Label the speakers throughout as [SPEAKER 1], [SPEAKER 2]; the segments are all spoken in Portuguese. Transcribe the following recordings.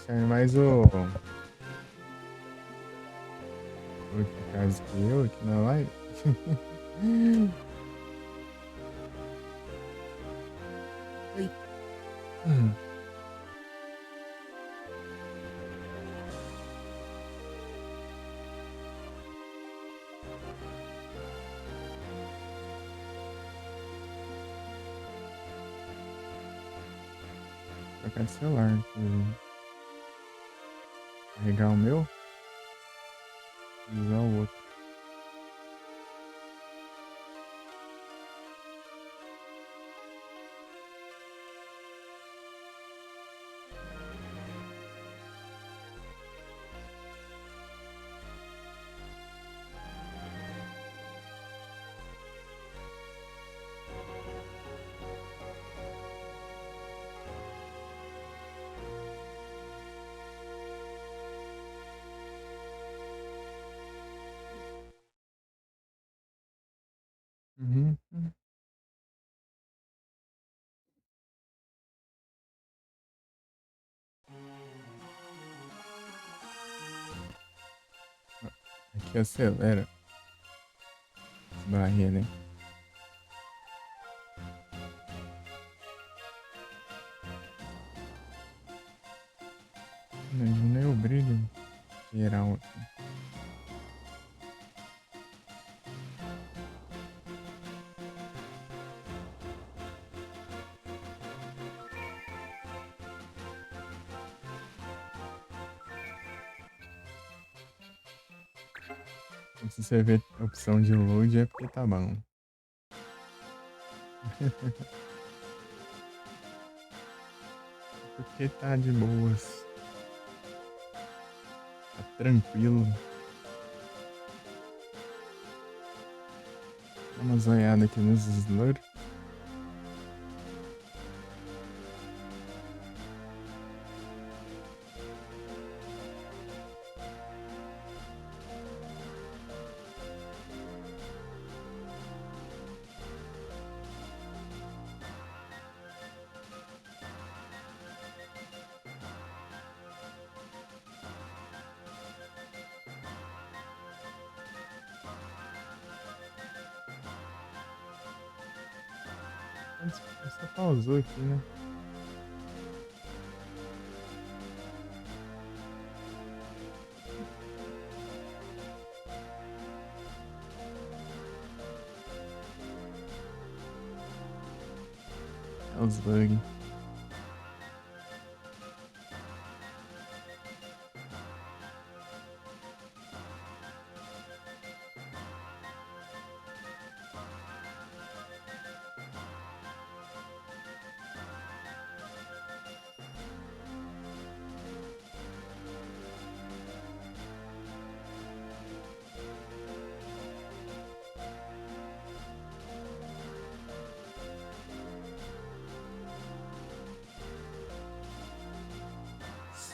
[SPEAKER 1] Cai mais o eficaz que eu aqui na live. Ai. Trocar de celular, inclusive. Carregar o meu e usar o outro. Uhum. Aqui acelera esse barreira, né? Diminui o brilho geral aqui. Se você ver a opção de load é porque tá bom. Porque tá de boas. Tá tranquilo. Dá uma zoiada aqui nos slurs. Você pausou aqui, né? É os bugs.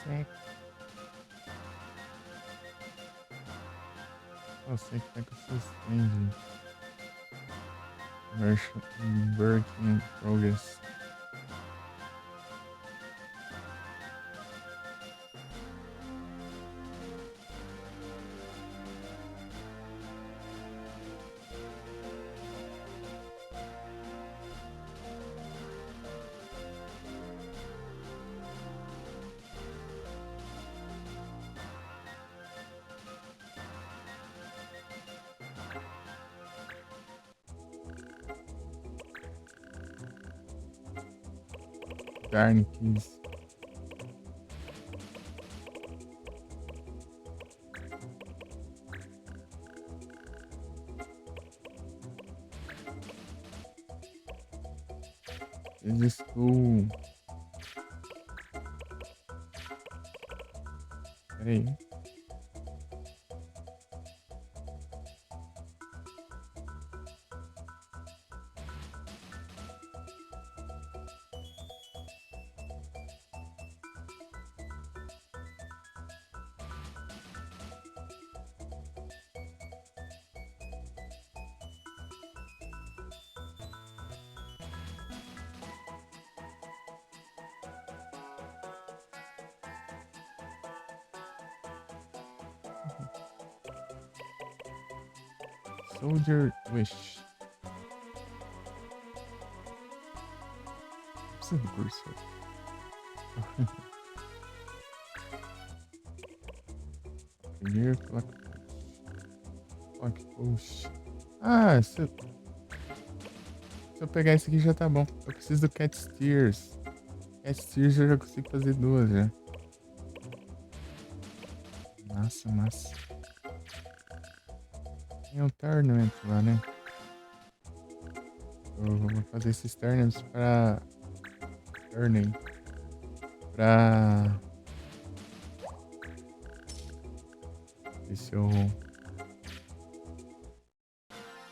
[SPEAKER 1] Certo. Eu sei que tá com suspende. Work in progress. Darn keys. School. Pera aí. Soldier Wish. Não precisa do cursor. Primeiro clock post. Ah, se eu pegar esse aqui já tá bom. Eu preciso do Cat Steers. Cat Steers eu já consigo fazer duas já. Massa. Tem um tournament lá, né? Eu vou fazer esses tournaments pra... Pra... Ver se eu...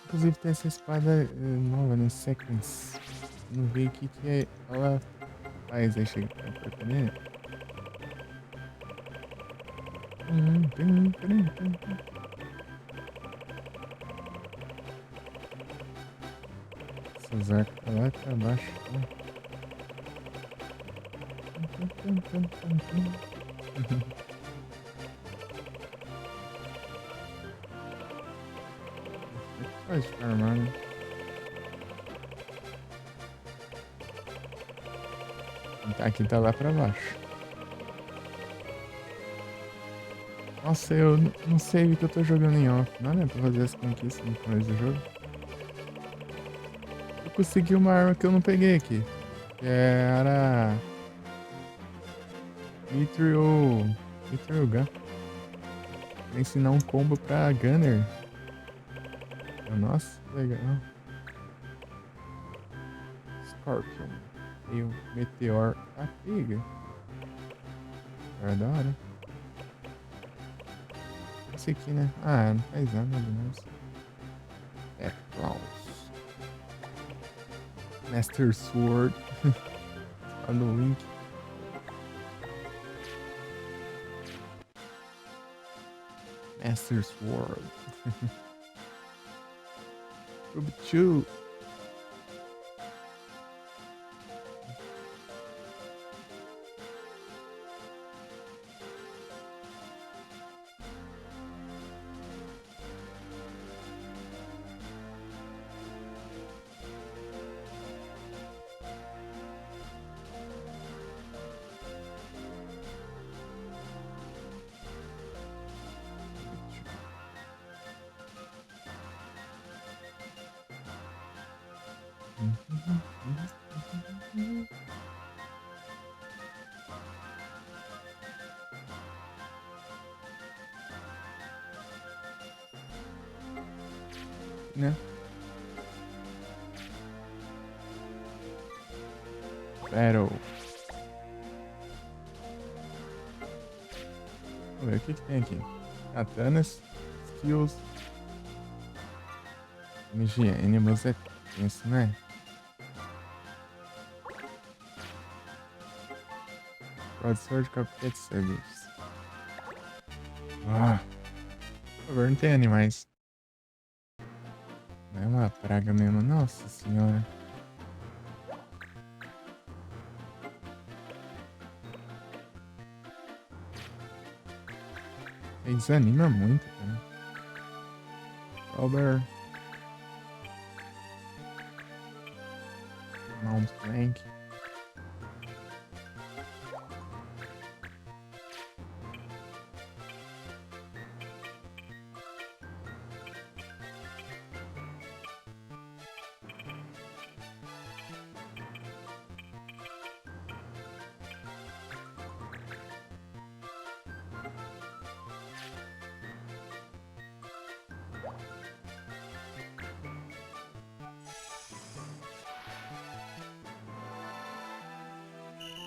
[SPEAKER 1] Inclusive tem essa espada nova, né? Seconds. Não vi o que ela faz. Aí chega pra perder. Essas arcas lá pra baixo. Né? Faz farmar, né? Aqui tá lá pra baixo. Nossa, eu não sei o que eu tô jogando em off. Não é pra fazer as conquistas no começo do jogo. Eu consegui uma arma que eu não peguei aqui. Que era... Mithril Gun. Vou ensinar um combo pra Gunner. Nossa, que legal. Scorpion. E o Meteor. Ah, pega. Era da hora. Esse aqui, né? Ah, não faz nada demais. É Klaus. Master Sword. Tá no link. Master Sword. Ruby 2. Né? Battle. Vamos ver o que tem aqui. Katanas, skills. MG, animals é tenso, né? Broadsword, Copycat Sabers. Ah, por favor, não tem animais. Não é uma praga mesmo, nossa senhora. Ele desanima muito, cara. Robert. Mount Blank.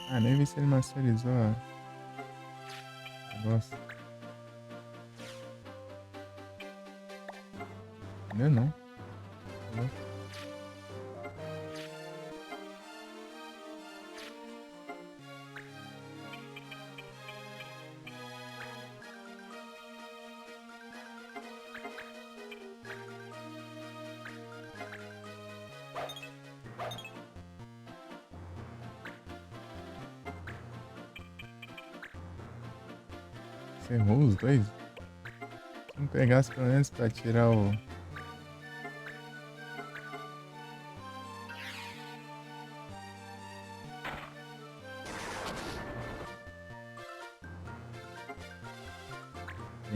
[SPEAKER 1] Ah, nem vi se ele masterizou o negócio. Ainda não. Você errou os dois? Se não pegasse pelo menos pra tirar o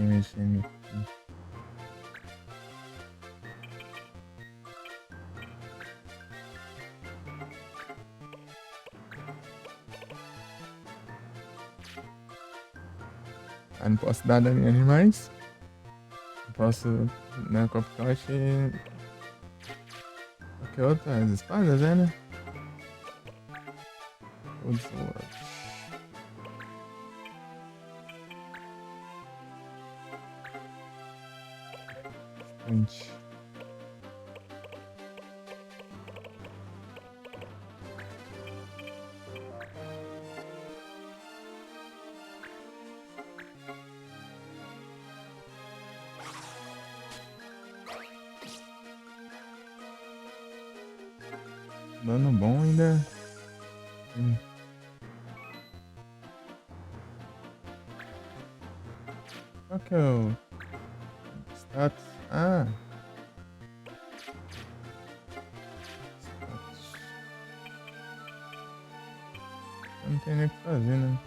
[SPEAKER 1] mexendo aqui. Ah, não posso dar dano em animais. Não posso, né, Copcot e... qualquer outra, as espadas, né? Todos Sword. Bastante. Dano bom ainda. Qual que é o status? Ah! Status. Eu não tenho nem o que fazer, né?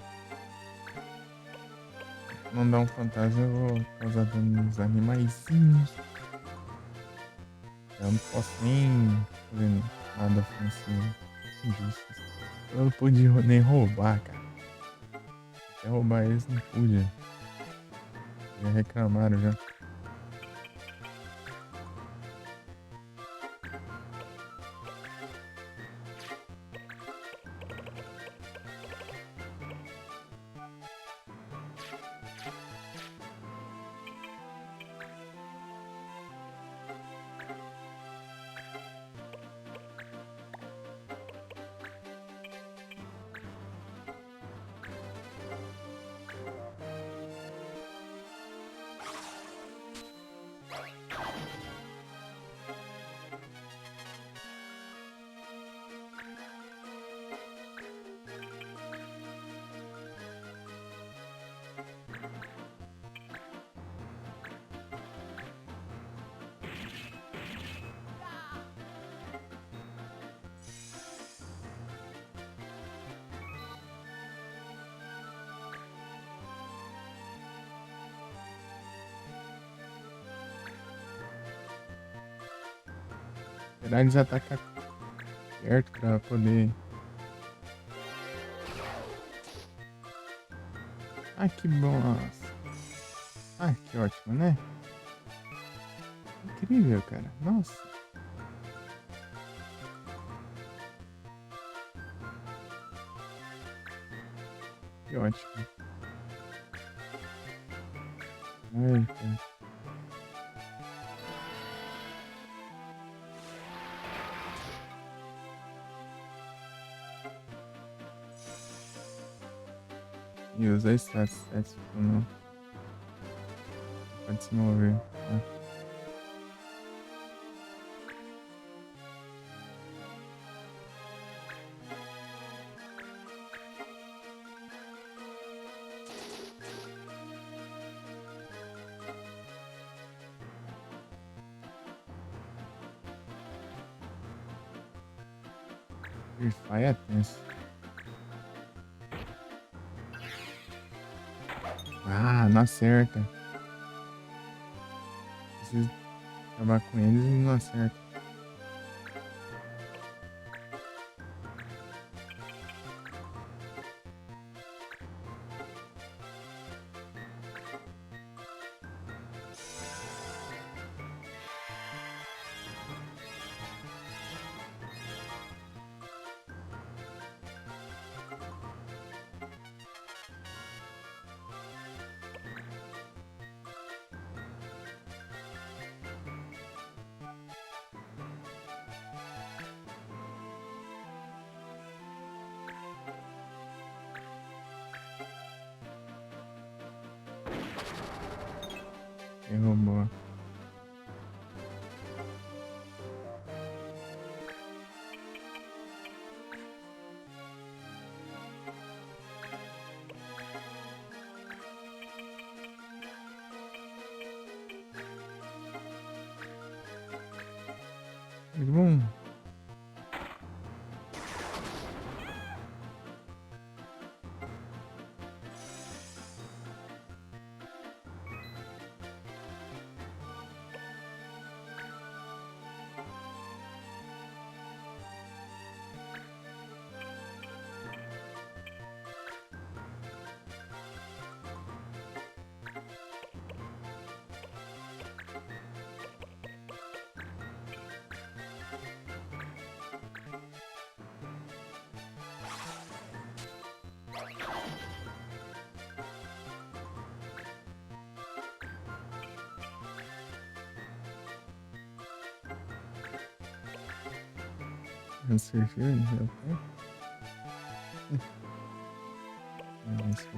[SPEAKER 1] Não dá um fantasma, eu vou causar dano nos animaizinhos. Eu não posso nem fazer nada ofensivo. Injusto. Eu não pude nem roubar, cara. Até roubar eles não pude. Já reclamaram já. Esperar eles atacar perto pra poder. Ah, que bom. Nossa. Ah, que ótimo, né? Incrível, cara. Nossa. Que ótimo. Eita. E os dois stats não pode se mover. Tá? Purify é tenso. Ah, não acerta. Preciso acabar com eles e não acerta. Derrubou. Muito bom. Surgiu no meu pé? Isso.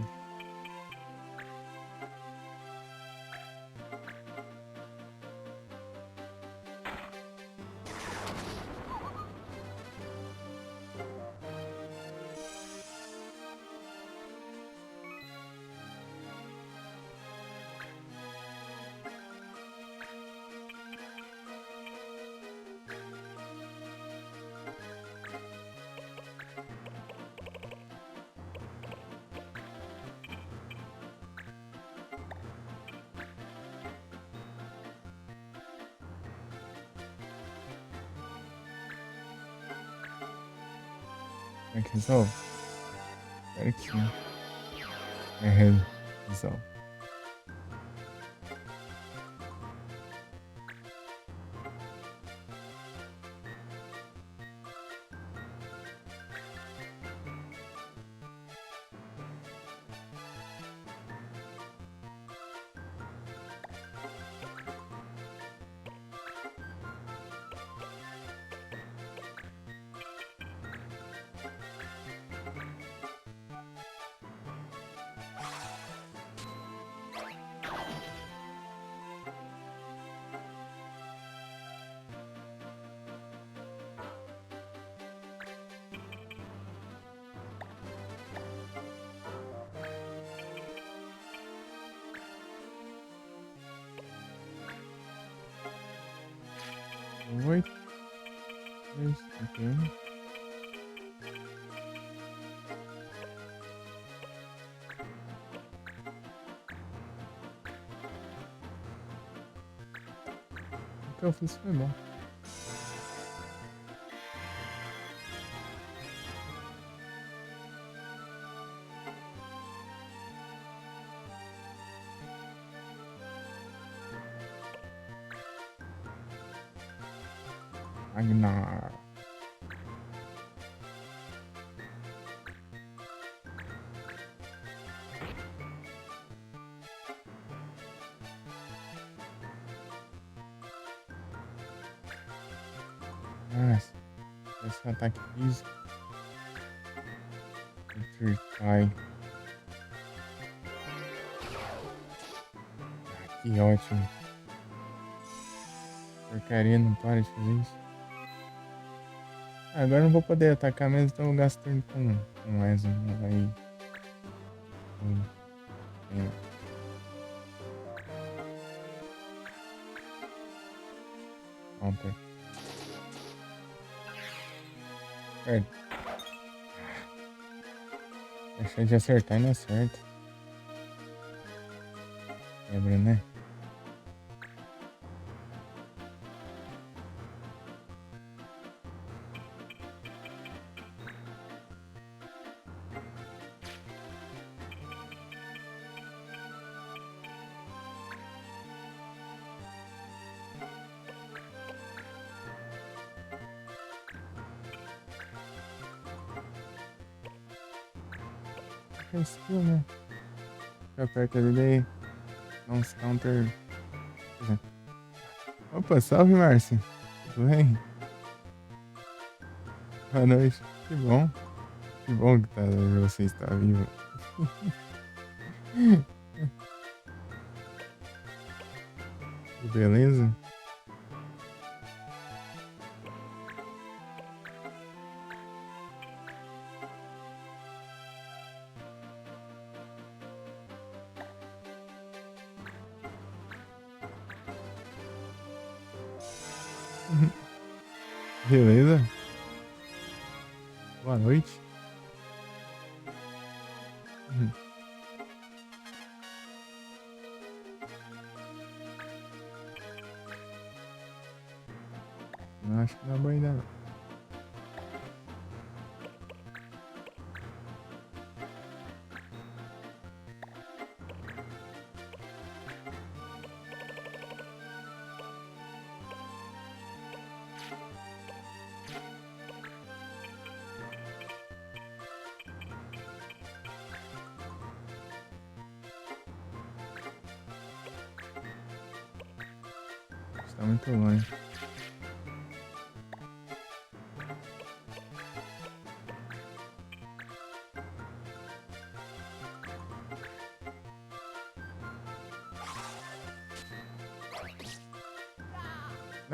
[SPEAKER 1] Como é que resolve? Espero que sim. Resolve. Oito, 2, 31. O que eu fiz foi bom. Agnar. Nossa, esse ataque físico. Cai. Que ótimo. Porcaria, não para de fazer isso. Agora eu não vou poder atacar mesmo, então eu gasto turno com Ezio. Aí. Counter. Certo. Deixa de acertar e não acerta. Quebra, né? É skill, né? Fica perto ali, daí dá uns counter. Opa, salve, Márcio. Tudo bem? Boa noite. Que bom. Que bom que você está vivo. Beleza? Beleza? Boa noite. Não acho que não é boa ainda não. Está muito longe.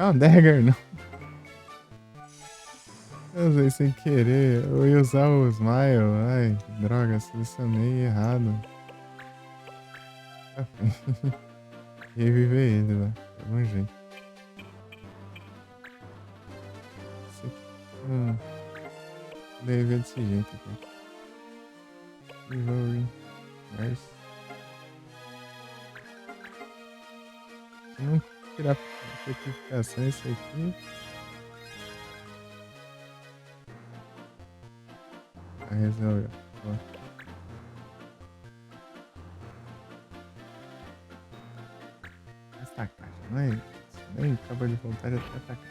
[SPEAKER 1] É uma dagger, não. Eu usei sem querer. Eu ia usar o Smile. Ai, que droga, selecionei errado. Reviver ele lá. De algum jeito. Isso aqui. Deve ver desse jeito aqui. Rivalry. Nurse. Se não tirar petrificação, esse aqui. A resolveu. Ó. Essa caixa, não é? Nem acabou de voltar, já tá atacando.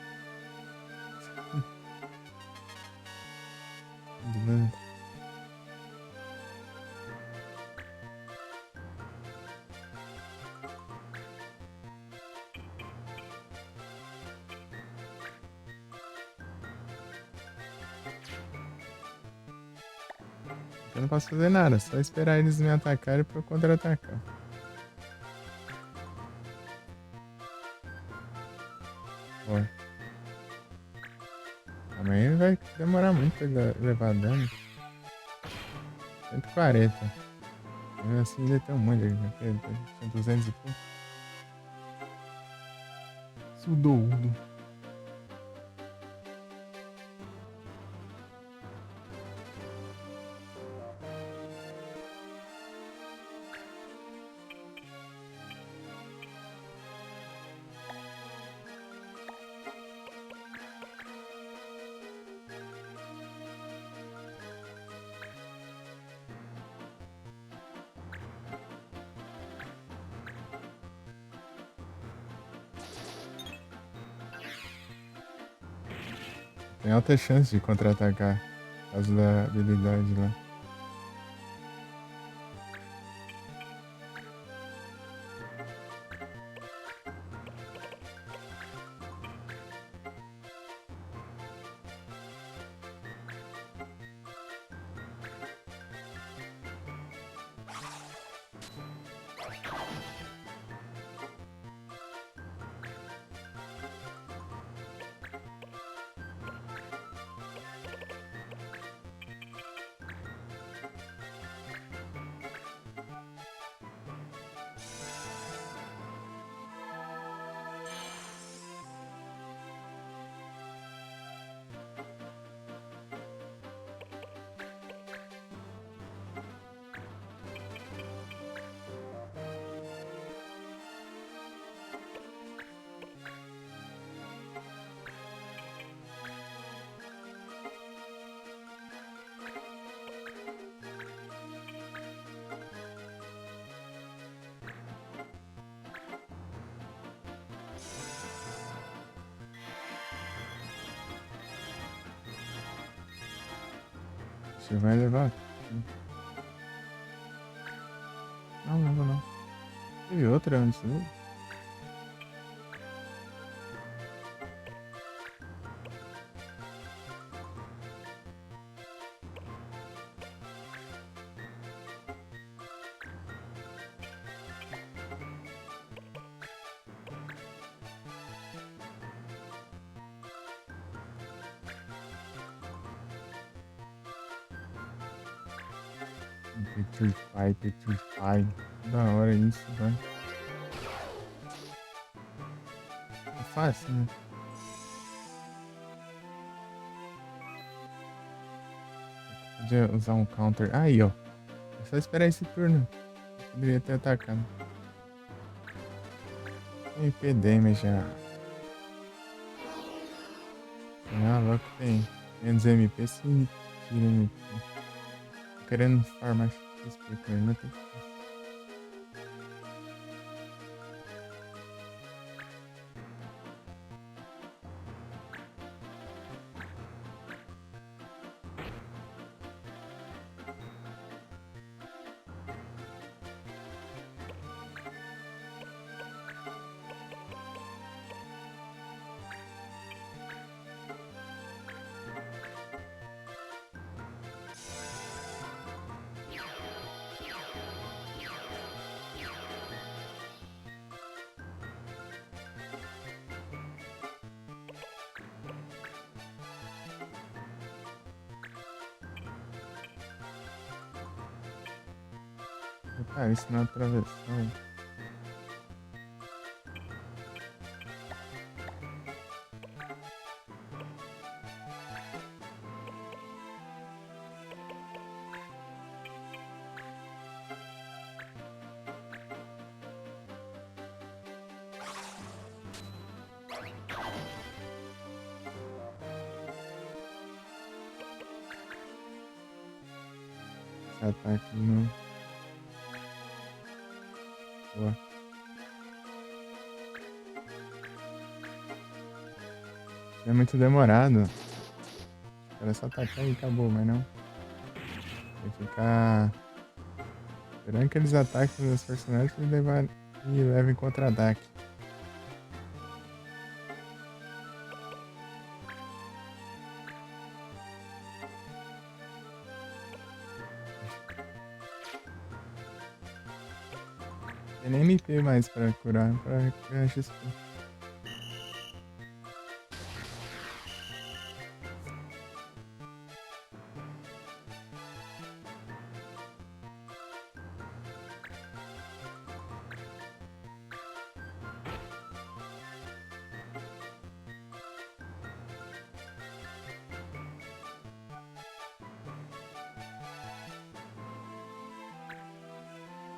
[SPEAKER 1] Eu não posso fazer nada, só esperar eles me atacarem pra eu contra-atacar. Ó. Amanhã vai demorar muito pra levar dano. 140. Mesmo assim ainda tem um monte aqui. Tem 200 e pouco. Sudoudo. Tem alta chance de contra-atacar por causa da habilidade lá. Você vai levar? Não vou não. Teve outra antes, né? Petrify. Da hora isso, vai. É fácil, né? Podia usar um counter. Aí, ó. É só esperar esse turno. Eu poderia ter atacado. MP damage já. Ah, logo tem. Menos MP se tira MP. Tô querendo farmar XP com ele, mas tem que. Ah, isso na travessão. Esse ataque não. Boa. É muito demorado. Era só atacar e acabou, mas não. Tem que ficar esperando que eles ataquem os meus personagens e levem contra-ataque. Tem nem MP mais pra curar, pra ganhar XP.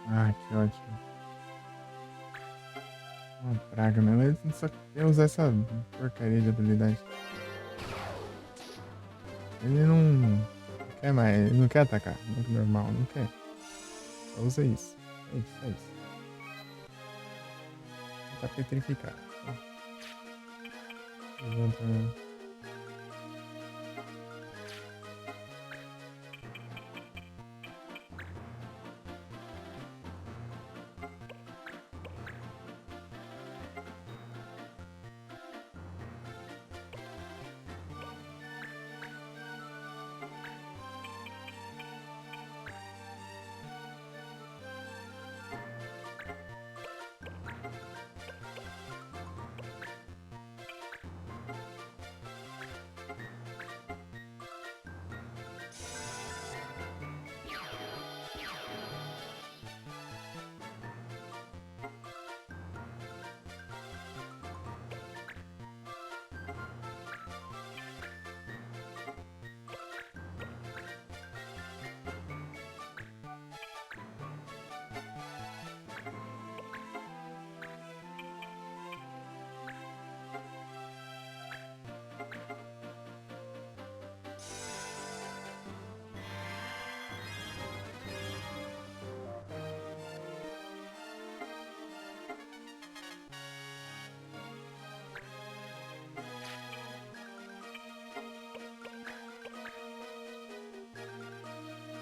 [SPEAKER 1] Ah, que ótimo. Uma praga mesmo. Ele só quer usar essa porcaria de habilidade. Ele não quer mais, ele não quer atacar. Não é normal, não quer. Só usa isso. É isso, é isso. Ele tá petrificado. Levanta.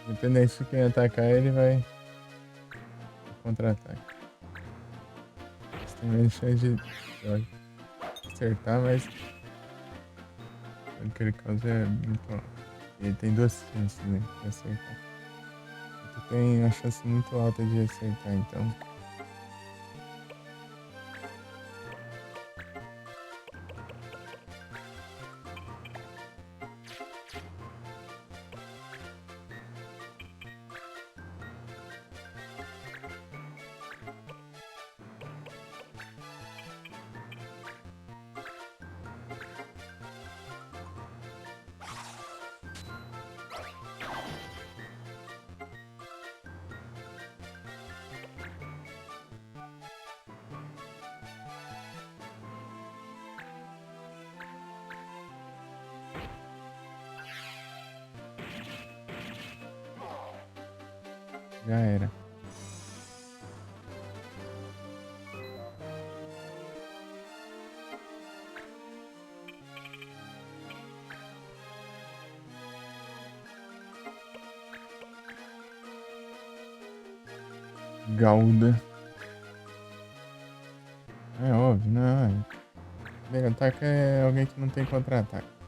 [SPEAKER 1] Independente de quem atacar, ele vai contra-ataque. Você tem menos chance de acertar, mas o que ele causa é muito alto. Ele tem duas chances, né, de acertar. Tu tem uma chance muito alta de acertar, então. Já era. Gauda. É óbvio, não. Primeiro ataque é alguém que não tem contra-ataque.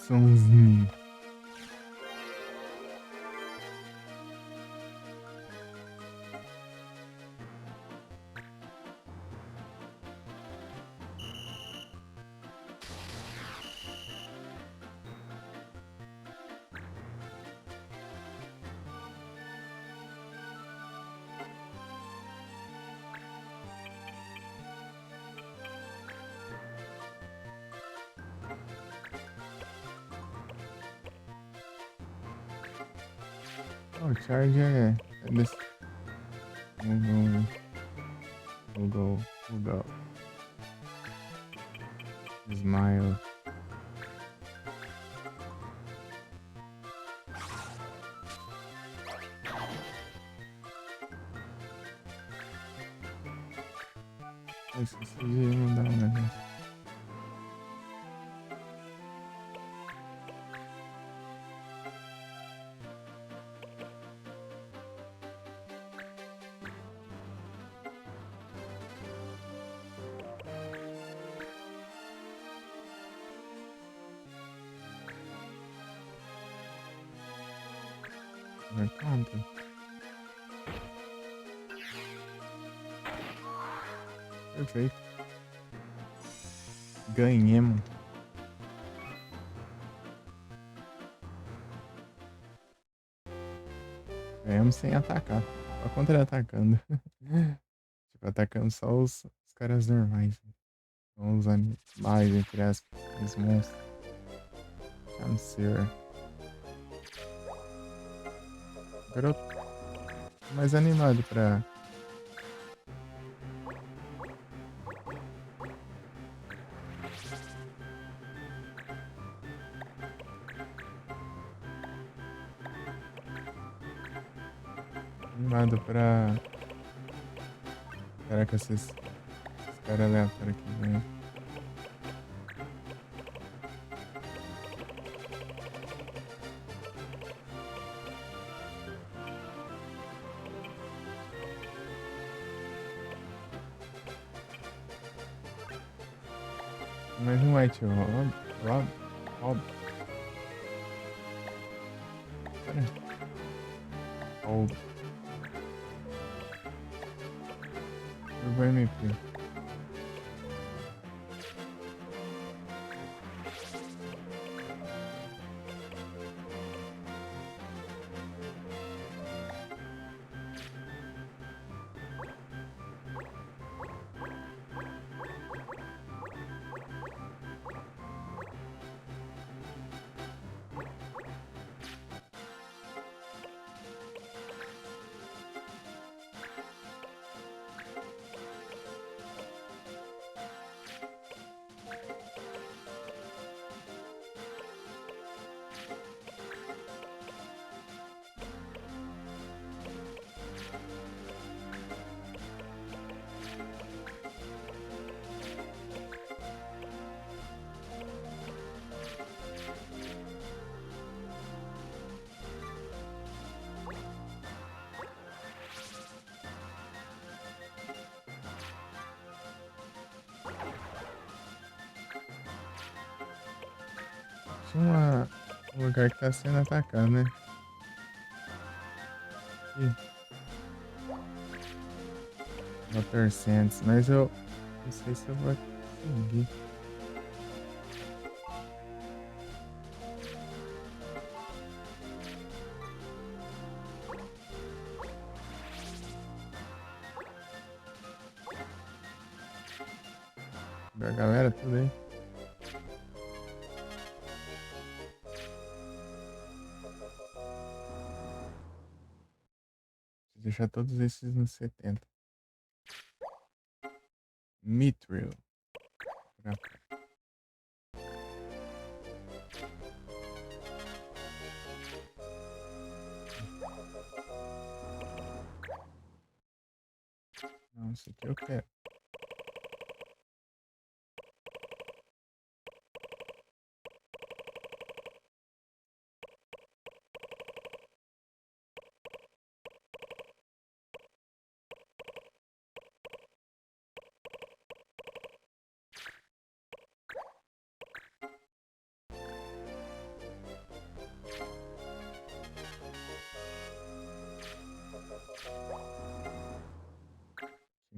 [SPEAKER 1] Coraçãozinho. Oh, charge é desse. We'll go. Smile. Eu esqueci de mandar um negócio. Conta. Perfeito. Ganhemos. Ganhamos sem atacar. Só contra-atacando. Tipo, atacando só os caras normais. Não os animais, entre aspas. Os monstros. Cancer. Agora eu tô mais animado pra... Animado pra... Caraca, esses caras aleatórios aqui, né? Mais um White Rob. Pera. Rob. Eu vou MP. Tinha um lugar que tá sendo atacado, né? Ih, Water Sands, mas eu não sei se eu vou conseguir. A galera tudo aí. Vou deixar todos esses no 70. Mithril. Não, isso aqui eu quero.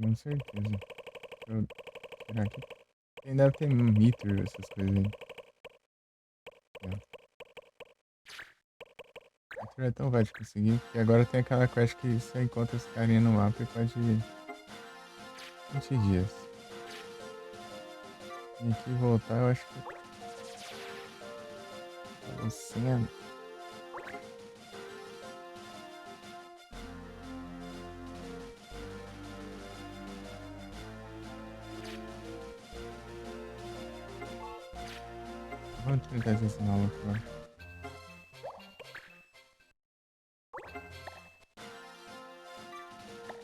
[SPEAKER 1] Com certeza. Deixa eu tirar aqui. Tem, deve ter meter, essas coisas aí. É. Meter é tão fácil de conseguir. Porque agora tem aquela quest que você encontra esse carinha no mapa e pode 20 dias. E aqui voltar, eu acho que. Luciano. Vamos tentar esse nome aqui, ó.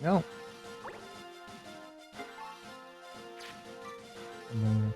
[SPEAKER 1] Não! Tá bom, né?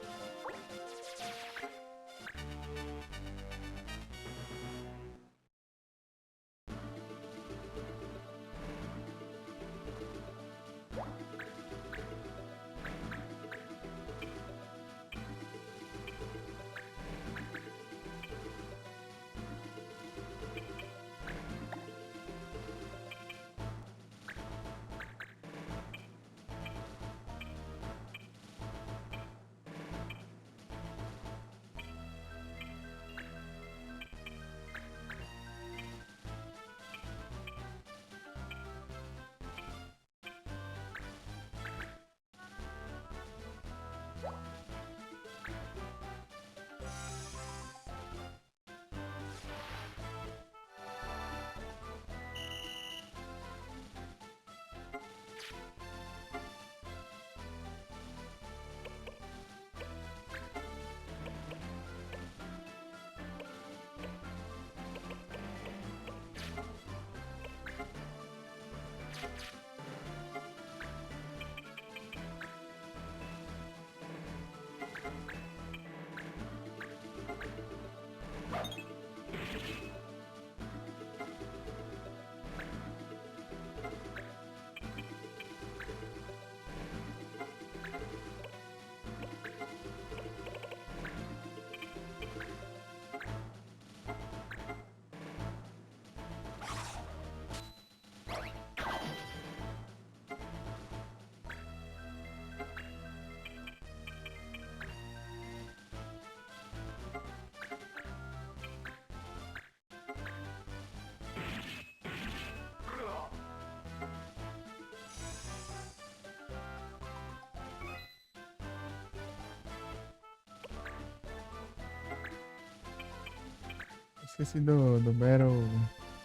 [SPEAKER 1] Esqueci do Battle.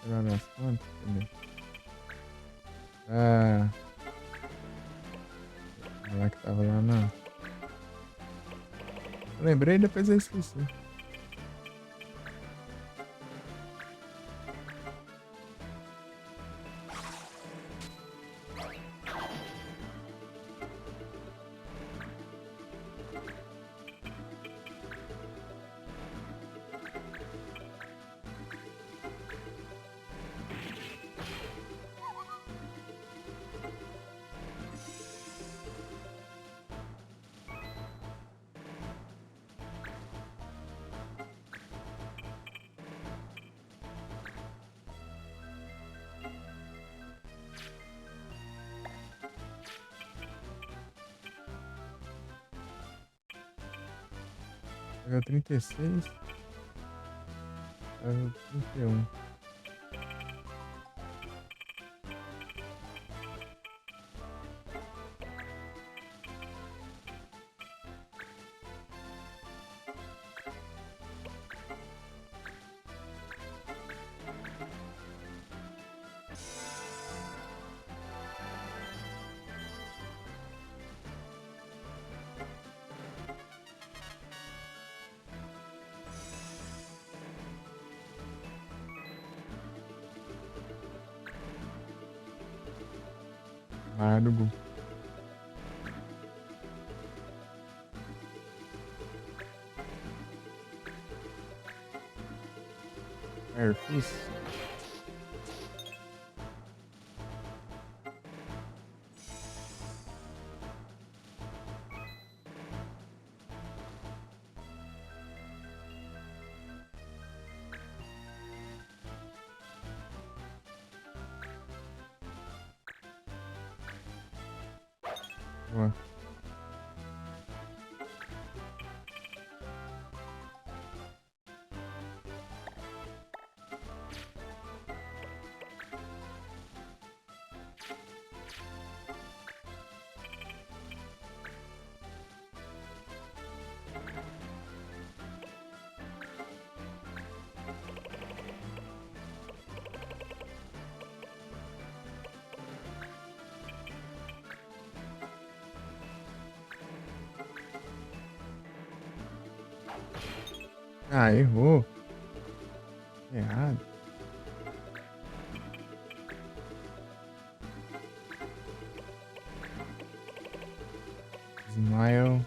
[SPEAKER 1] Sei lá das quantas. Cadê? Ah, lá que tava lá não. Lembrei e depois eu esqueci. Level 36. Level 31. Largo. Airfist. Boa. Ah, errou. Errado. Smile.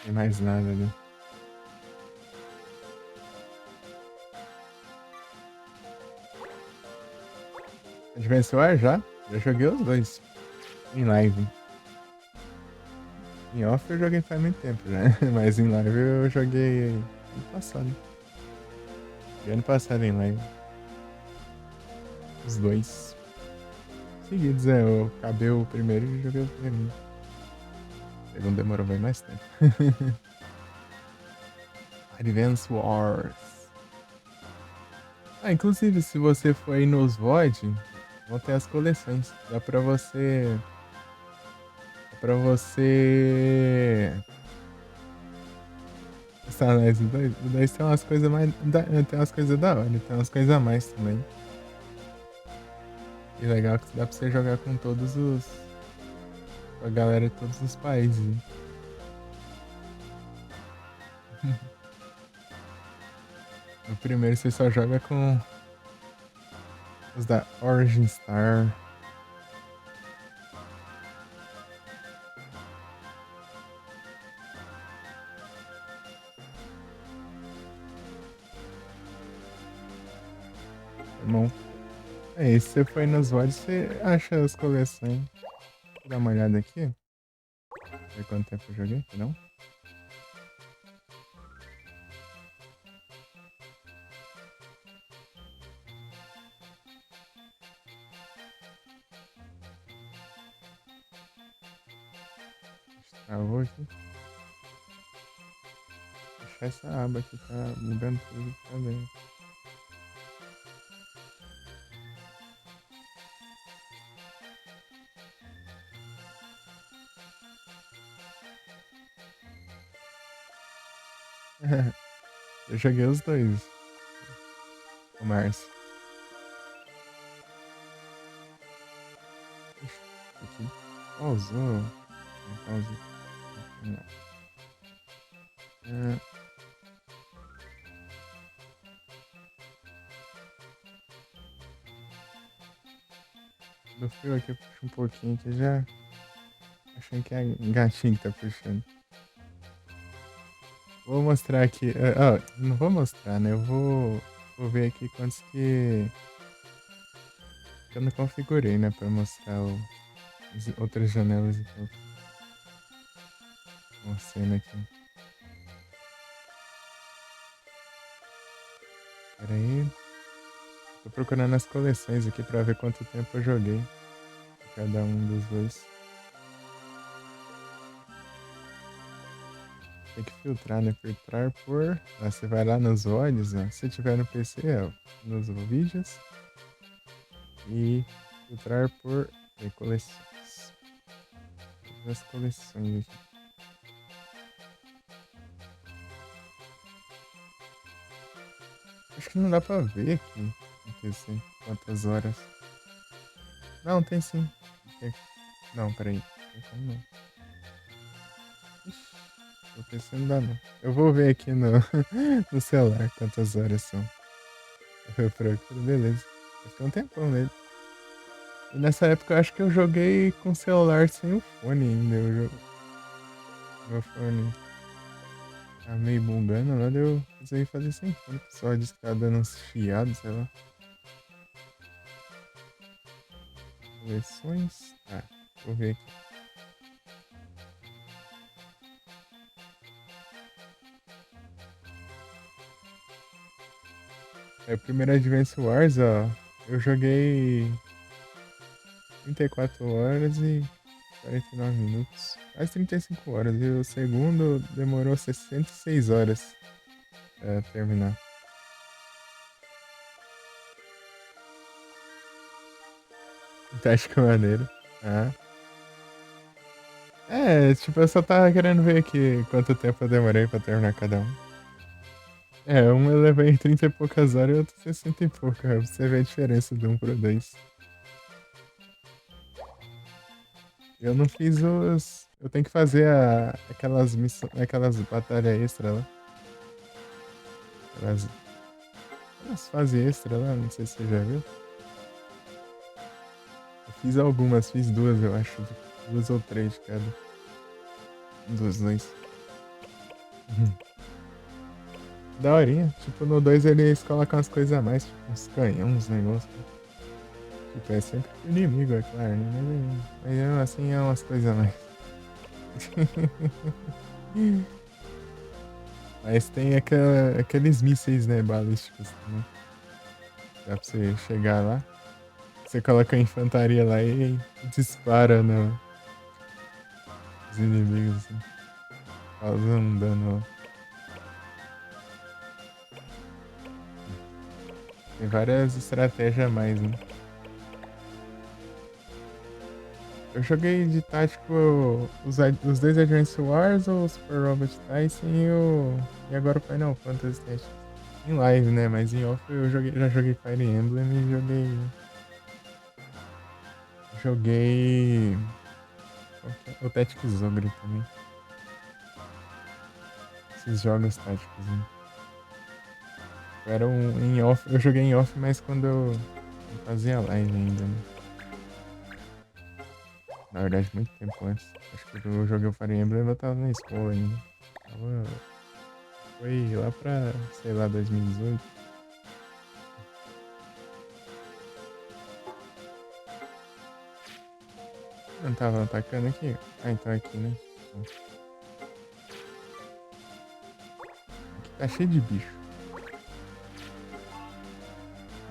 [SPEAKER 1] Tem mais nada ali. Advance Wars já? Já joguei os dois. Em live. Em off eu joguei faz muito tempo já. Mas em live eu joguei ano passado. E ano passado em live. Os dois. Seguidos, eu acabei o primeiro e joguei o segundo. O segundo demorou bem mais tempo. Advance Wars. Ah, inclusive, se você for aí nos VOD, vão ter as coleções. Dá pra você. Dá pra você. Os dois tem umas coisas mais. Tem umas coisas da hora, tem umas coisas a mais também. E legal que dá pra você jogar com todos os. Com a galera de todos os países. No primeiro você só joga com os da Origin Star. Pokémon. É, e se você for nos VODs, você acha as coleções. Vou dar uma olhada aqui. Ver quanto tempo eu joguei, não? Travou aqui. Fechar essa aba aqui, tá mudando tudo também. Eu joguei os dois, o Márcio. Aqui. Pausou. Não pausou. Não. É, do fio aqui eu puxo um pouquinho que já. Achando que é gatinho que tá puxando. Vou mostrar aqui. Não vou mostrar, né? Vou ver aqui quantos que eu não configurei, né? Pra mostrar as outras janelas e tal. Mostrando aqui. Pera aí. Tô procurando as coleções aqui pra ver quanto tempo eu joguei. Cada um dos dois. Tem que filtrar, né? Filtrar por. Você vai lá nos olhos, ó. Se tiver no PC, ó, nos vídeos. E filtrar por coleções. As coleções aqui. Acho que não dá pra ver aqui no PC quantas horas. Não, tem sim. Não, peraí. Tem como não. Ixi, no PC não dá não. Eu vou ver aqui no, no celular quantas horas são. Eu procuro, beleza. Vai ficar um tempão nele. E nessa época eu acho que eu joguei com o celular sem o fone ainda. Meu fone tá meio bugando lá, eu resolvi fazer sem fone. O pessoal disse que tá dando uns chiados, sei lá. Coleções. Tá, vou ver aqui. É o primeiro Advance Wars, ó. Eu joguei 34 horas e 49 minutos. Quase 35 horas. E o segundo demorou 66 horas pra terminar. Tática maneiro. Ah. É, tipo, eu só tava querendo ver aqui quanto tempo eu demorei pra terminar cada um. É, um eu levei 30 e poucas horas e outro 60 e poucas. Pra você ver a diferença de um pro dois. Eu não fiz os. Eu tenho que fazer aquelas missões, aquelas batalhas extra lá. Aquelas fases extra lá, não sei se você já viu. Eu fiz algumas, fiz duas, eu acho. Duas ou três de cada. Dos dois. Uhum. Daorinha. Tipo, no 2 eles colocam umas coisas a mais, tipo, uns canhões, uns negócios. Tipo, é sempre pro inimigo, é claro, né? Mas mesmo assim é umas coisas a mais. Mas tem aqueles mísseis, né, balísticos também. Dá pra você chegar lá. Você coloca a infantaria lá e dispara nos inimigos, assim. Causando um dano. Tem várias estratégias a mais, né? Eu joguei de tático os dois Advance Wars, o Super Robot Tyson e agora o Final Fantasy Tactics. Em live, né? Mas em off eu já joguei Fire Emblem e joguei o Tactics Ogre também. Esses jogos táticos, né? Em off, eu joguei em off, mas quando eu fazia live ainda, né? Na verdade, muito tempo antes. Acho que eu joguei o Fire Emblem eu tava na escola ainda. Foi lá pra, sei lá, 2018. Não tava atacando aqui? Ah, então é aqui, né? Aqui tá cheio de bicho.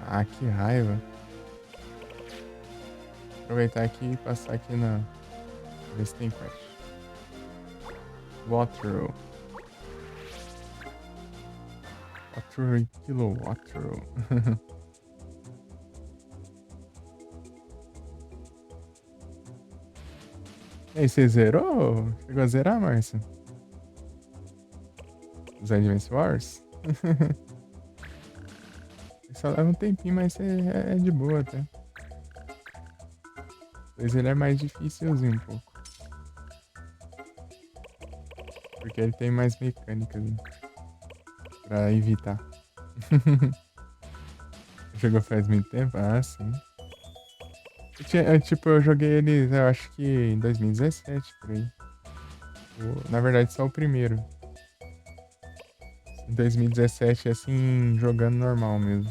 [SPEAKER 1] Ah, que raiva. Aproveitar aqui e passar aqui na... Ver se tem quest. Water. Water e Kilowatt. E aí, você zerou? Chegou a zerar, Márcio? Os Advance Wars? Só leva um tempinho, mas é de boa até. Pois ele é mais dificilzinho um pouco. Porque ele tem mais mecânicas, né? Pra evitar. Jogou faz muito tempo? Ah, sim. Tipo, eu joguei ele, eu acho que em 2017, por aí. Na verdade, só o primeiro. Em 2017, assim, jogando normal mesmo.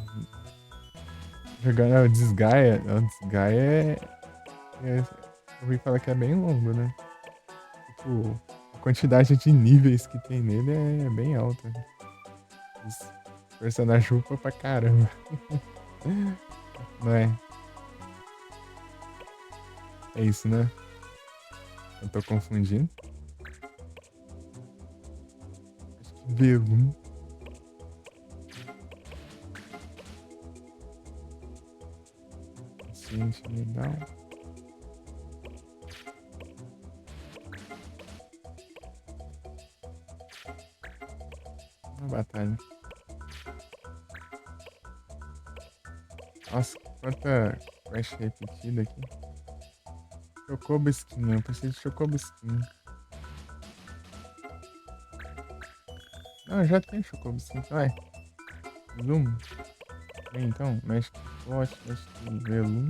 [SPEAKER 1] Jogando o Desgaia. O Desgaia eu ouvi falar que é bem longo, né? Tipo, a quantidade de níveis que tem nele é bem alta. Os personagens upam pra caramba. Não é? É isso, né? Eu tô confundindo. Acho que V1. Gente, legal. Uma batalha. Nossa, quanta quest repetida aqui. Chocobo Skin, eu preciso de Chocobo Skin. Não, eu já tenho Chocobo Skin, vai. Zoom. Vem então, Magic Pot, Magic Velum.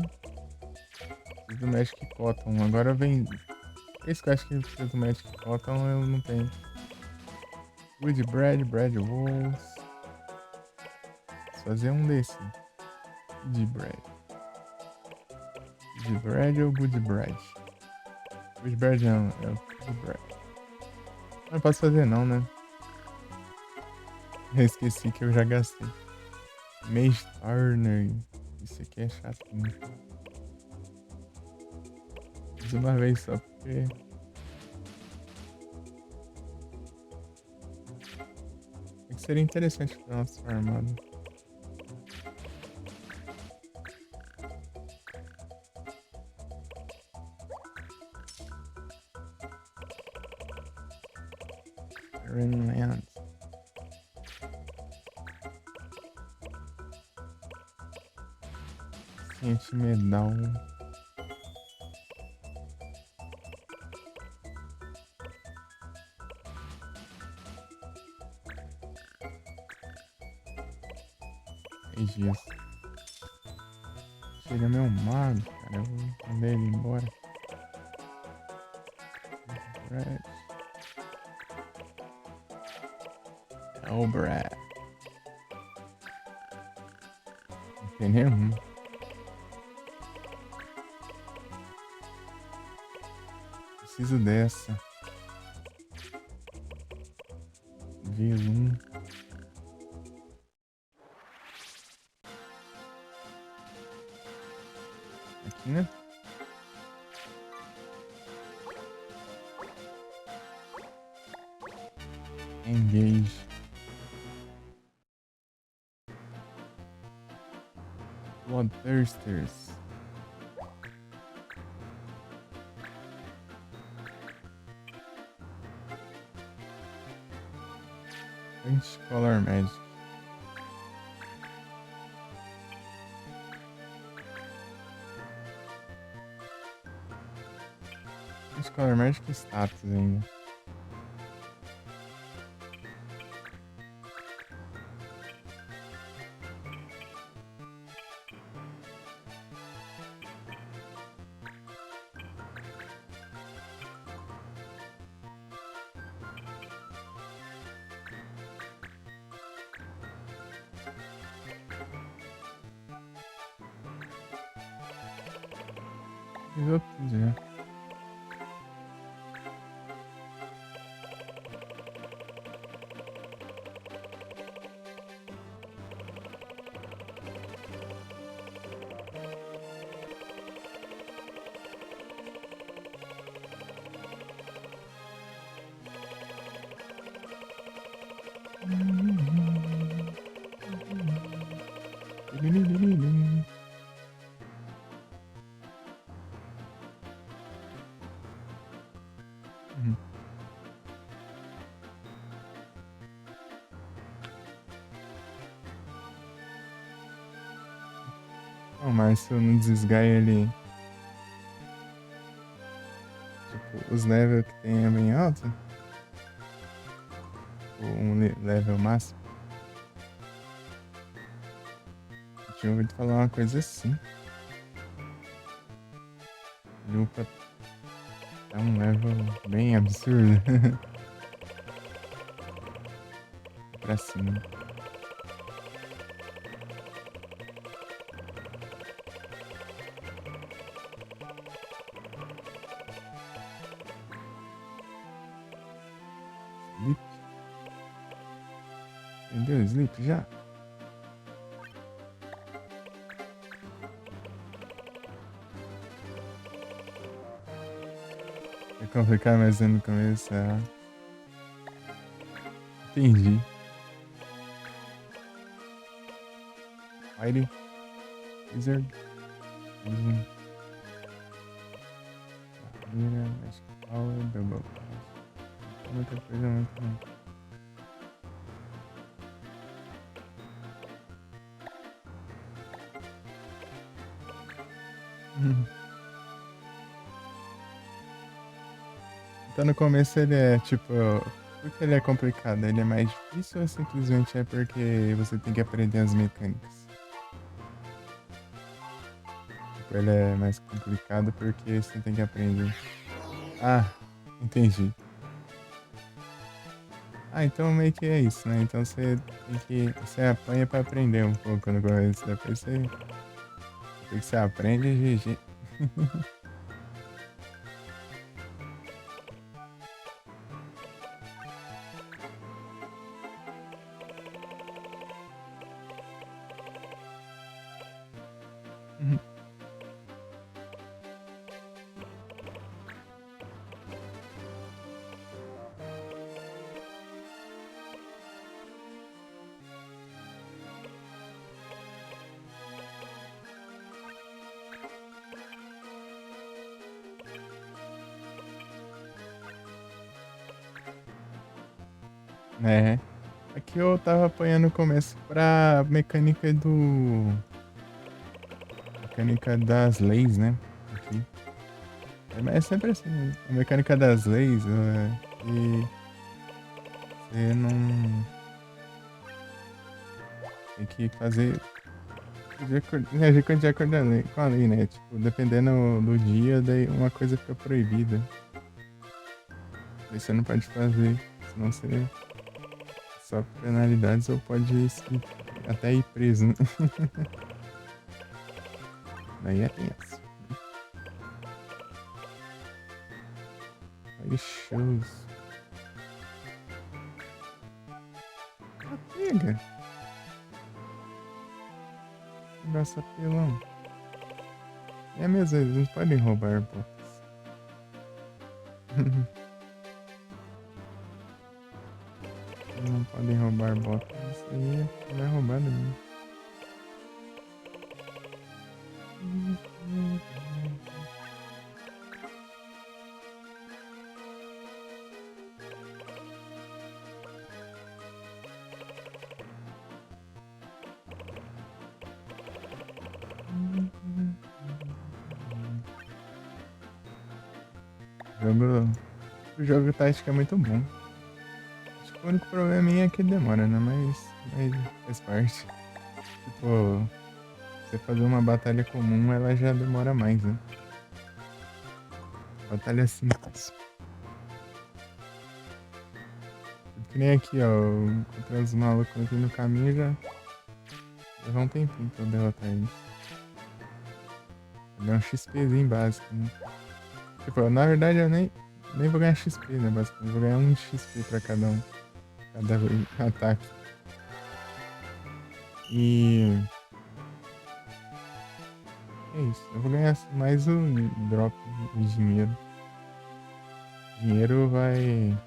[SPEAKER 1] Preciso do Magic Cotton. Agora vem. Esse que eu acho que precisa do Magic Cotton eu não tenho. Wood Bread, Bread Walls. Vou fazer um desse. Good Bread. Good Bread ou Good Bread? Good Bread não, é o Good Bread. Não posso fazer não, né? Eu esqueci que eu já gastei. Mage Turner. Isso aqui é chatinho. Fiz uma vez só porque. É que seria interessante pra nossa armada. Land. Ciente medal. Dias. Chega meu mago, cara. Eu vou mandar ele embora. Brad. É o Brad. Não tem nenhum. Preciso dessa. V1. Aqui, né? Engage. Bloodthirsters. Color Magic. Color Magic status ainda. Fiz outro já. Uhum. Não, mas se eu não desligar ele, tipo, os levels que tem é bem alto, ou level máximo. Eu tinha ouvido falar uma coisa assim. Ele upa tá um level bem absurdo. Pra cima. Sleep? Entendeu? Sleep já? É complicado, mas no começo. Entendi. Fighting. Wizard. Vision. Barreira. Magic Power. Double. Muita coisa, muito bom. Então no começo ele é tipo. Por que ele é complicado? Ele é mais difícil ou simplesmente é porque você tem que aprender as mecânicas? Tipo, ele é mais complicado porque você tem que aprender. Ah, entendi. Ah, então meio que é isso, né? Então você tem que. Você apanha pra aprender um pouco no começo. Depois depois que você aprende, é GG. É. Aqui eu tava apanhando no começo pra mecânica do. Mecânica das leis, né? Aqui. É sempre assim, né? A mecânica das leis, e você não tem que fazer de acordo com a lei, né? Tipo, dependendo do dia, daí uma coisa fica proibida. Aí você não pode fazer, senão você sofre penalidades ou pode até ir preso, né? Daí é tenso. Aí shows. Ah, pega. Nossa, apelão. É mesmo, eles não podem roubar botas. Eles não podem roubar botas. Isso aí não é roubado mesmo. Jogo, o jogo tático é muito bom. Acho que o único probleminha é que demora, né? Mas faz parte. Tipo, você fazer uma batalha comum, ela já demora mais, né? Batalha simples. Que nem aqui, ó. Encontrei os malucos aqui no caminho já. Levou um tempinho pra eu derrotar eles. Deu um XPzinho básico, né? Tipo, na verdade eu nem vou ganhar XP, né? Basicamente, eu vou ganhar um XP pra cada um. Cada ataque. E é isso. Eu vou ganhar mais um drop de dinheiro. Dinheiro vai.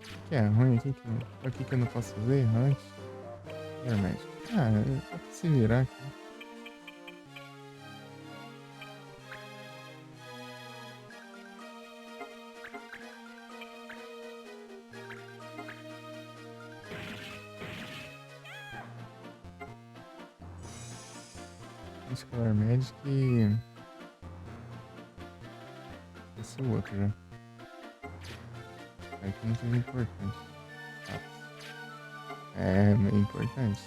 [SPEAKER 1] O que é ruim? O que que eu não posso ver antes? É médico. Ah, dá pra se virar aqui. Esse Color Magic. Esse é o outro já. É que não seja importante. É meio importante.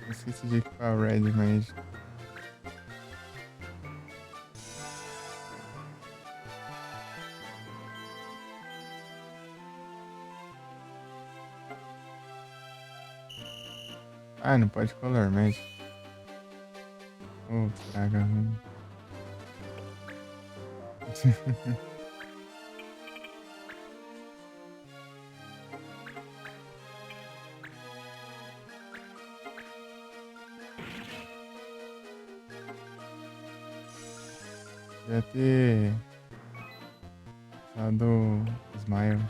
[SPEAKER 1] Eu esqueci de equipar o Red, mas. Ah, não pode Color Magic. Oh, praga ruim. Devia ter usado Smile.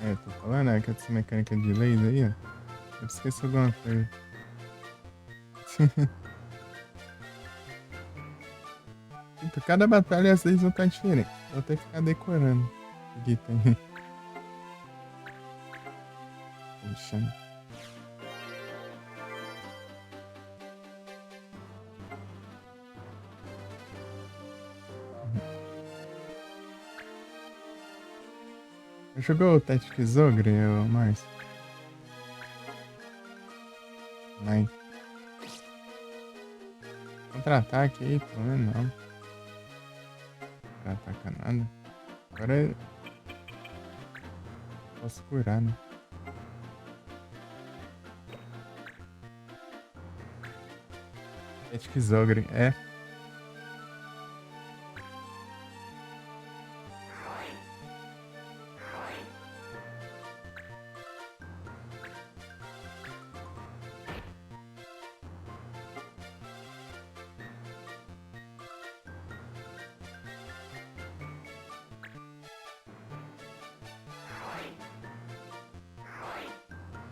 [SPEAKER 1] É, tô falando, né? Que essa mecânica de laser aí, ó. Eu esqueci alguma coisa. Tipo, cada batalha às vezes não tá diferente. Vou ter que ficar decorando. O que tem. Poxa. Jogou o Tactics Ogre, Márcio? Mas. Contra-ataque aí, pelo menos não. Contra-ataca nada. Agora eu posso curar, né? Tactics Ogre, é.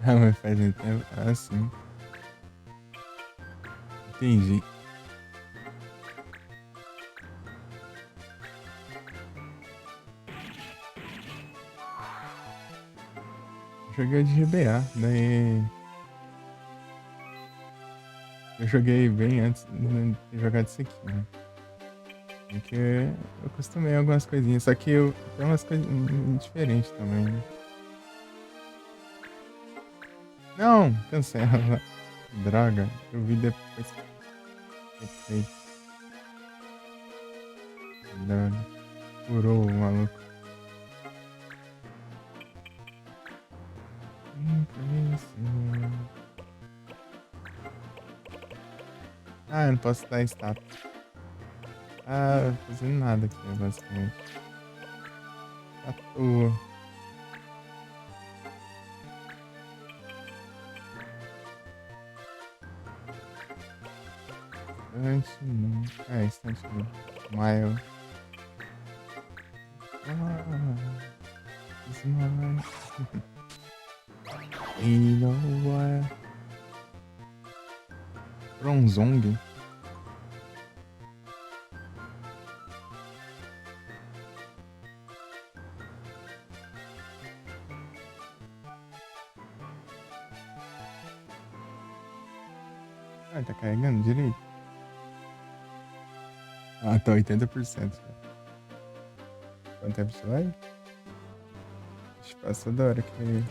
[SPEAKER 1] Ah, mas faz muito tempo. Ah, sim. Entendi. Joguei de GBA, daí. Eu joguei bem antes de ter jogado isso aqui, né? Porque eu acostumei algumas coisinhas, só que eu tenho umas coisas diferentes também, né? Não, cancela. Droga, eu vi depois. Pensei, droga, furou o maluco. Ah, eu não posso dar status. Ah, fazendo nada aqui, basicamente. À toa. Instante não. É, instante não. Mile. Ah, smile. You know what? Bronzong. Ah, tá carregando direito. Ah, tá 80% já. Quanto tempo você vai? Acho que passa da hora que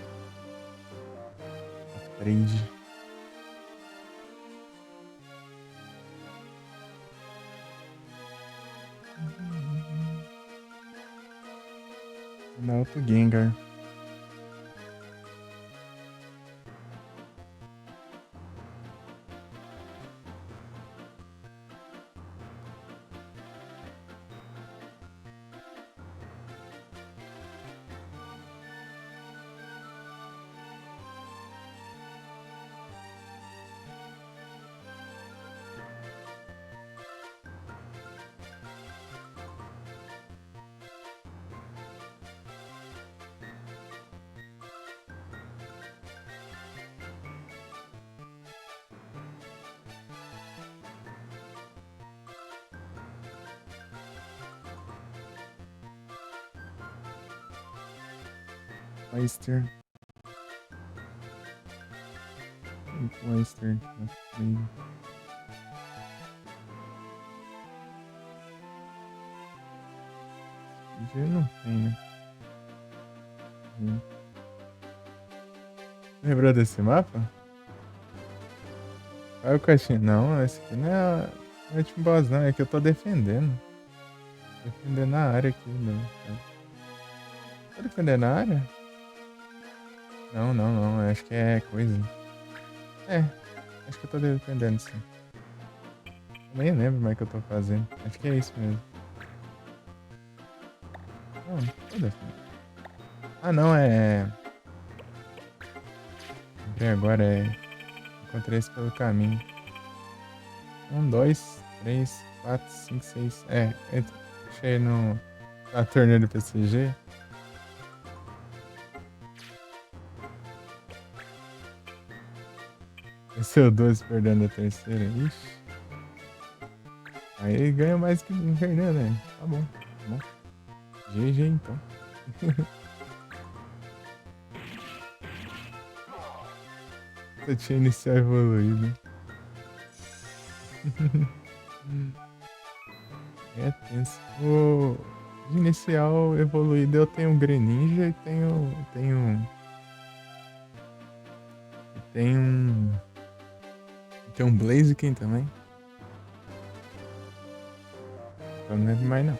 [SPEAKER 1] aprende. Na outro Gengar. Oyster. Oyster. G não tem, né? Lembrou desse mapa? Olha o caixinha. Não, esse aqui não é tipo boss, não. É que eu tô defendendo. Defendendo a área aqui, não. Tô defendendo a área? Não, não, não. Acho que é coisa. É, acho que eu tô defendendo sim. Eu nem lembro mais o que eu tô fazendo. Acho que é isso mesmo. Não, tô defendendo. Ah, não, é. Lembrei agora, é. Encontrei esse pelo caminho. 1, 2, 3, 4, 5, 6. Achei no. A torneio do PCG. Esse é o 12 perdendo a terceira. Ixi. Aí ele ganha mais que o Fernando, né? Tá bom, tá bom. GG então. Você tinha inicial evoluído. É tenso. O de inicial evoluído eu tenho um Greninja e tenho um. Tem um Blaziken também. Eu não lembro mais não.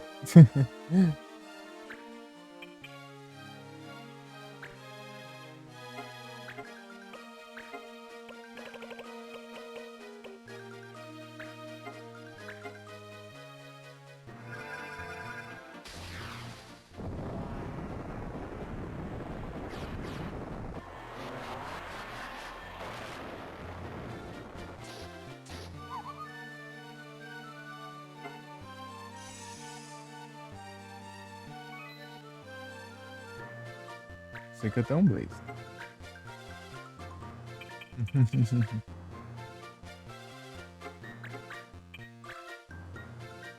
[SPEAKER 1] Sei que eu tenho um Blaze.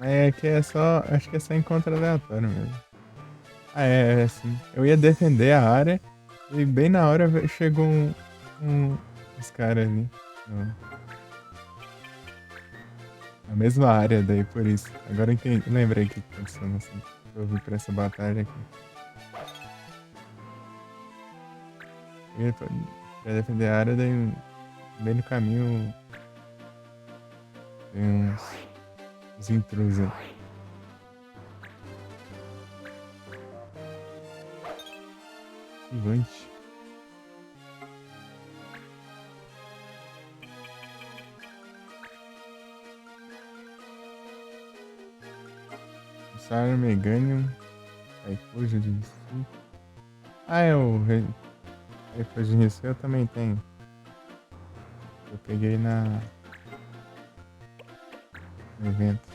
[SPEAKER 1] É que é só. Acho que é só encontro aleatório mesmo. Ah, é assim. Eu ia defender a área e bem na hora chegou uns caras ali. Na mesma área daí, por isso. Agora eu entendi, lembrei o que aconteceu assim. Eu vim pra essa batalha aqui. Eu ia pra defender a área, daí bem no caminho tem uns intrusos aí. Gigante. Saru Meganium. Refúgio de Recife. Ah, é o Refúgio de Recife eu também tenho. Eu peguei no evento.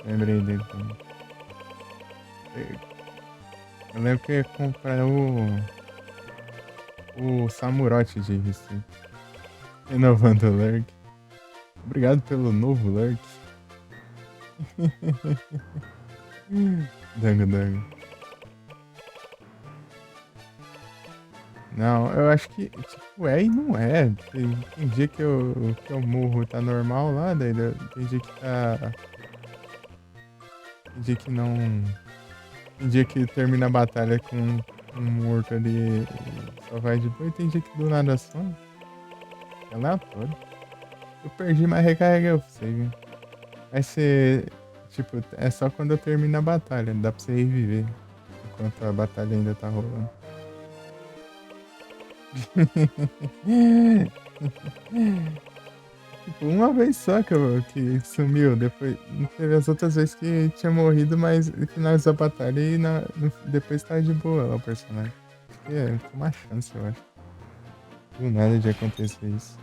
[SPEAKER 1] Lembrei dele também. Eu lembro que eu ia comprar o Samurote de Recife. Renovando o Lurk. Obrigado pelo novo Lurk. Dango, dango. Não, eu acho que, tipo, é e não é. Tem dia que eu morro tá normal lá, daí tem dia que tá. Tem dia que não. Tem dia que termina a batalha com um morto ali e só vai de boa, e tem dia que do nada some. É aleatório. Eu perdi, mas recarreguei o save. Vai ser. Tipo, é só quando eu termino a batalha. Dá pra você reviver. Enquanto a batalha ainda tá rolando. Tipo, uma vez só que sumiu. Depois. Não teve as outras vezes que tinha morrido, mas finalizou a batalha e depois tá de boa lá o personagem. Acho que é uma chance, eu acho. Do nada de acontecer isso.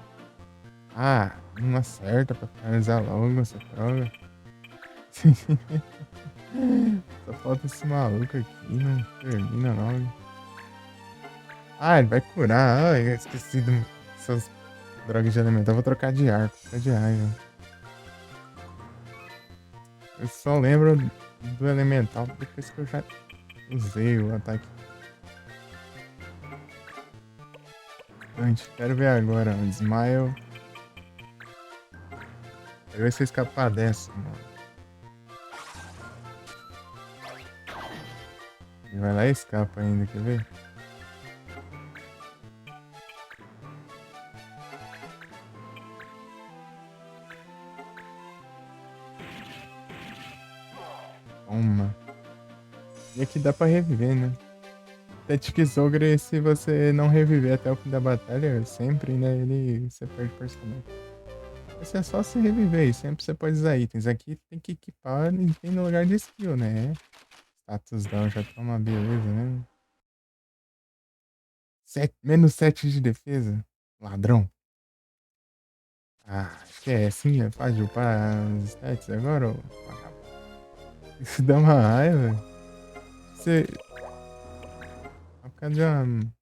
[SPEAKER 1] Ah, não acerta pra finalizar logo essa droga. Só falta esse maluco aqui, não termina logo. Ah, ele vai curar. Ai, eu esqueci dessas drogas de elemental. Eu vou trocar de arco, trocar de raiva. Eu só lembro do elemental depois que eu já usei o ataque. Antes, quero ver agora, ó. Smile. Quero ver se eu escapar dessa, mano. Ele vai lá e escapa ainda, quer ver? Toma. E aqui dá pra reviver, né? Tactic Ogre, se você não reviver até o fim da batalha, sempre, né? Você perde o personagem. Esse é só se reviver e sempre você pode usar itens. Aqui tem que equipar e tem no lugar de skill, né? Status down já tá uma beleza, né? Menos 7 de defesa. Ladrão. Ah, acho que é assim, é fácil de upar as stats agora, ô vagabundo. Isso dá uma raiva. Você. Por causa de uma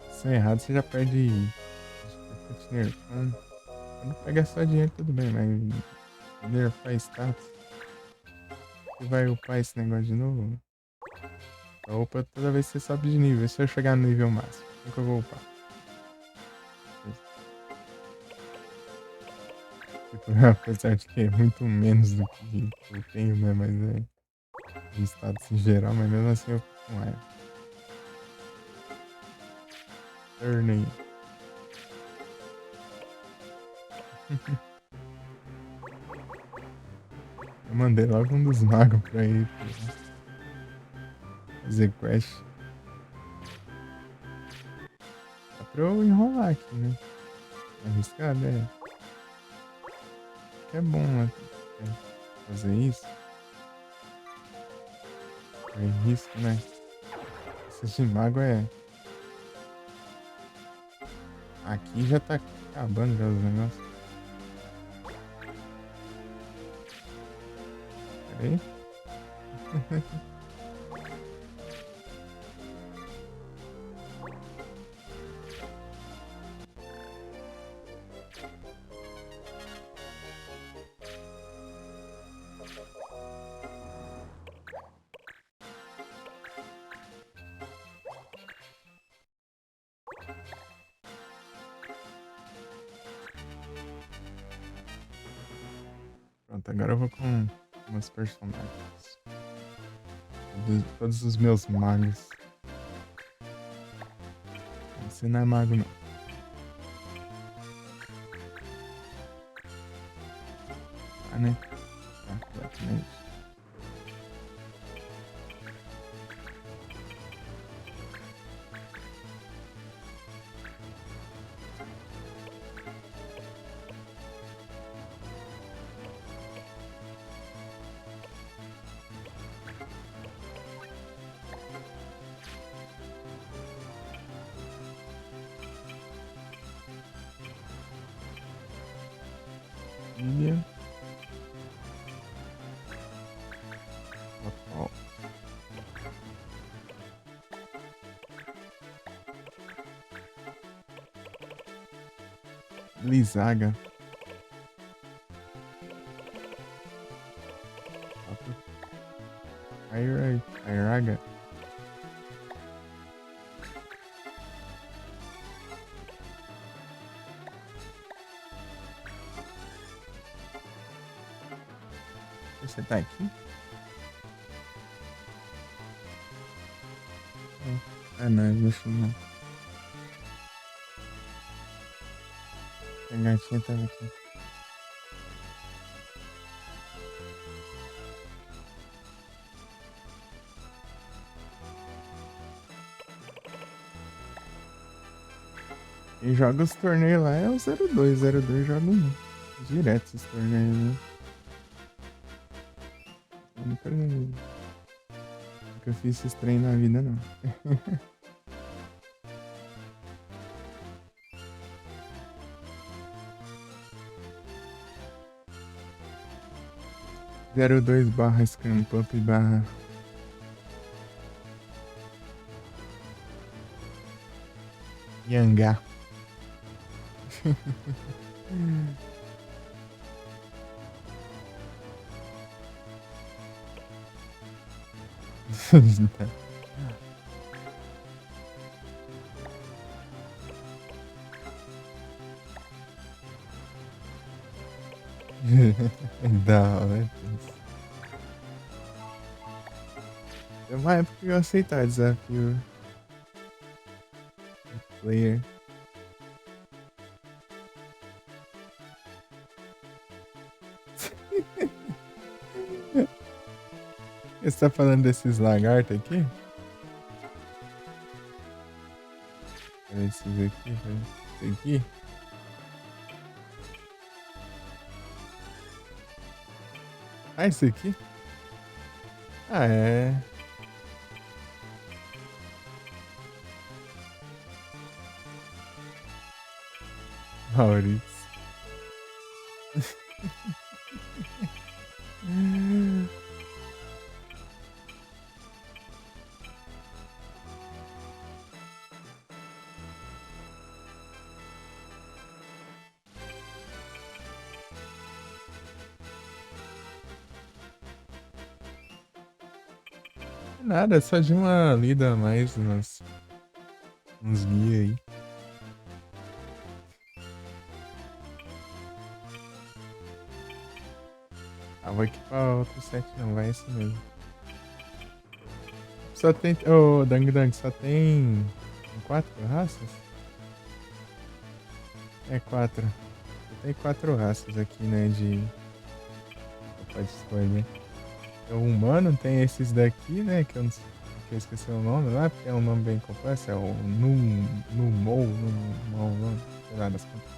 [SPEAKER 1] ação errada, você já perde. Quando pega só dinheiro, tudo bem, mas nerfar status. Você vai upar esse negócio de novo? Upa toda vez que você sobe de nível. Se eu chegar no nível máximo, nunca vou upar. Tipo, apesar de que é muito menos do que eu tenho, né? Mas é de status em geral, mas mesmo assim eu fico com raiva. Turn. Eu mandei logo um dos magos pra ir fazer quest. Dá pra eu enrolar aqui, né? Arriscado, é. Que é bom, né? Fazer isso. É risco, né? Esse de mago é. Aqui já tá acabando já os negócios. Pera aí. Pronto, agora eu vou com meus personagens. Todos os meus magos. Você não é mago, não. Tá, né? Tá, completamente. Ilha. Local. Lisaga. Iraga. Você tá aqui? Ah, não, é bicho não. A gatinha tava aqui. Quem joga os torneios lá é o 02. 02 joga direto esses torneios, né? Eu nunca fiz esses treinos na vida, não. 02 barra Scrum Pump barra Yangá. Da hora. Tem uma época que eu aceitar desafio player. Você tá falando desses lagartos aqui? Olha esses aqui, velho. Esse aqui? Ah, esse aqui? Ah, é. Maurício. Nada, só de uma lida a mais uns guias aí. Ah, vou equipar outro set não, vai esse mesmo. Só tem. Ô, Dang Dang, só tem 4 raças? É 4. Tem 4 raças aqui, né? Você pode escolher. O humano tem esses daqui, né? Que eu esqueci o nome lá, porque é um nome bem complexo. É o Numou, não sei lá das contas.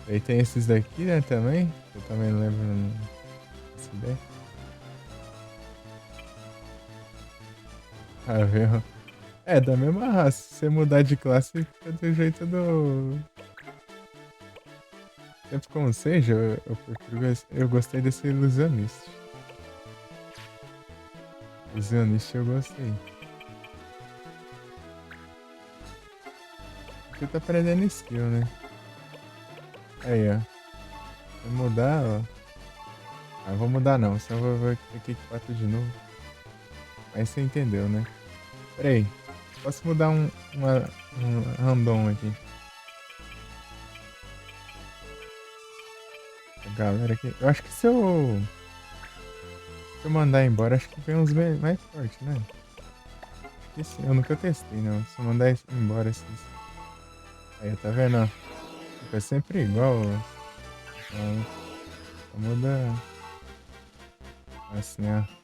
[SPEAKER 1] Aí tem esses daqui, né? Também. Eu também não lembro essa ideia. Ah, viu? É, da mesma raça. Se você mudar de classe, fica do jeito do. Sempre como seja, eu gostei desse ilusionista. Ilusionista eu gostei. Você tá aprendendo skill, né? Aí, ó. Vou mudar, ó. Ah, vou mudar não, senão eu vou ter que equipar tudo de novo. Aí você entendeu, né? Pera aí. Posso mudar um random aqui. A galera aqui. Eu acho que se eu mandar embora, acho que vem uns mais fortes, né? Acho que sim. Eu nunca testei, não. Se eu mandar embora esses. Aí, tá vendo, ó? Fica sempre igual, ó. Só muda assim, ó.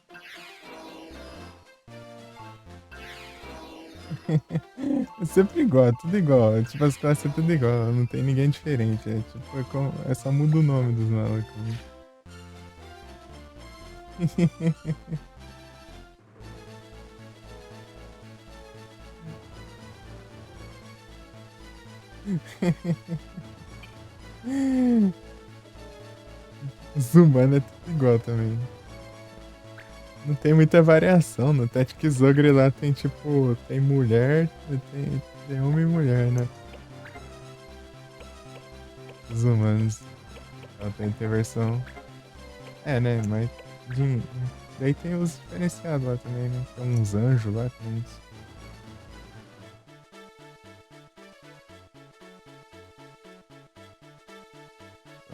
[SPEAKER 1] É sempre igual, tudo igual. Tipo, as classes é tudo igual, não tem ninguém diferente. É tipo, é só muda o nome dos malucos. Os humanos é tudo igual também. Não tem muita variação. No Tactics Zogre lá tem tipo, tem mulher, tem homem e mulher, né? Os humanos. Ela tem versão. É, né? Mas. Daí tem os diferenciados lá também, né? Tem uns anjos lá, tem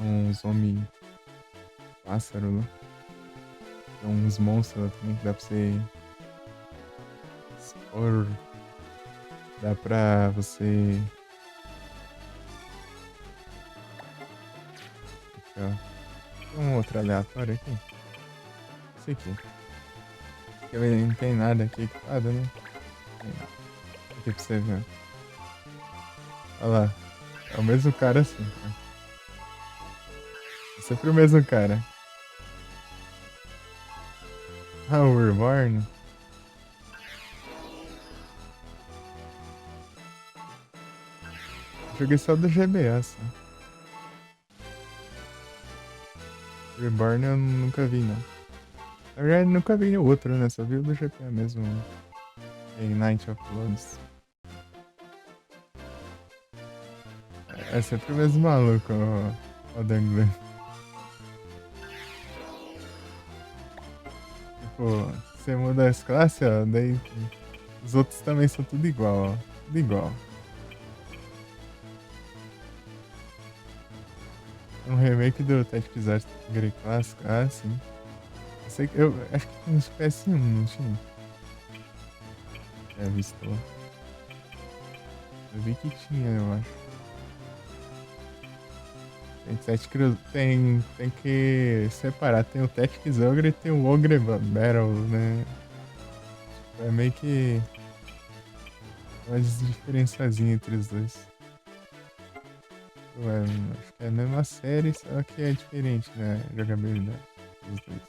[SPEAKER 1] uns homem pássaro lá. Tem uns monstros lá também que dá pra você expor. Dá pra você. Aqui, ó. Tem um outro aleatório aqui. Esse aqui. Que não tem nada aqui equipado, né? Tem nada. Aqui pra você ver. Olha lá. É o mesmo cara assim, cara. É sempre o mesmo cara. Ah, o Reborn. Joguei só do GBA, só. Reborn eu nunca vi, não. Na verdade, nunca vi o outro, né? Só vi o do GBA mesmo. Em Night of Blood. É sempre o mesmo maluco, o Dangler. Tipo, você muda as classes, ó, daí os outros também são tudo igual, ó. Tudo igual. Um remake do Tactics Ogre clássico, ah, sim. Eu acho que tem uns PS1, não tinha? É, visto lá. Eu vi que tinha, eu acho. Tem que separar. Tem o Tactics Ogre e tem o Ogre Battle, né? É meio que uma diferenciazinha entre os dois. Ué, acho que é a mesma série, só que é diferente, né? A jogabilidade dos dois.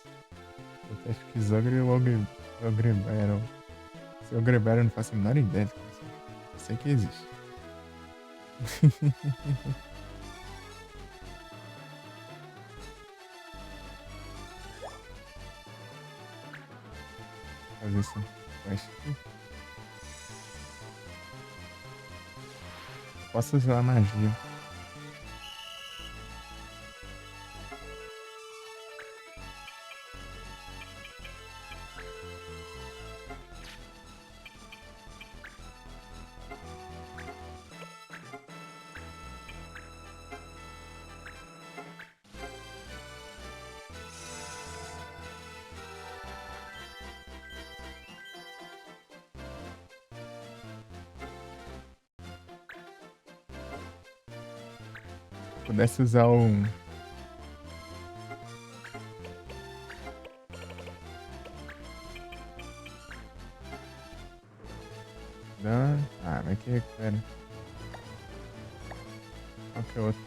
[SPEAKER 1] O Tactics Ogre e o Ogre Battle. Esse Ogre Battle eu não faço a menor ideia do que é isso. Eu sei que existe. Fazer essa quest aqui. Posso usar magia. Se pudesse usar um. Ah, mas que recupera. Qual que é o outro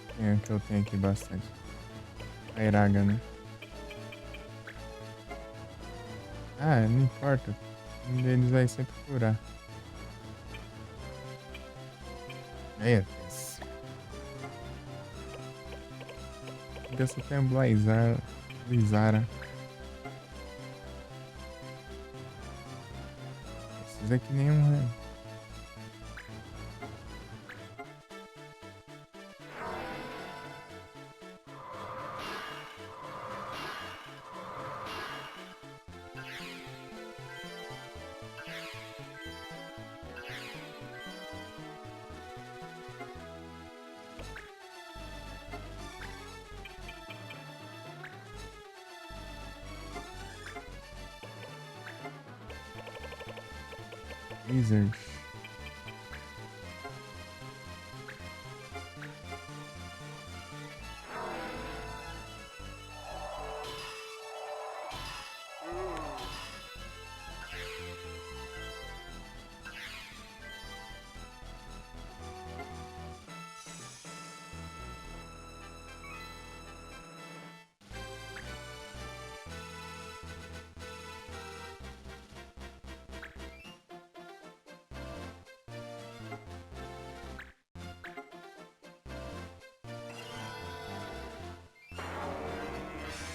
[SPEAKER 1] que eu tenho aqui bastante? A Iraga, né? Ah, não importa. Um deles vai sempre curar. É, eu só tenho Blizara. Precisa que nenhum. Wizard.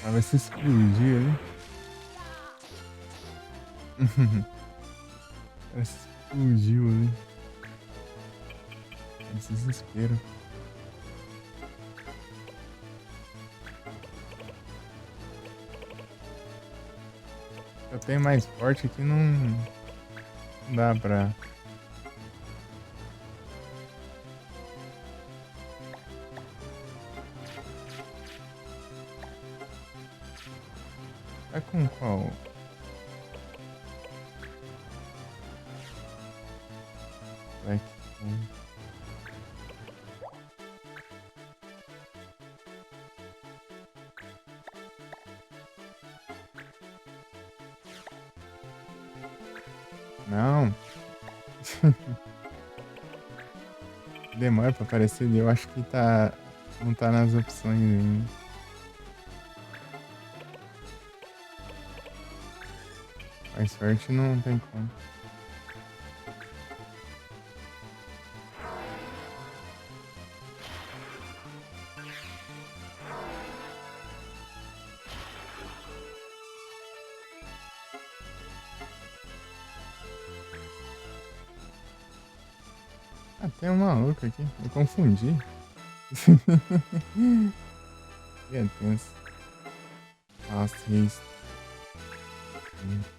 [SPEAKER 1] Ah, vai se explodir ali. Ela se explodiu ali. Que desespero. Eu tenho mais forte aqui, não dá pra. Tá com qual? Black. Não. demora pra aparecer ali. Eu acho que tá. Não tá nas opções ainda. Mais sorte não tem como. Ah, tem um maluco aqui. Eu confundi. Que é tenso. Nossa, isso.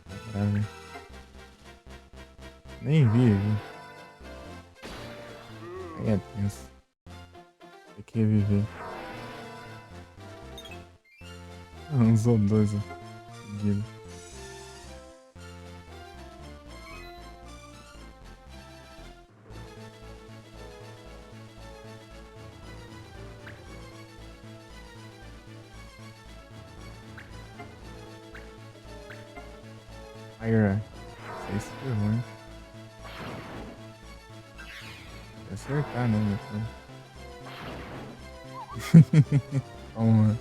[SPEAKER 1] Tá bravo. Nem vi, viu? Aí é tenso. Tem que reviver. Usou 12 seguidos. Ira. Não sei se foi ruim. Vai acertar, né, depois. Calma.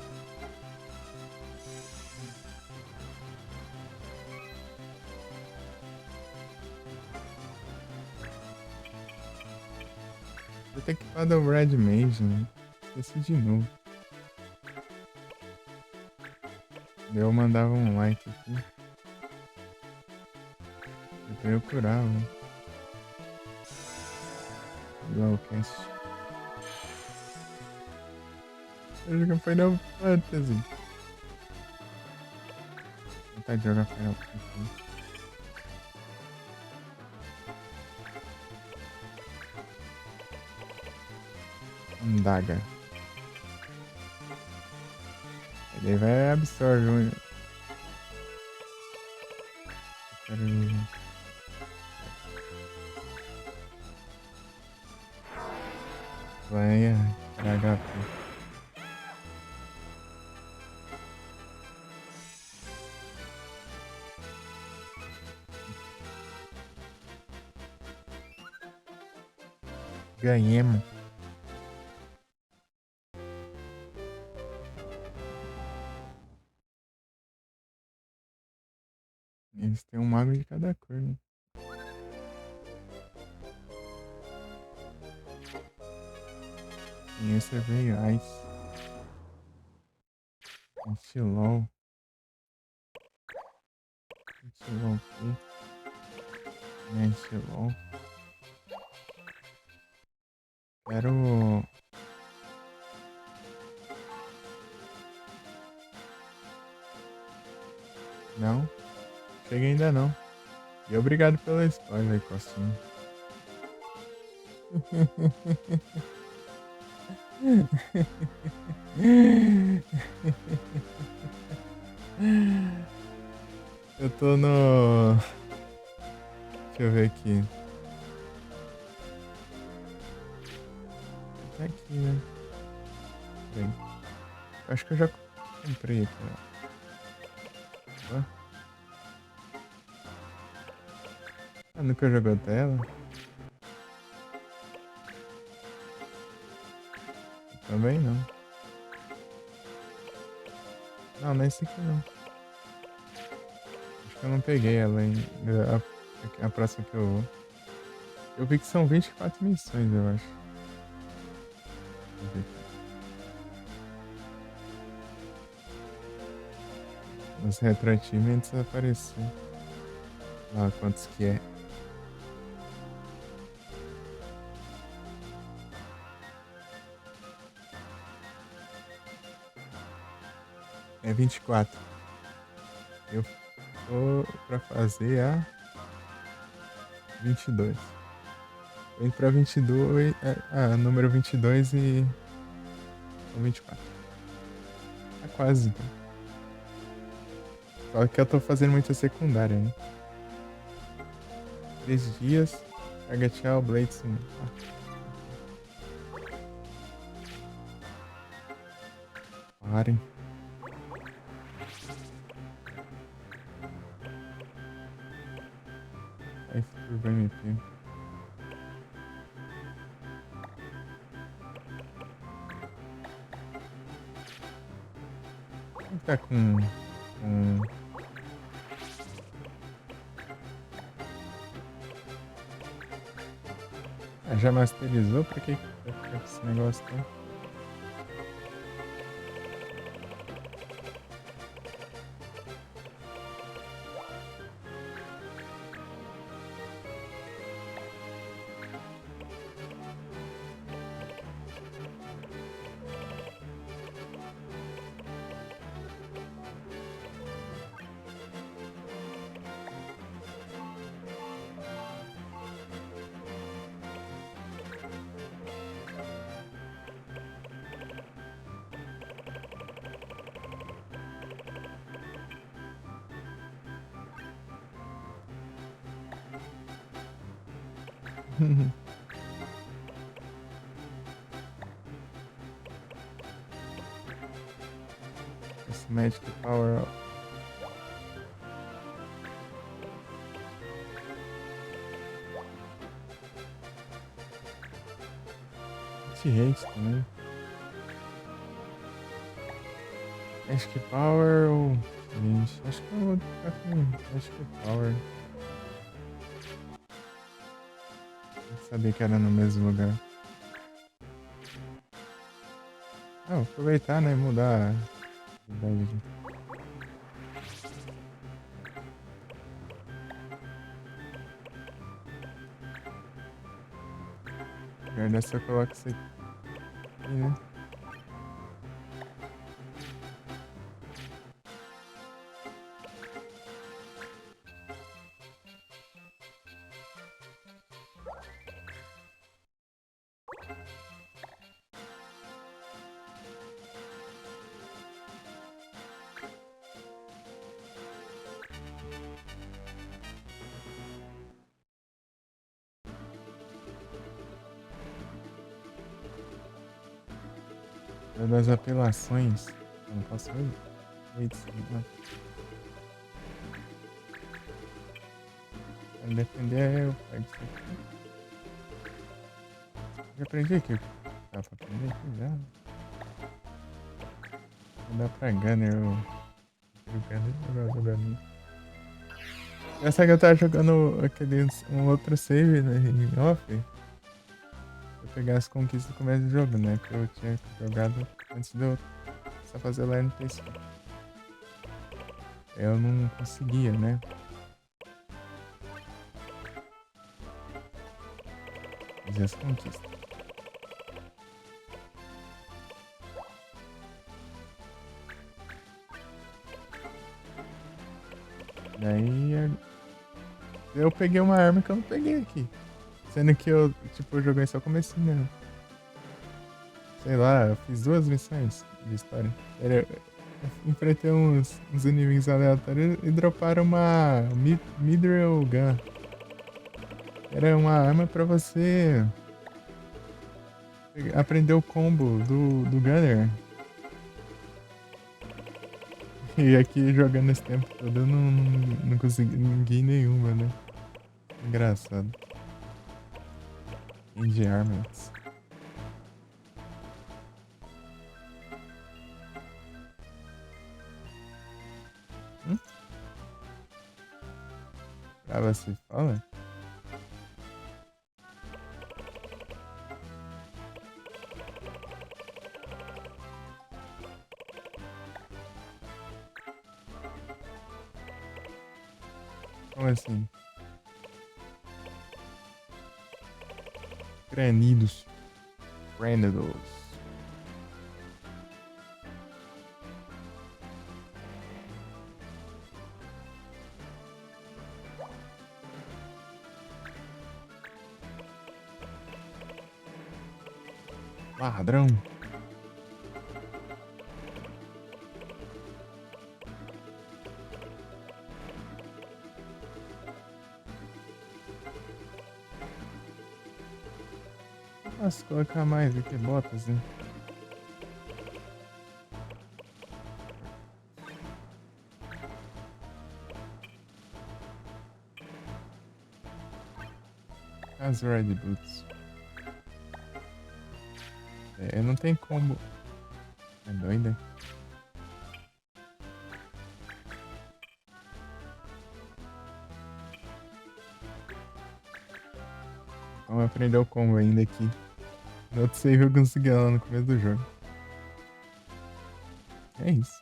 [SPEAKER 1] Vou ter que falar o Red Mage, né? Esqueci de novo. Daí eu mandava um like aqui. Depois eu curava. Lowcast. Eu jogo Final Fantasy. Vontade de jogar Final Fantasy. Andaga. Aí daí vai absorver. Quero... Vai, HP. Ganhemos. Eles têm um mago de cada cor, né? E esse é veio Ice. Anti-LOL. Anti-LOL aqui. Anti-LOL. Quero... Não. Chega ainda não. E obrigado pela spoiler, Costinho. Eu tô no... Deixa eu ver aqui. Tá aqui, né? Bem. Eu acho que eu já comprei aqui, ó. Ó. Ah, nunca jogou tela? Também não. Não, não é esse aqui não. Acho que eu não peguei ela ainda. A próxima que eu vou. Eu vi que são 24 missões, eu acho. Deixa eu ver aqui. Os retroatimentos apareceu. Ah, quantos que é? É 24. Eu tô pra fazer a 22. Tô indo pra 22. Número 22 e. São 24. Tá quase, então. Só que eu tô fazendo muita secundária, né? 3 dias. Pega tchau, Blades. Parem. Aí turbo MP. Quem que tá com... Ah, já masterizou? Pra que vai ficar com esse negócio então? Esse Magic Power Up. Anti-hate também. Magic Power ou... Gente, acho que eu vou ficar com Magic Power. Não sabia que era no mesmo lugar. Ah, vou aproveitar, né? Mudar a idade. Guardar só coloca isso aqui, né? Das apelações. Eu não posso ver. Pra defender, eu pego isso aqui. Já aprendi aqui. Dá pra aprender aqui já. Vou dar pra Gunner. O Gunner jogando. Essa que eu tava jogando um outro save, né, em off. Eu pegar as conquistas no começo do jogo, né? Que eu tinha jogado antes de eu só fazer lá no PC. Eu não conseguia, né? Fazer as conquistas. Daí eu peguei uma arma que eu não peguei aqui. Sendo que eu, tipo, eu joguei só o comecinho mesmo. Sei lá, eu fiz 2 missões de história. Eu enfrentei uns inimigos aleatórios e droparam uma Mithril Gun. Era uma arma pra você aprender o combo do Gunner. E aqui jogando esse tempo todo eu não consegui ninguém nenhuma, né? Engraçado. Indie Armaments. Pra você fala? Como assim? Granidos. Granidos. Ladrão. Posso colocar mais aqui, botas, né? As Red Boots. É, não tem como. É doida? Vamos aprender o combo ainda aqui. No outro save eu consegui ela no começo do jogo. É isso.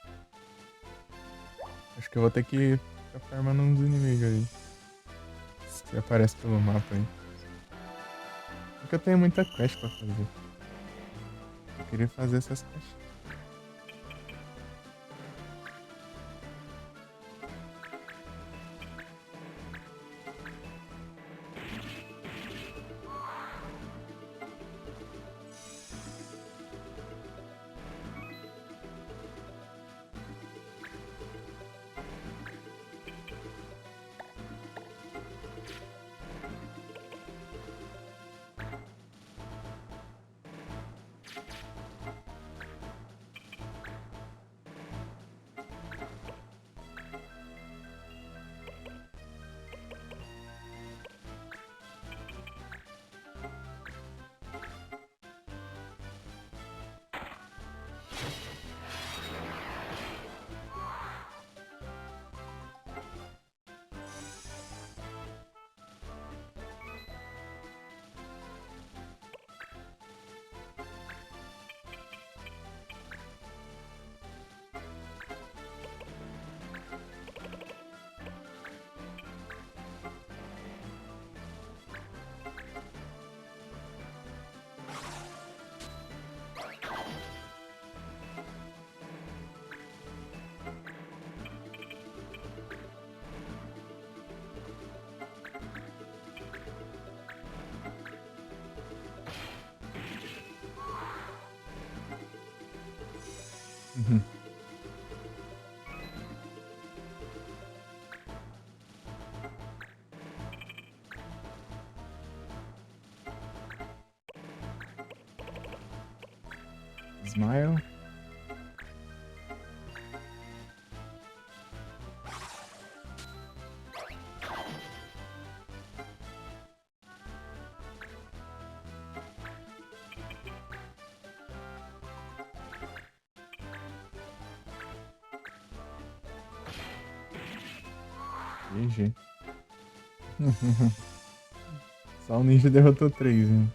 [SPEAKER 1] Acho que eu vou ter que ficar farmando uns inimigos ali. Se aparece pelo mapa aí. Porque eu tenho muita quest pra fazer. Eu queria fazer essas quests. Uhum. Smile. GG. Só o ninja derrotou 3, né?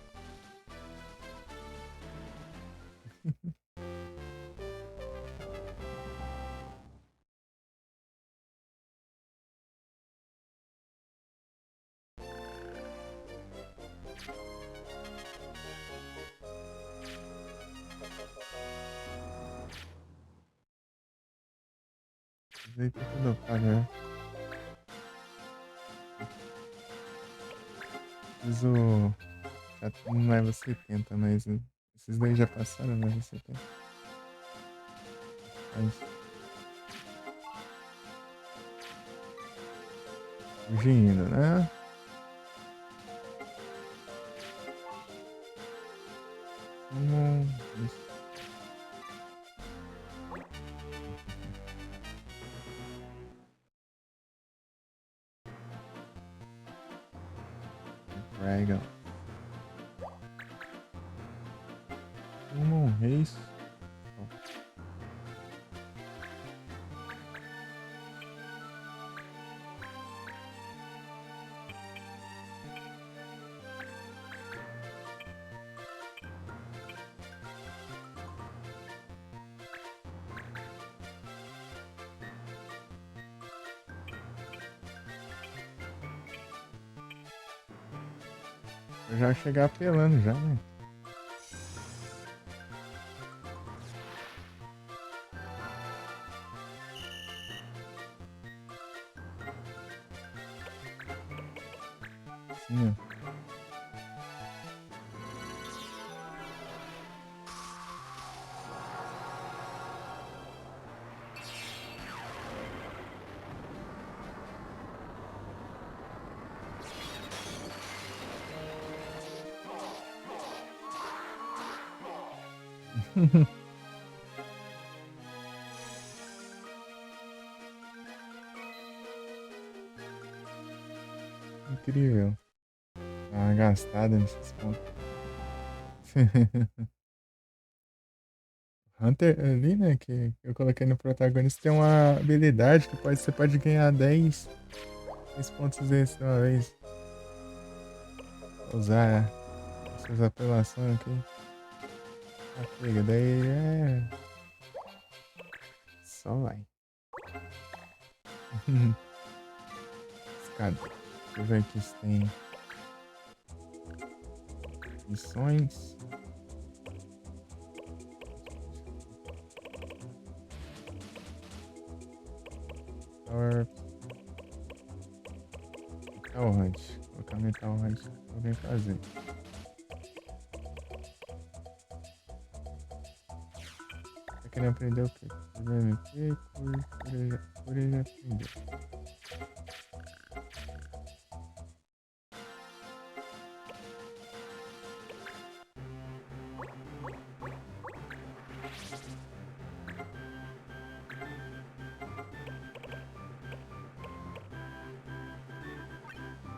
[SPEAKER 1] Aí tá tudo upado, né? Preciso. Já tô no level 70, mas esses daí já passaram no level 70. Mas. Fugindo, né? Isso. Dragon. Reis. Eu já chegar apelando já, né? Sim, ó. Incrível. Dá uma gastada nesses pontos. Hunter ali, né, que eu coloquei no protagonista, tem uma habilidade que você pode ganhar 10 pontos extra uma vez. Usar essas apelações aqui. Ah, chega, daí é. Só vai. Escada. Deixa eu ver aqui se tem missões. Power. Metal Hunt. Vou colocar Metal Hunt pra alguém fazer. Tá querendo aprender o quê? MP, cor ele aprendeu.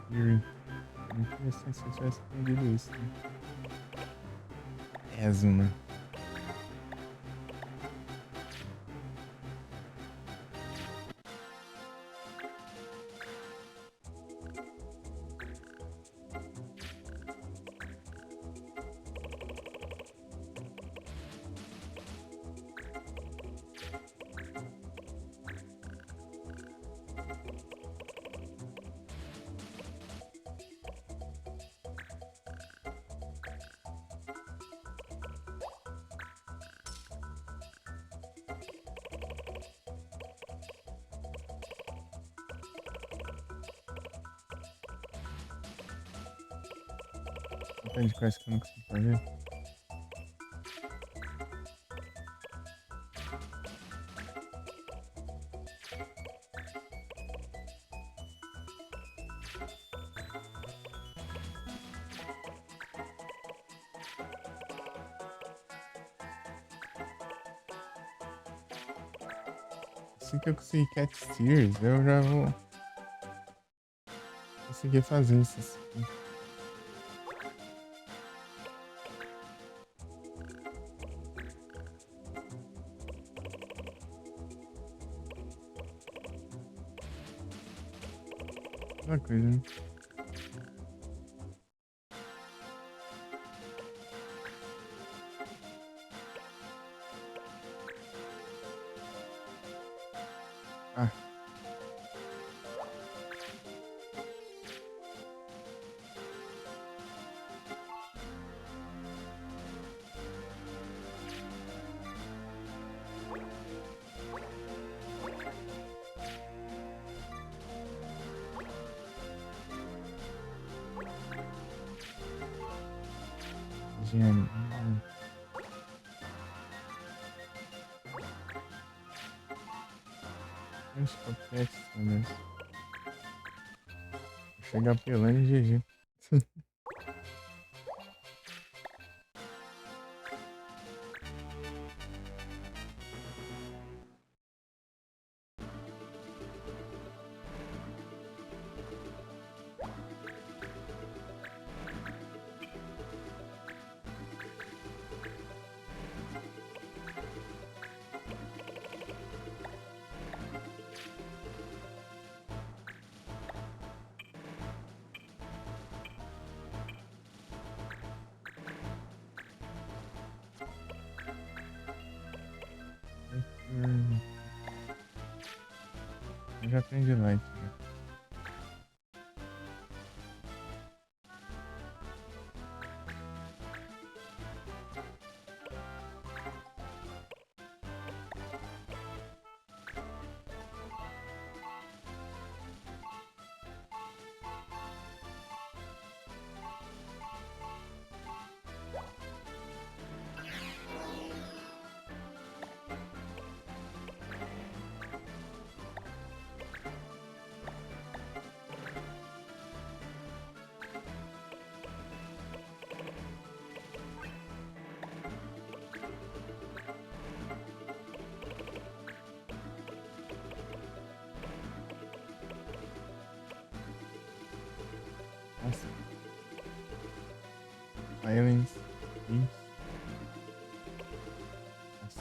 [SPEAKER 1] Fury. Interessante se eu tivesse aprendido isso, né? Ezuma. Tem de quest que eu não consigo fazer. Assim que eu conseguir Cat Steers, eu já vou conseguir fazer isso assim. Uma coisa, né? Ah, engenharia. Acho que é o Cat Steers. Vou chegar pelando e GG. Eu já aprendi Light. Já. Nossa. Silence. Isso. Nossa.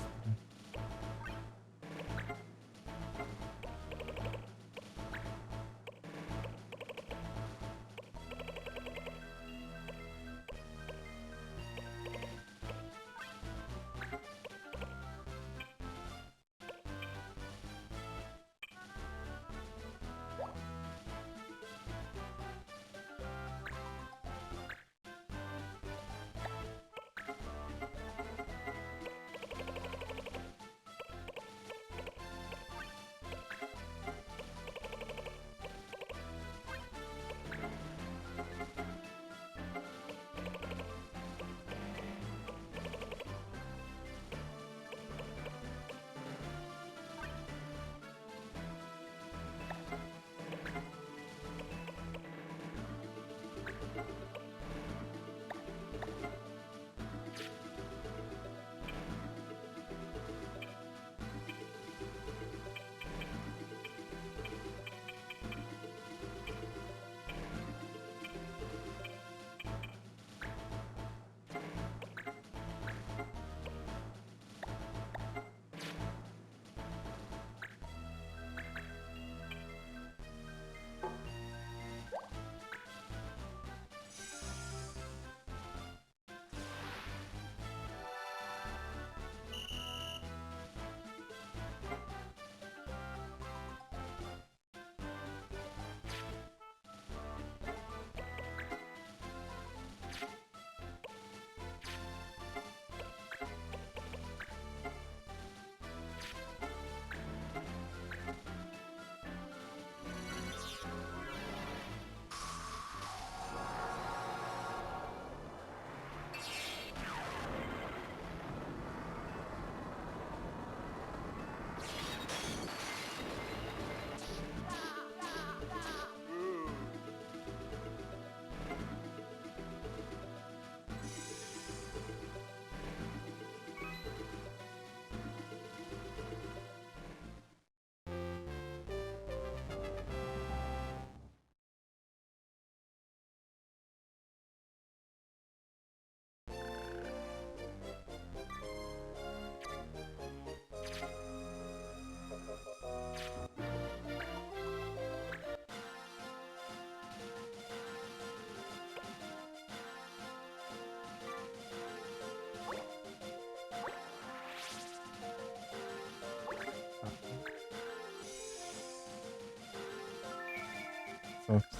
[SPEAKER 1] Soft.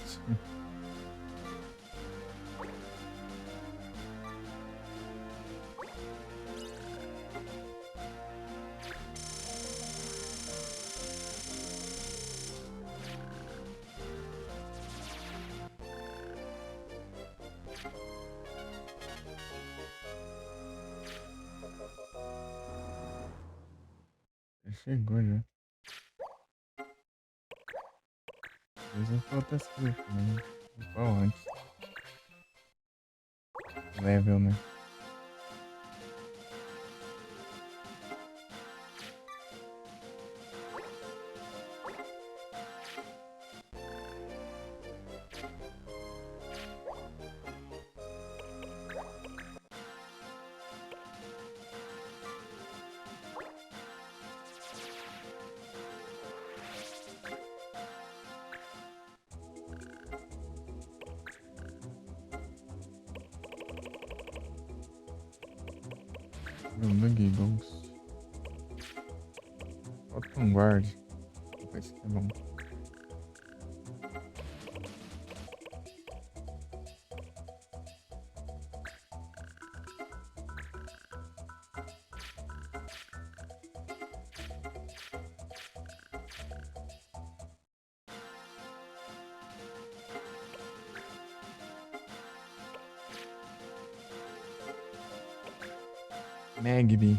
[SPEAKER 1] Chegou já. Às vezes falta essa também. Qual antes? Level, né? Jogo Giggles. Falta um guard. Vai ser bom. Magby.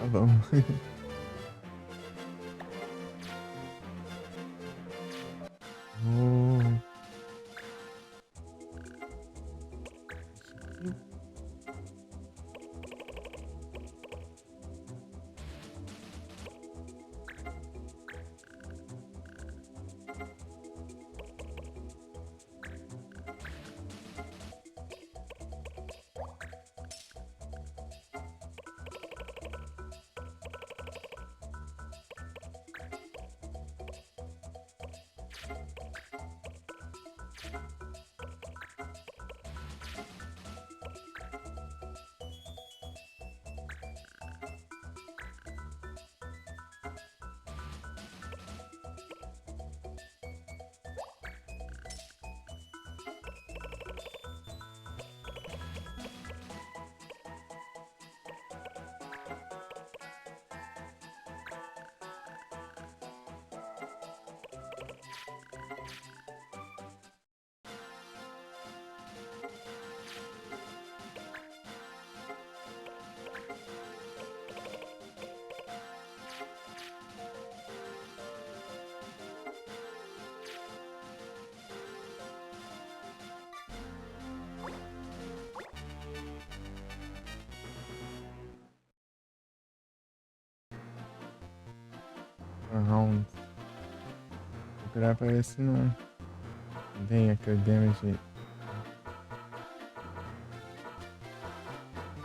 [SPEAKER 1] Tá bom. Oh, Rounds. Vou procurar pra ver se não tem aquele damage.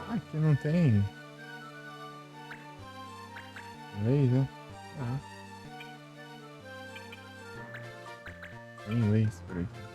[SPEAKER 1] Aqui não tem laser. Ah, tem laser por aqui.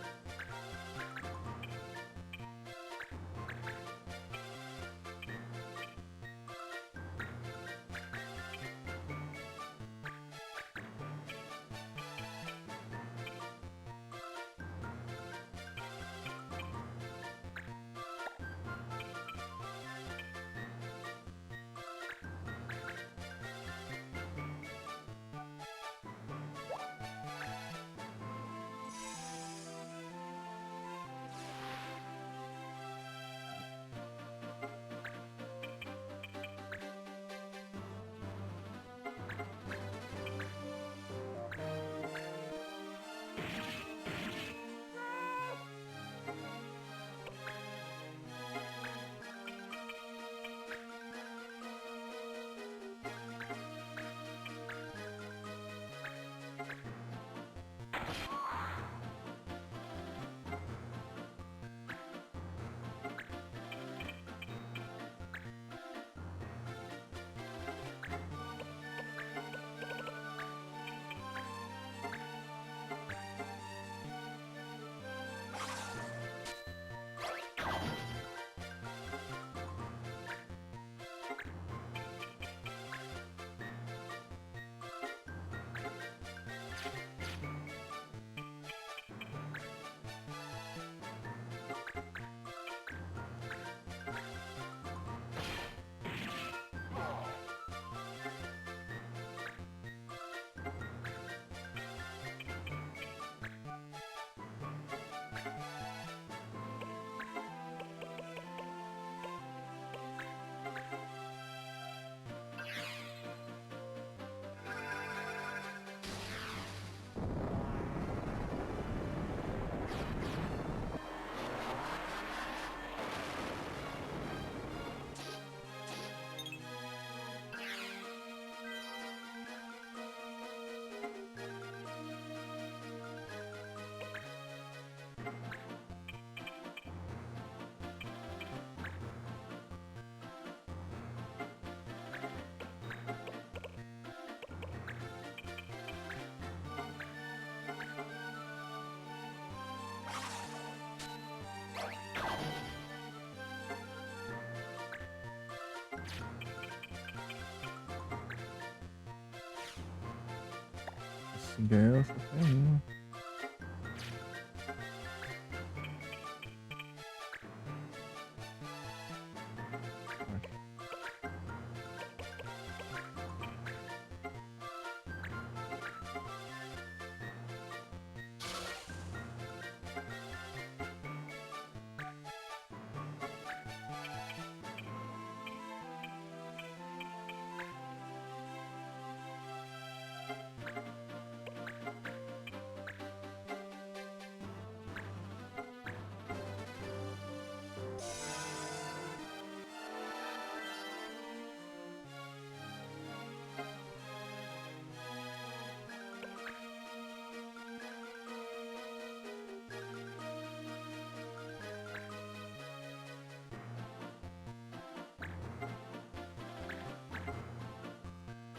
[SPEAKER 1] Se ganhar, só tem uma.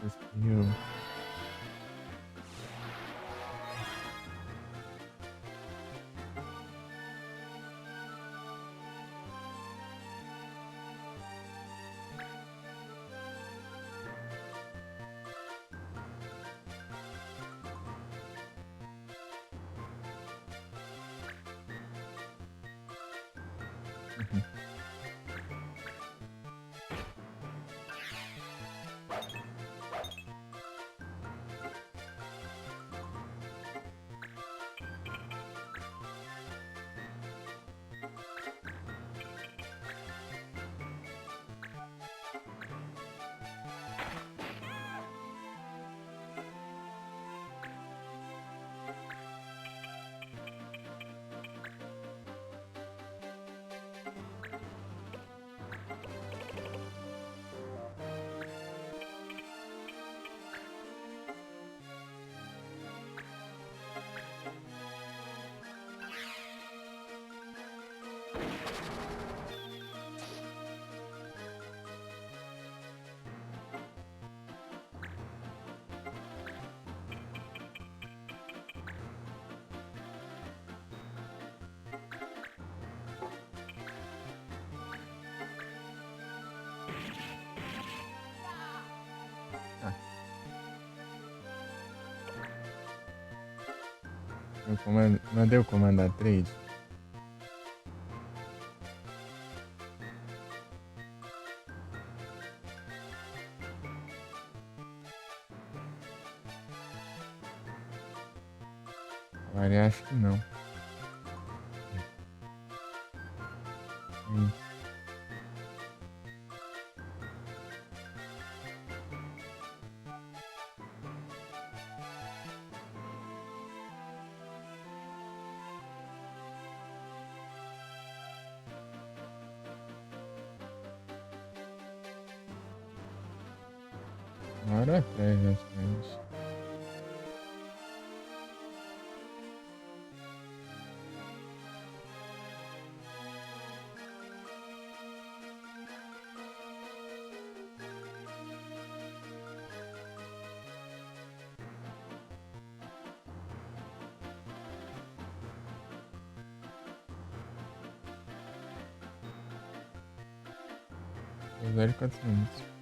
[SPEAKER 1] Conseguiu. Uhum. Eu mandei o comando a trade. Agora acho que não. Uma hora atrás, basicamente. Usar 400.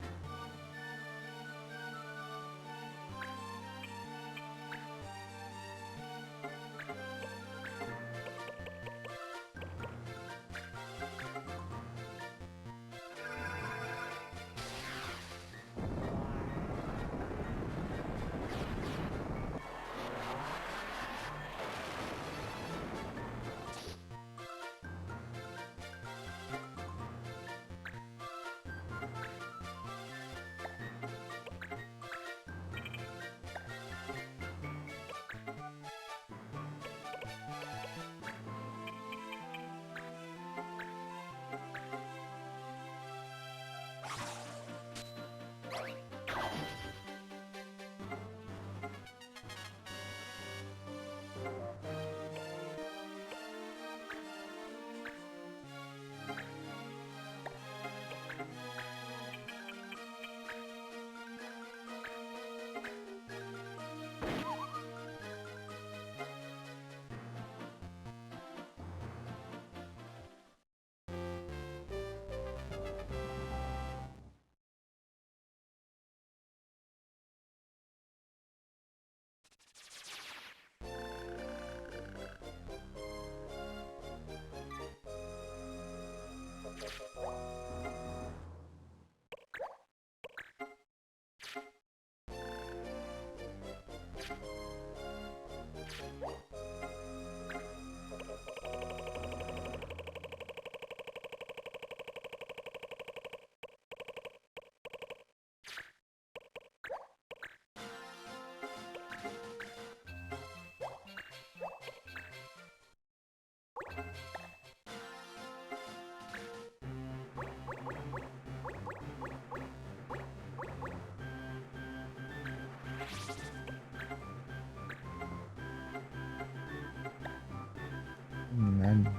[SPEAKER 1] Nada.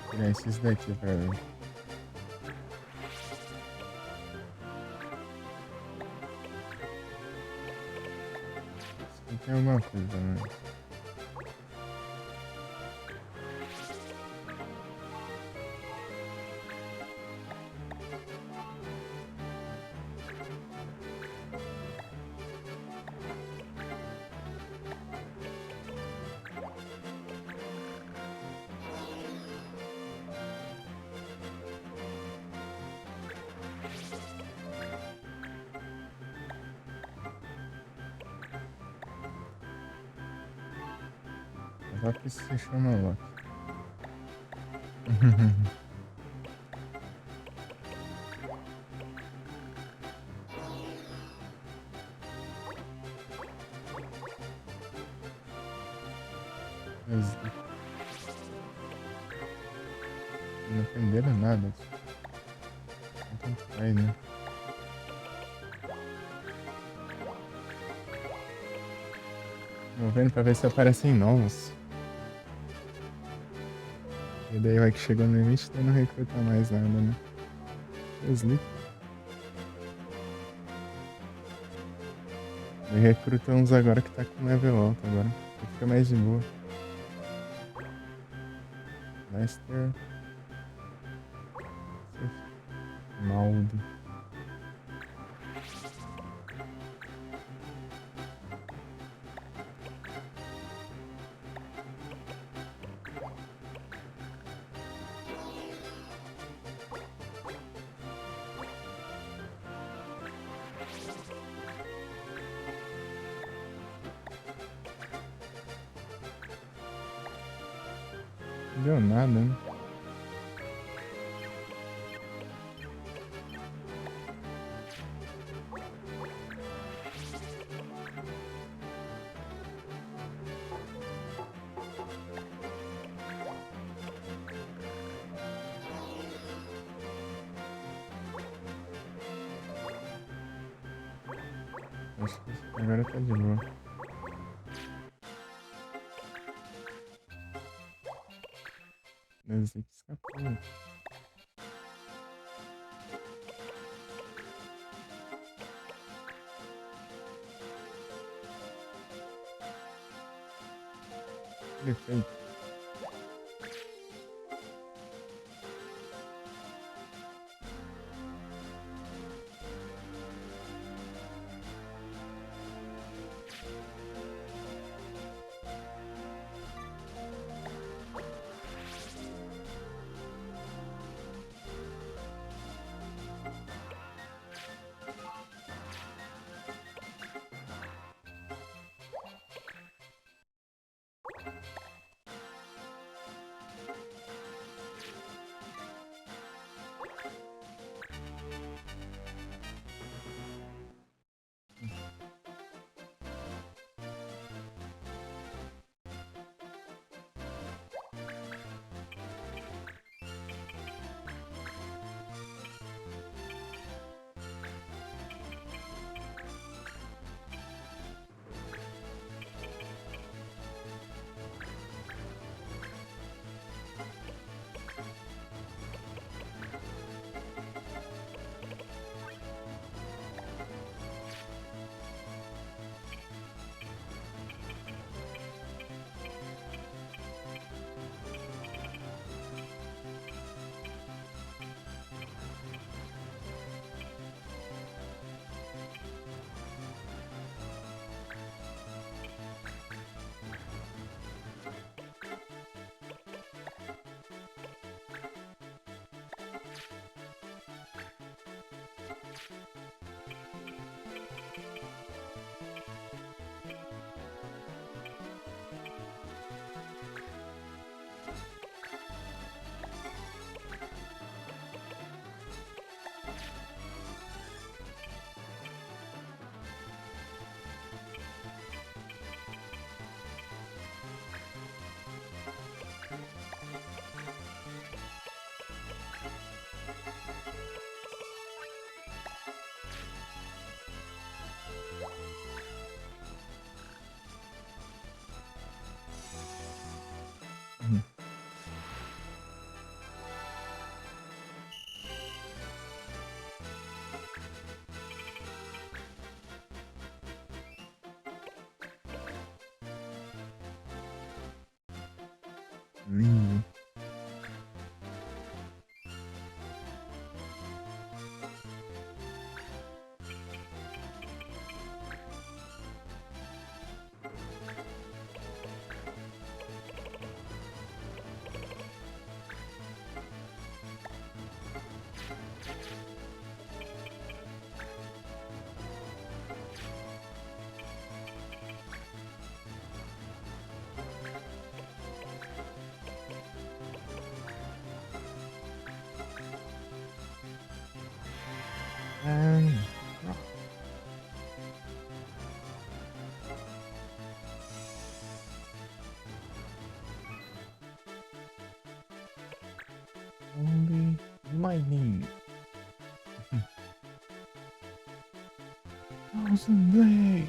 [SPEAKER 1] Vou tirar esses daqui pra ver. Isso aqui tem alguma coisa, né? Só que isso se chama Loki. Mas não aprenderam nada. Tanto faz, né? Tô vendo pra ver se aparecem novos. E daí vai que chegou no limite, daí não recruta mais nada, né? Sleep. Daí recruta uns agora que tá com level alto agora. Aí fica mais de boa. Lester. Maldo. Não deu nada, né? Acho que agora tá de boa. Deve ser que escapou. Perfeito. Uhum. Lindo. Ai, only mining. Thousand blades.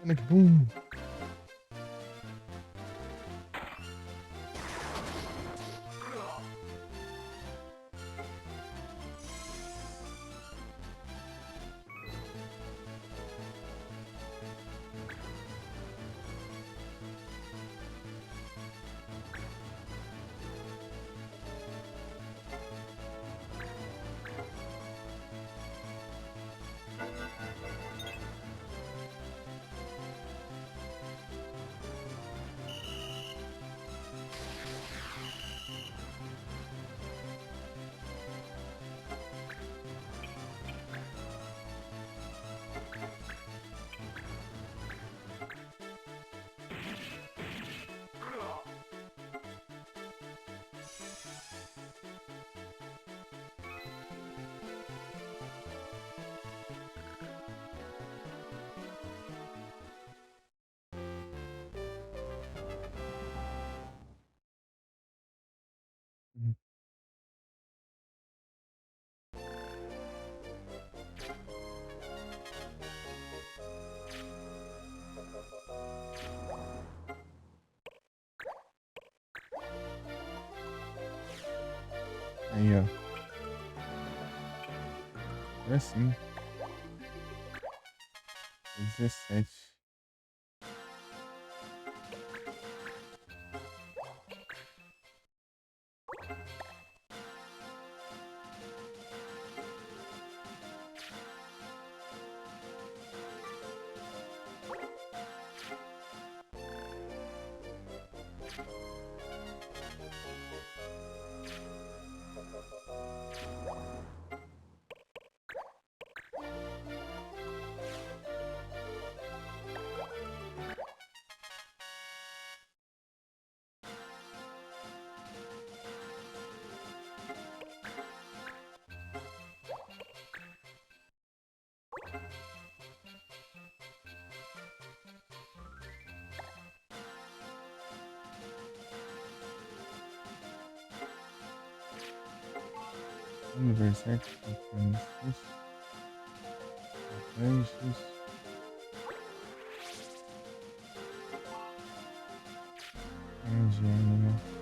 [SPEAKER 1] Panic Boom. Aí, ó. Agora sim. 17. Vamos ver certo. Anjos. Angênio.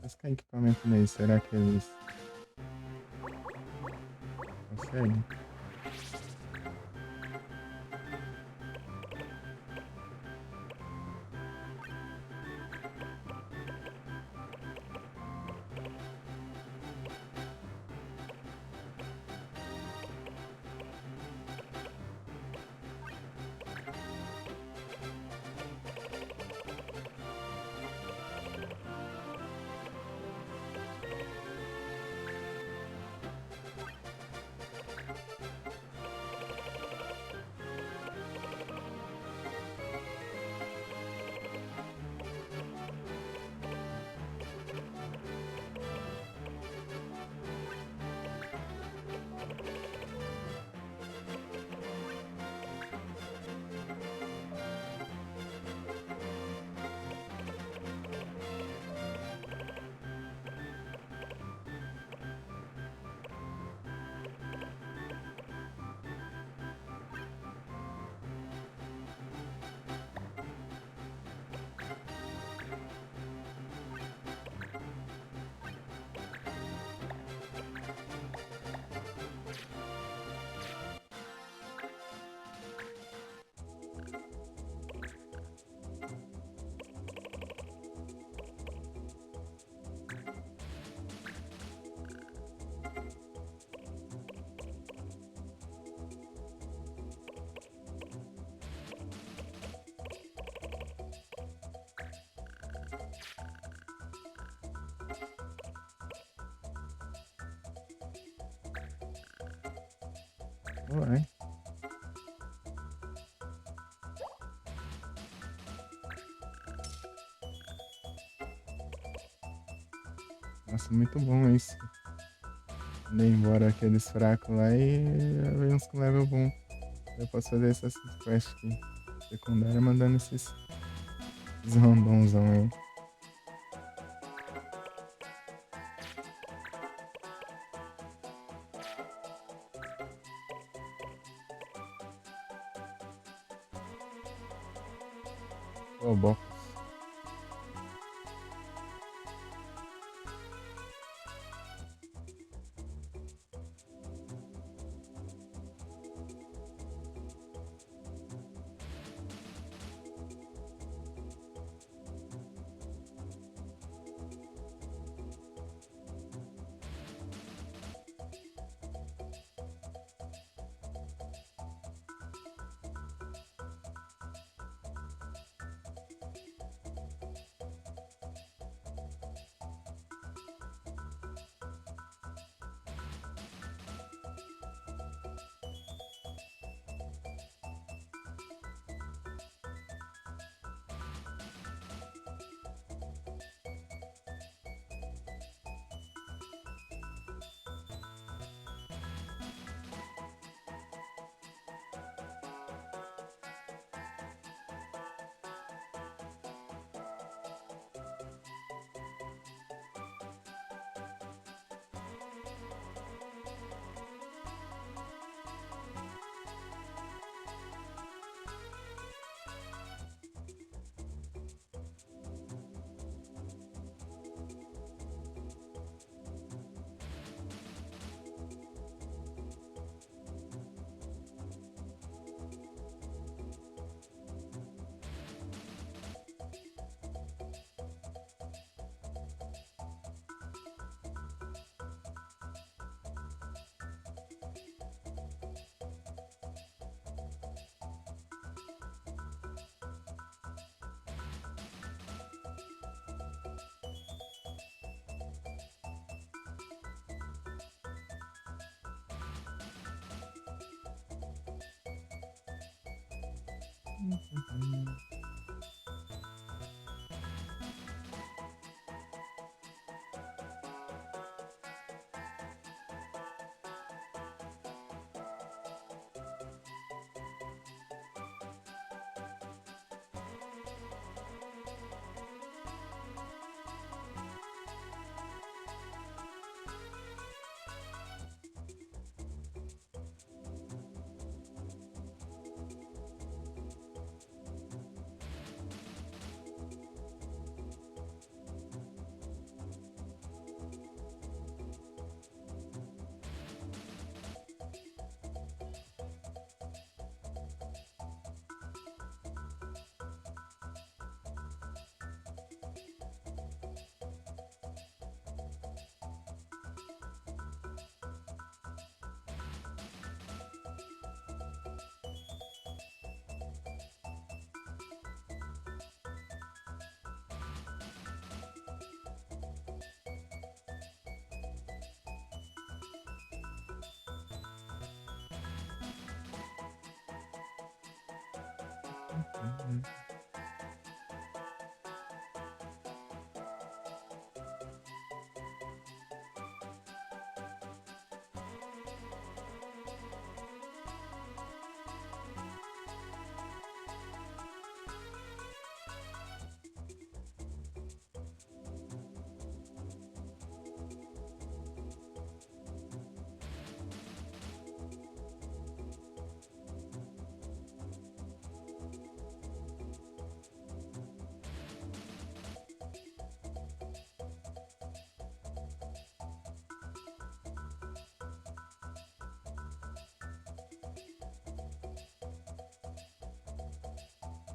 [SPEAKER 1] Mas que equipamento nele? Será que eles conseguem? Vai. Nossa, muito bom isso. Dei embora aqueles fracos lá e veio uns com level bom. Eu posso fazer essas quests aqui. Secundária mandando esses randonzão aí. Ô, bom.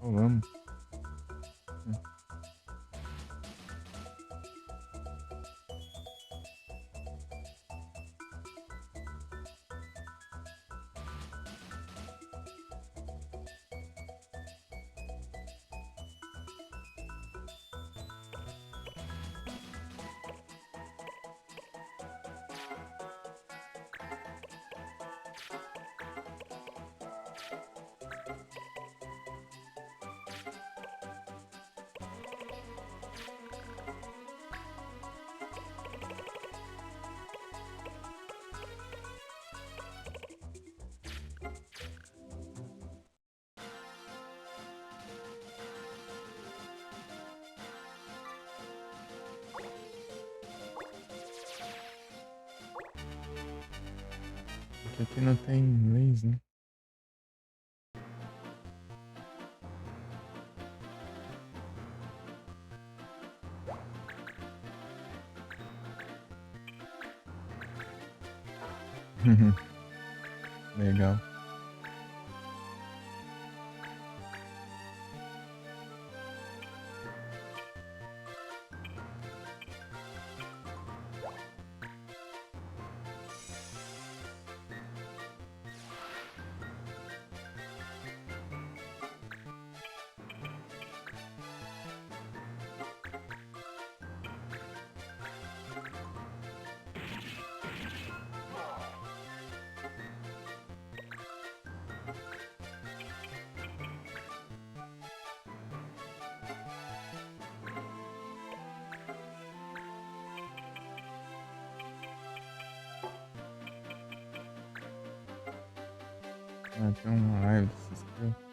[SPEAKER 1] Oh, vamos. Porque aqui não tem inglês, né? Legal. Ah, tem uma live dessas coisas.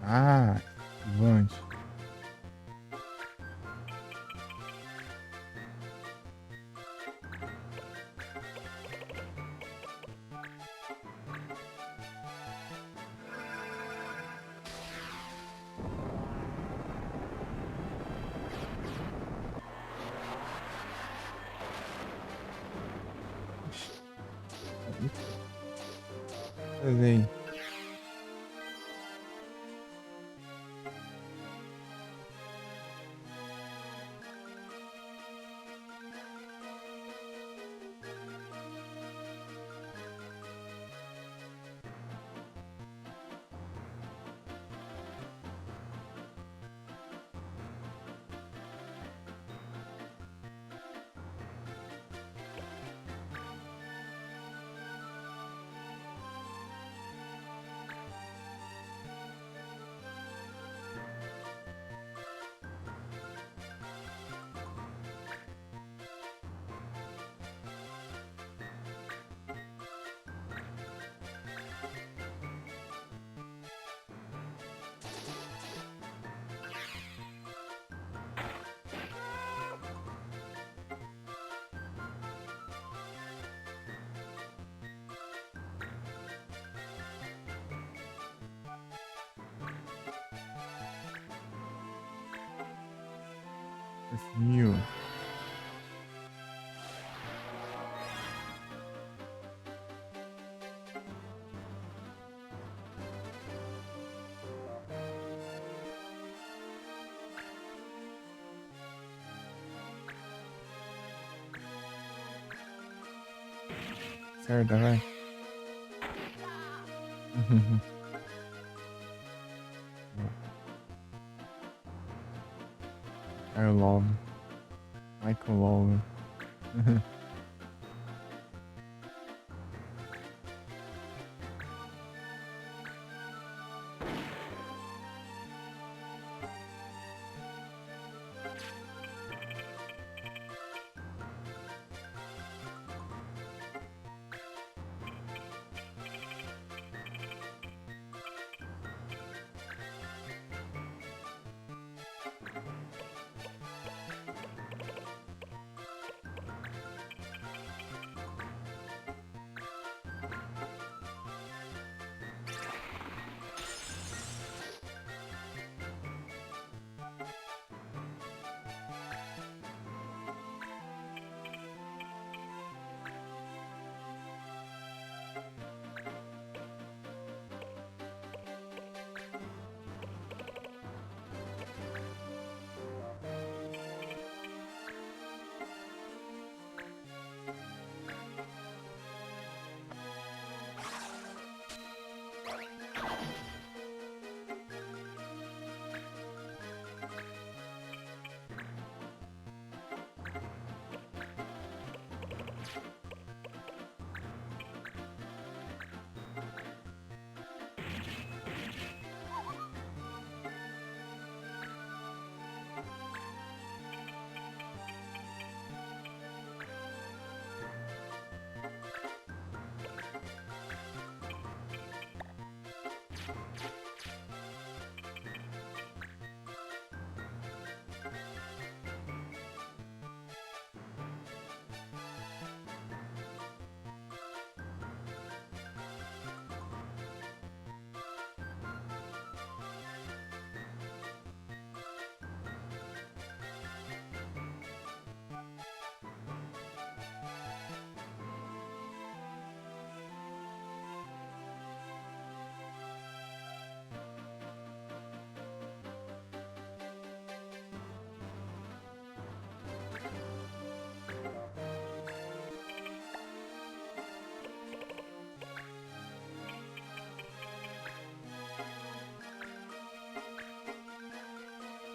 [SPEAKER 1] Ah, esquivante. Fazer. Assim, certo, vai. I love Michael Love.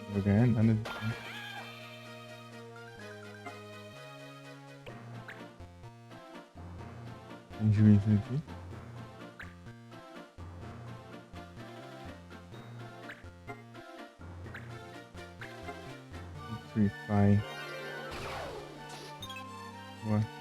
[SPEAKER 1] Não vou ganhar nada disso. Tem juízo aqui. Free Boa.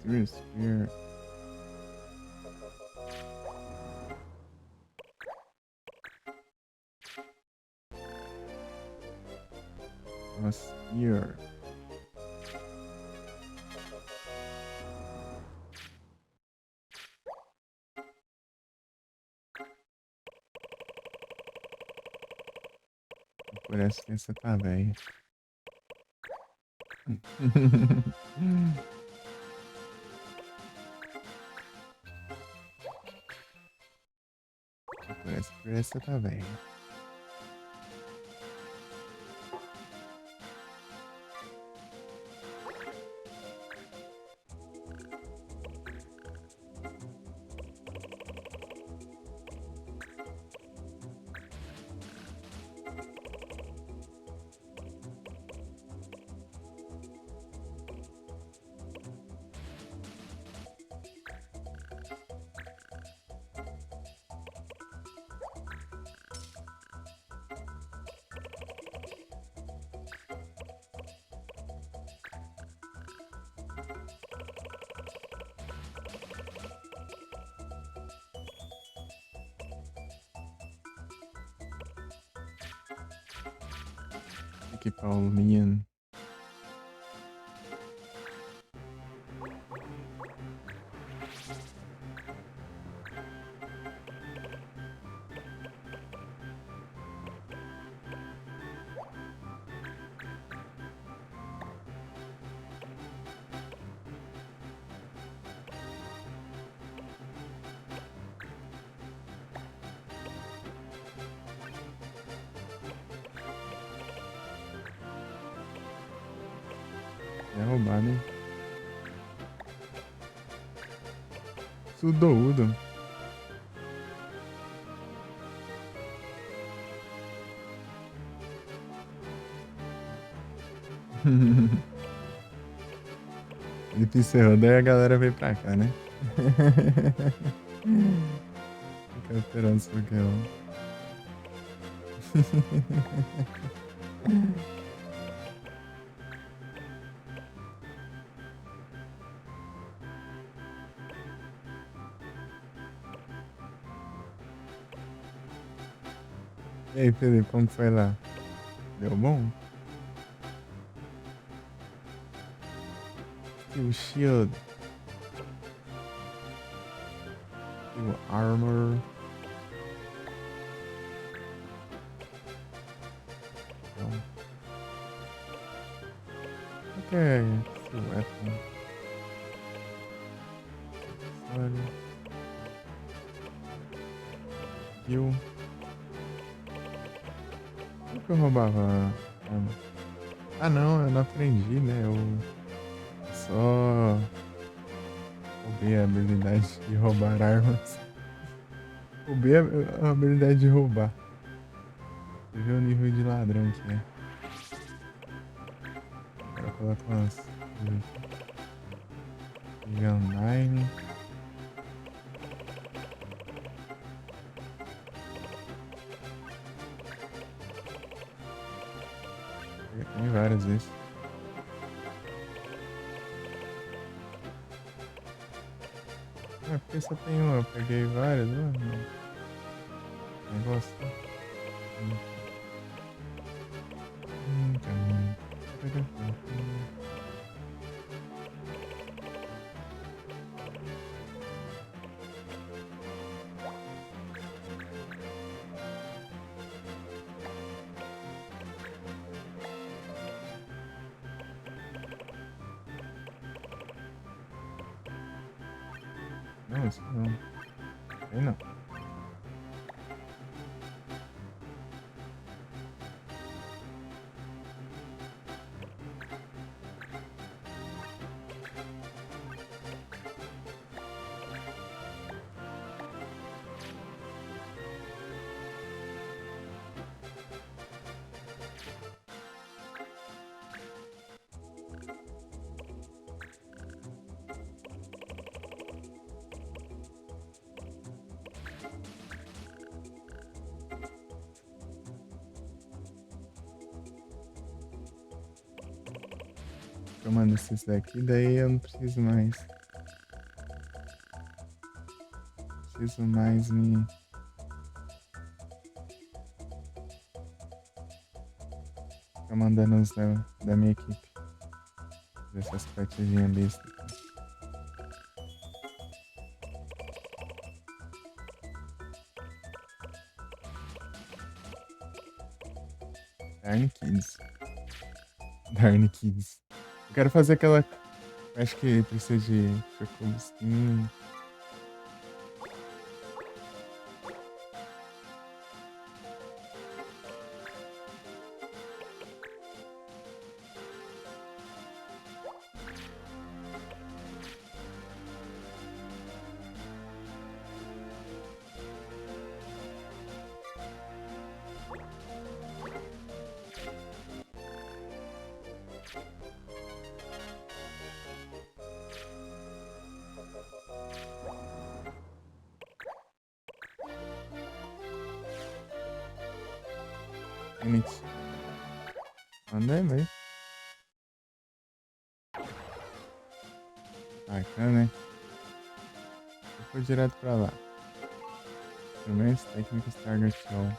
[SPEAKER 1] Mysterious Sphere. A Sphere. Parece que essa tá velha. Parece que essa tá velha. Aqui, Paulinha. É roubado, hein? Sudoudo. Ele encerrou, daí a galera veio pra cá, né? Fica esperando esse Pokémon. E aí, Felipe, como foi lá? Deu bom? Steel Shield. Steel Armor. Então. Ok, Steel Weapon. Olha. Steel. Como que eu roubava arma? Ah não, eu não aprendi, né? Eu só roubei a habilidade de roubar armas. Roubei a habilidade de roubar. Você vê o nível de ladrão que é. Agora coloca umas. Gandine. Tem várias vezes. Ah, porque só tem uma, eu peguei várias, mano. Negócio. Não, isso não. Aí não. Eu mando esses daqui, daí eu não preciso mais preciso mais me... Ficar mandando os da minha equipe. Fazer essas partidinhas bestas. Darn Kids. Darn Kids. Eu quero fazer aquela... Acho que precisa de combustível. Init. Mandei, velho. Bacana, né? Eu fui direto pra lá. Instrumentos técnicos Target Show.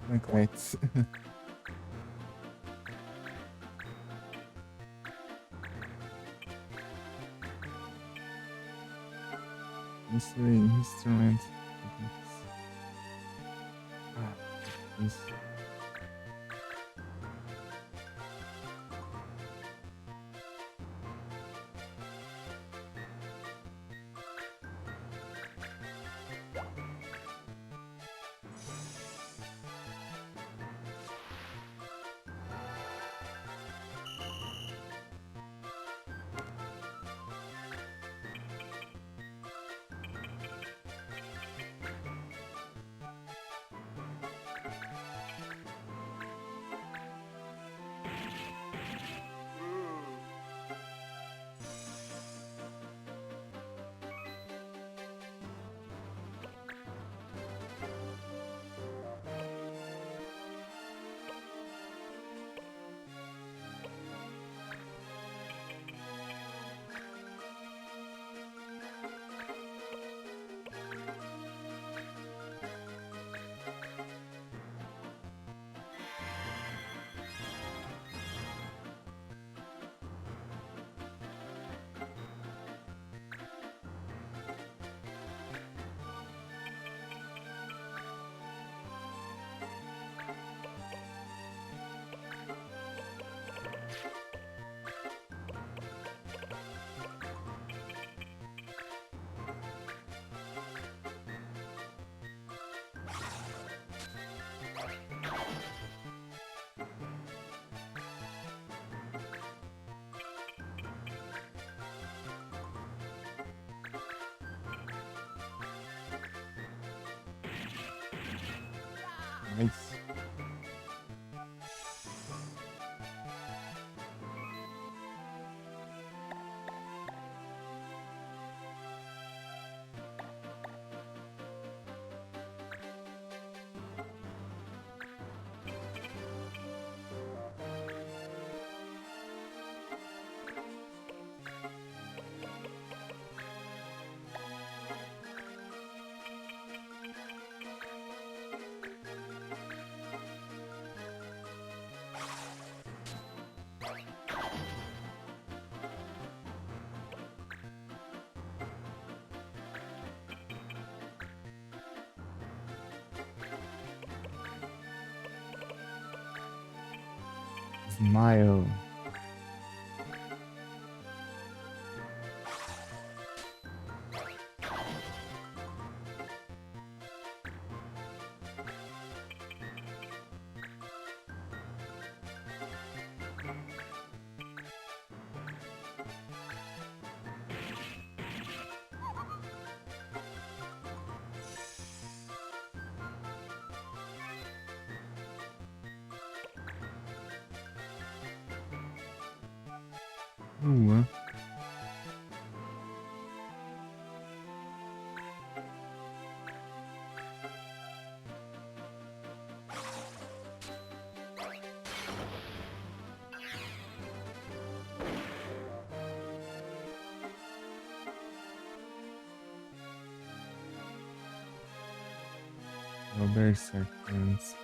[SPEAKER 1] Pancretes. Instrument. Ah, isso. Nice. Smile. Rua. É o Berserk antes.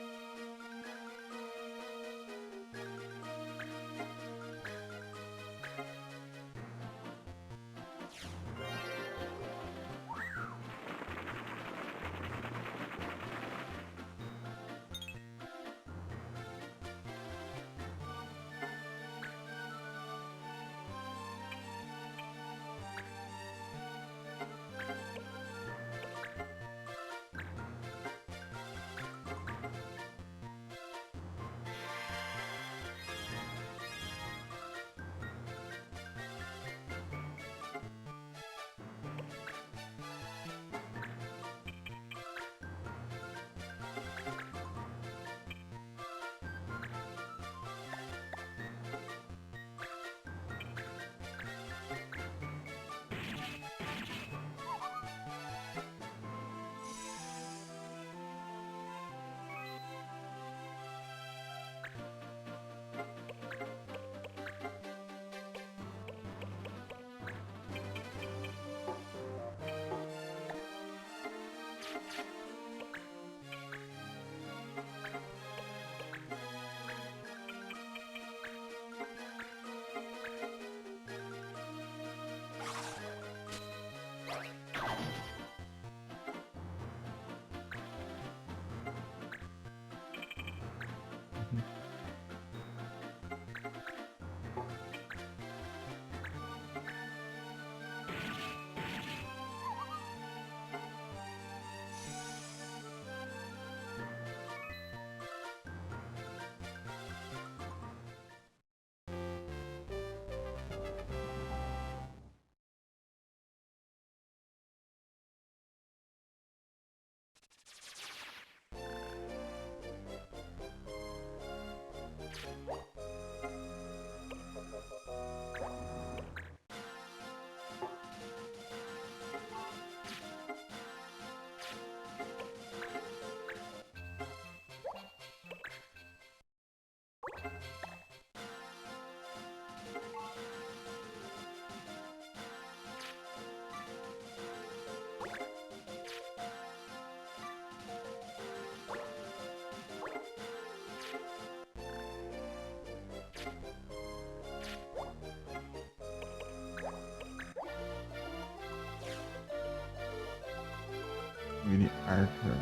[SPEAKER 1] Vire Arthur.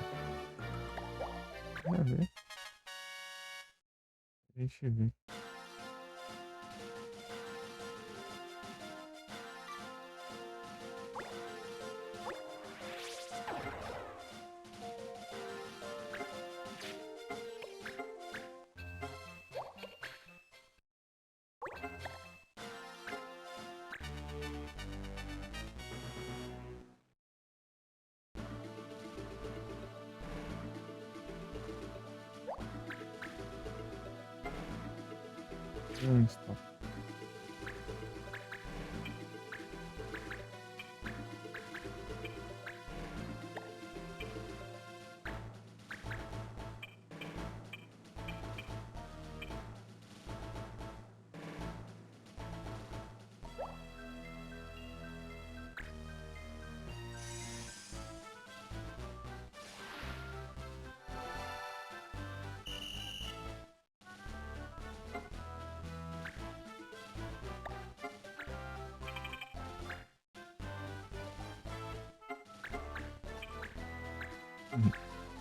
[SPEAKER 1] Nada a ver. Deixa eu ver. Stop.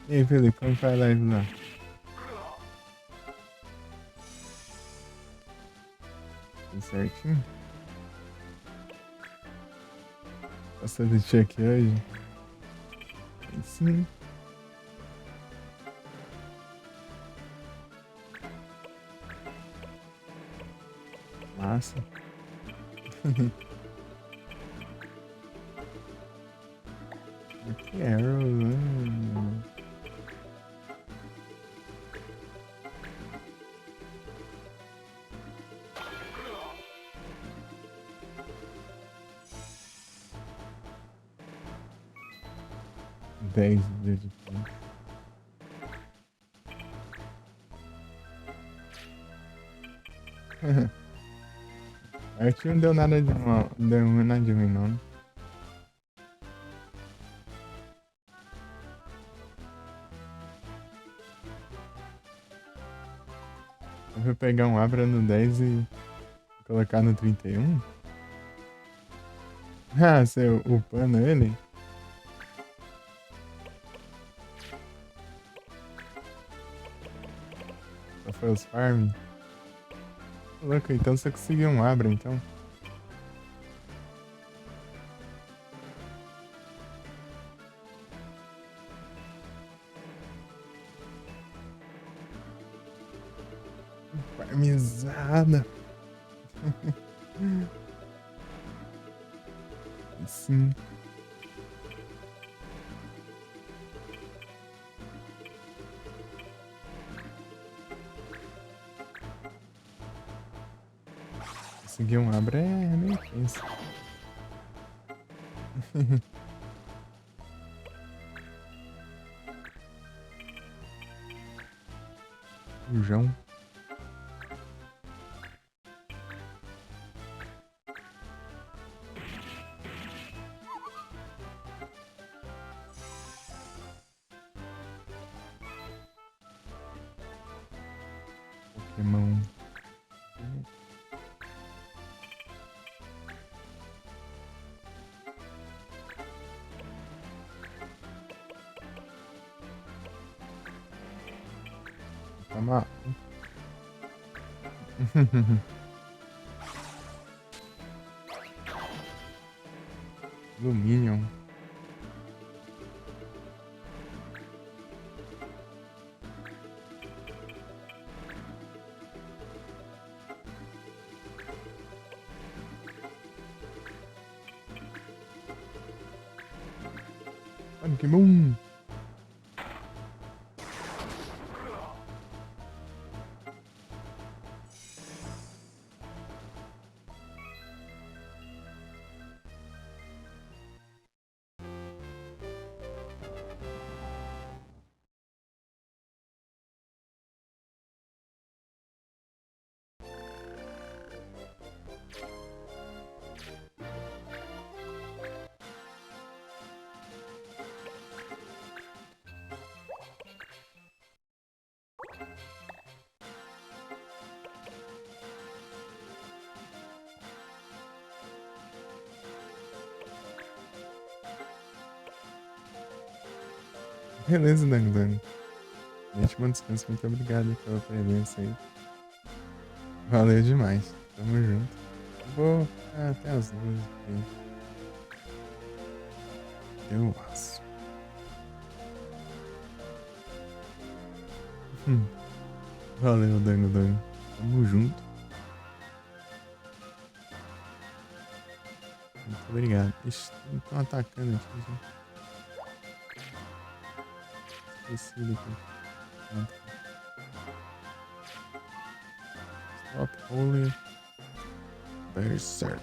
[SPEAKER 1] E aí, Felipe, como faz a live lá? Tudo certinho? Passou do check hoje? Aí sim. Massa. Que Arrow, né? 10 dias de tempo. Arte não deu nada de mal, não deu nada de ruim não, né? Eu vou pegar um Abra no 10 e colocar no 31? Ah, você upando ele? Só foi os farm? Louco, então você conseguiu um Abra, então. Farmizada. Sim. Conseguir um Abra é meio tenso. O João. Pokémon. Tá mal. Luminion. Pokémon. Beleza, Dandan. Gente, descanso. Muito obrigado pela presença aí. Valeu demais. Tamo junto. Vou ficar até as 2 aí. Eu acho. Valeu, Dandan. Tamo junto. Muito obrigado. Ixi, estão atacando aqui, gente. Esqueci daqui. Pronto. Stop, Holy. Berserk.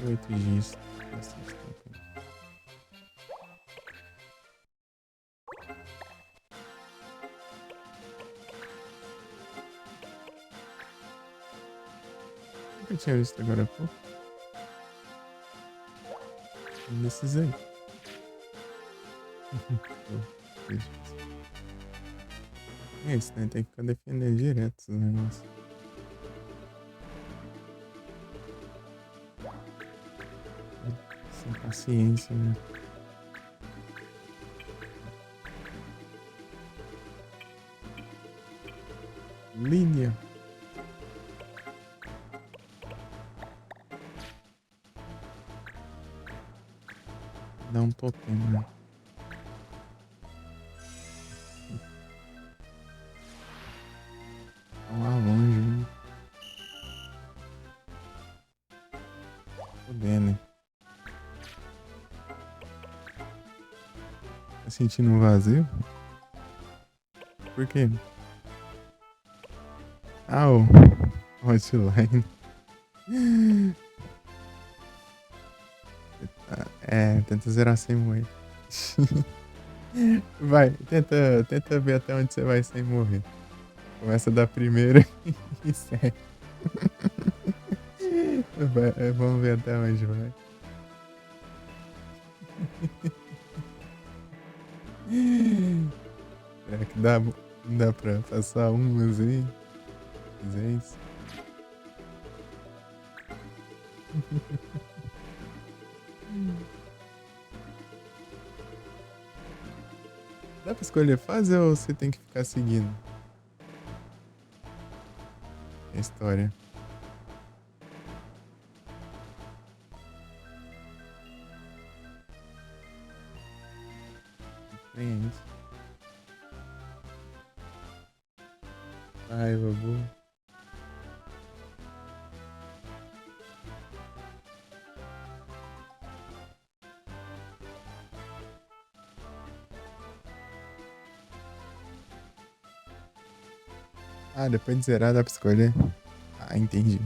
[SPEAKER 1] 8 Gs. Eu tinha visto agora há pouco. Desses aí. É isso, né? Tem que ficar defendendo direto os negócios. Sem paciência, né? Linha. Não tô tendo, né? Estão lá longe, né? Poder, né? Tá sentindo um vazio? Por quê? Au! Hotline. Tenta zerar sem morrer. Vai, tenta ver até onde você vai sem morrer. Começa da primeira e segue. Vamos ver até onde vai. Será que dá? Não dá pra passar umas aí. Mas é isso. Dá pra escolher fase ou você tem que ficar seguindo a história? Tem isso. Raiva boa. Ah, depois de zerar dá pra escolher. Ah, entendi.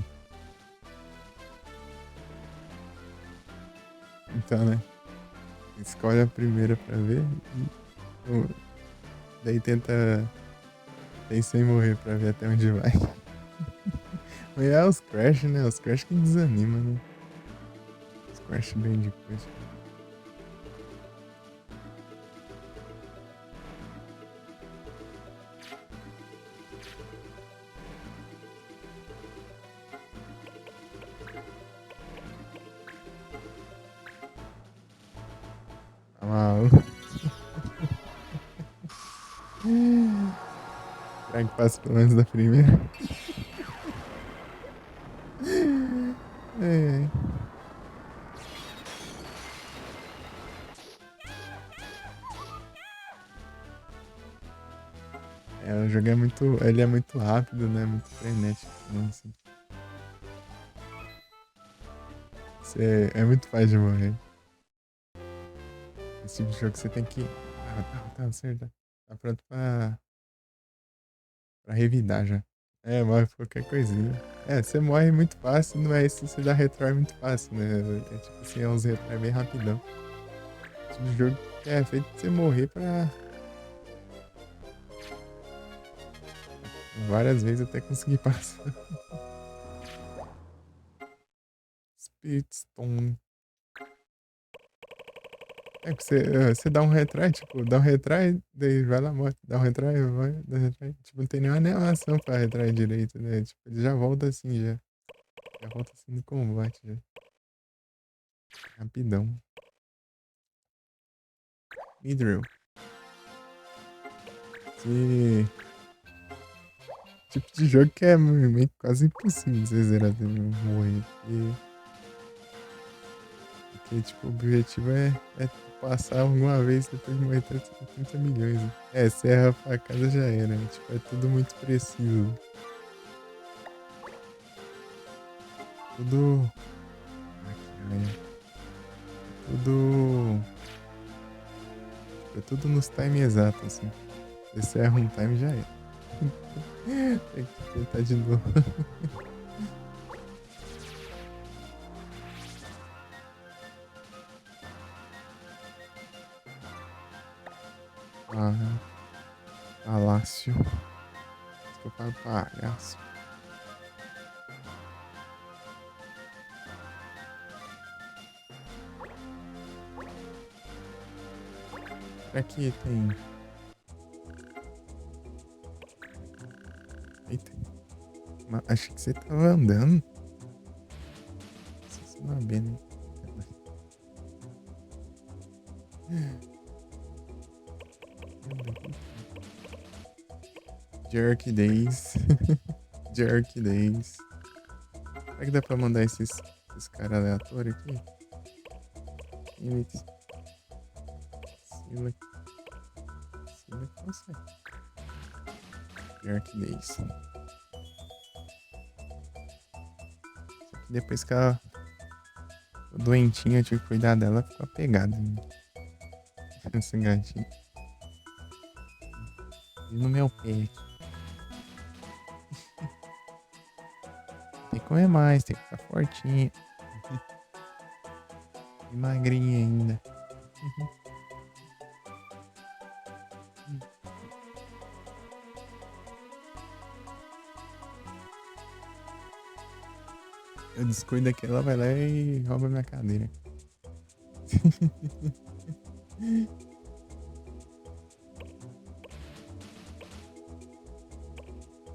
[SPEAKER 1] Então, né? Escolhe a primeira pra ver. Daí tenta. Tem sem morrer pra ver até onde vai. Mas é os Crash, né? Os Crash que desanima, né? Os Crash bem de coisa. Tá maluco. Será que passa pelo menos da primeira? É. É, o jogo é muito. Ele é muito rápido, né? Muito frenético. Assim. É muito fácil de morrer. Esse tipo de jogo você tem que. Tá, certo. Tá pronto pra revidar já. É, morre por qualquer coisinha. É, você morre muito fácil, não é isso, você dá retry muito fácil, né? É tipo assim, é uns retry bem rapidão. Esse tipo de jogo que é feito pra você morrer pra. Várias vezes até conseguir passar. Spirit Stone. É que você dá um retry, tipo, dá um retry, daí vai lá, morre. Dá um retry, vai, dá um retry. Tipo, não tem nenhuma animação pra retry direito, né? Tipo, ele já volta assim, já. Já volta assim no combate, já. Rapidão. Midrill. Esse tipo de jogo que é meio quase impossível você zerar sem morrer. Porque, tipo, o objetivo é passar alguma vez depois de morrer 30 milhões. Né? É, serra a facada já era. Né? Tipo, é tudo muito preciso. Tudo. Aqui, tudo. É tudo nos time exatos, assim. Se você erra um time, já é. Tem que tentar de novo. Ah, palácio. Desculpa, palhaço. Aqui tem. Eita. Acho que você tava andando. Você não é né? Jerk Days. Jerk Days. Será que dá pra mandar esses caras aleatórios aqui? Init. Select. Select consegue. Jerk Days. Só que depois que ela ficou doentinha, eu tive que cuidar dela, ficou apegada. Né? Esse gatinho. E no meu pé aqui. Tem que comer mais, tem que ficar fortinha. E magrinha ainda. Eu descuido aqui, ela vai lá e rouba minha cadeira.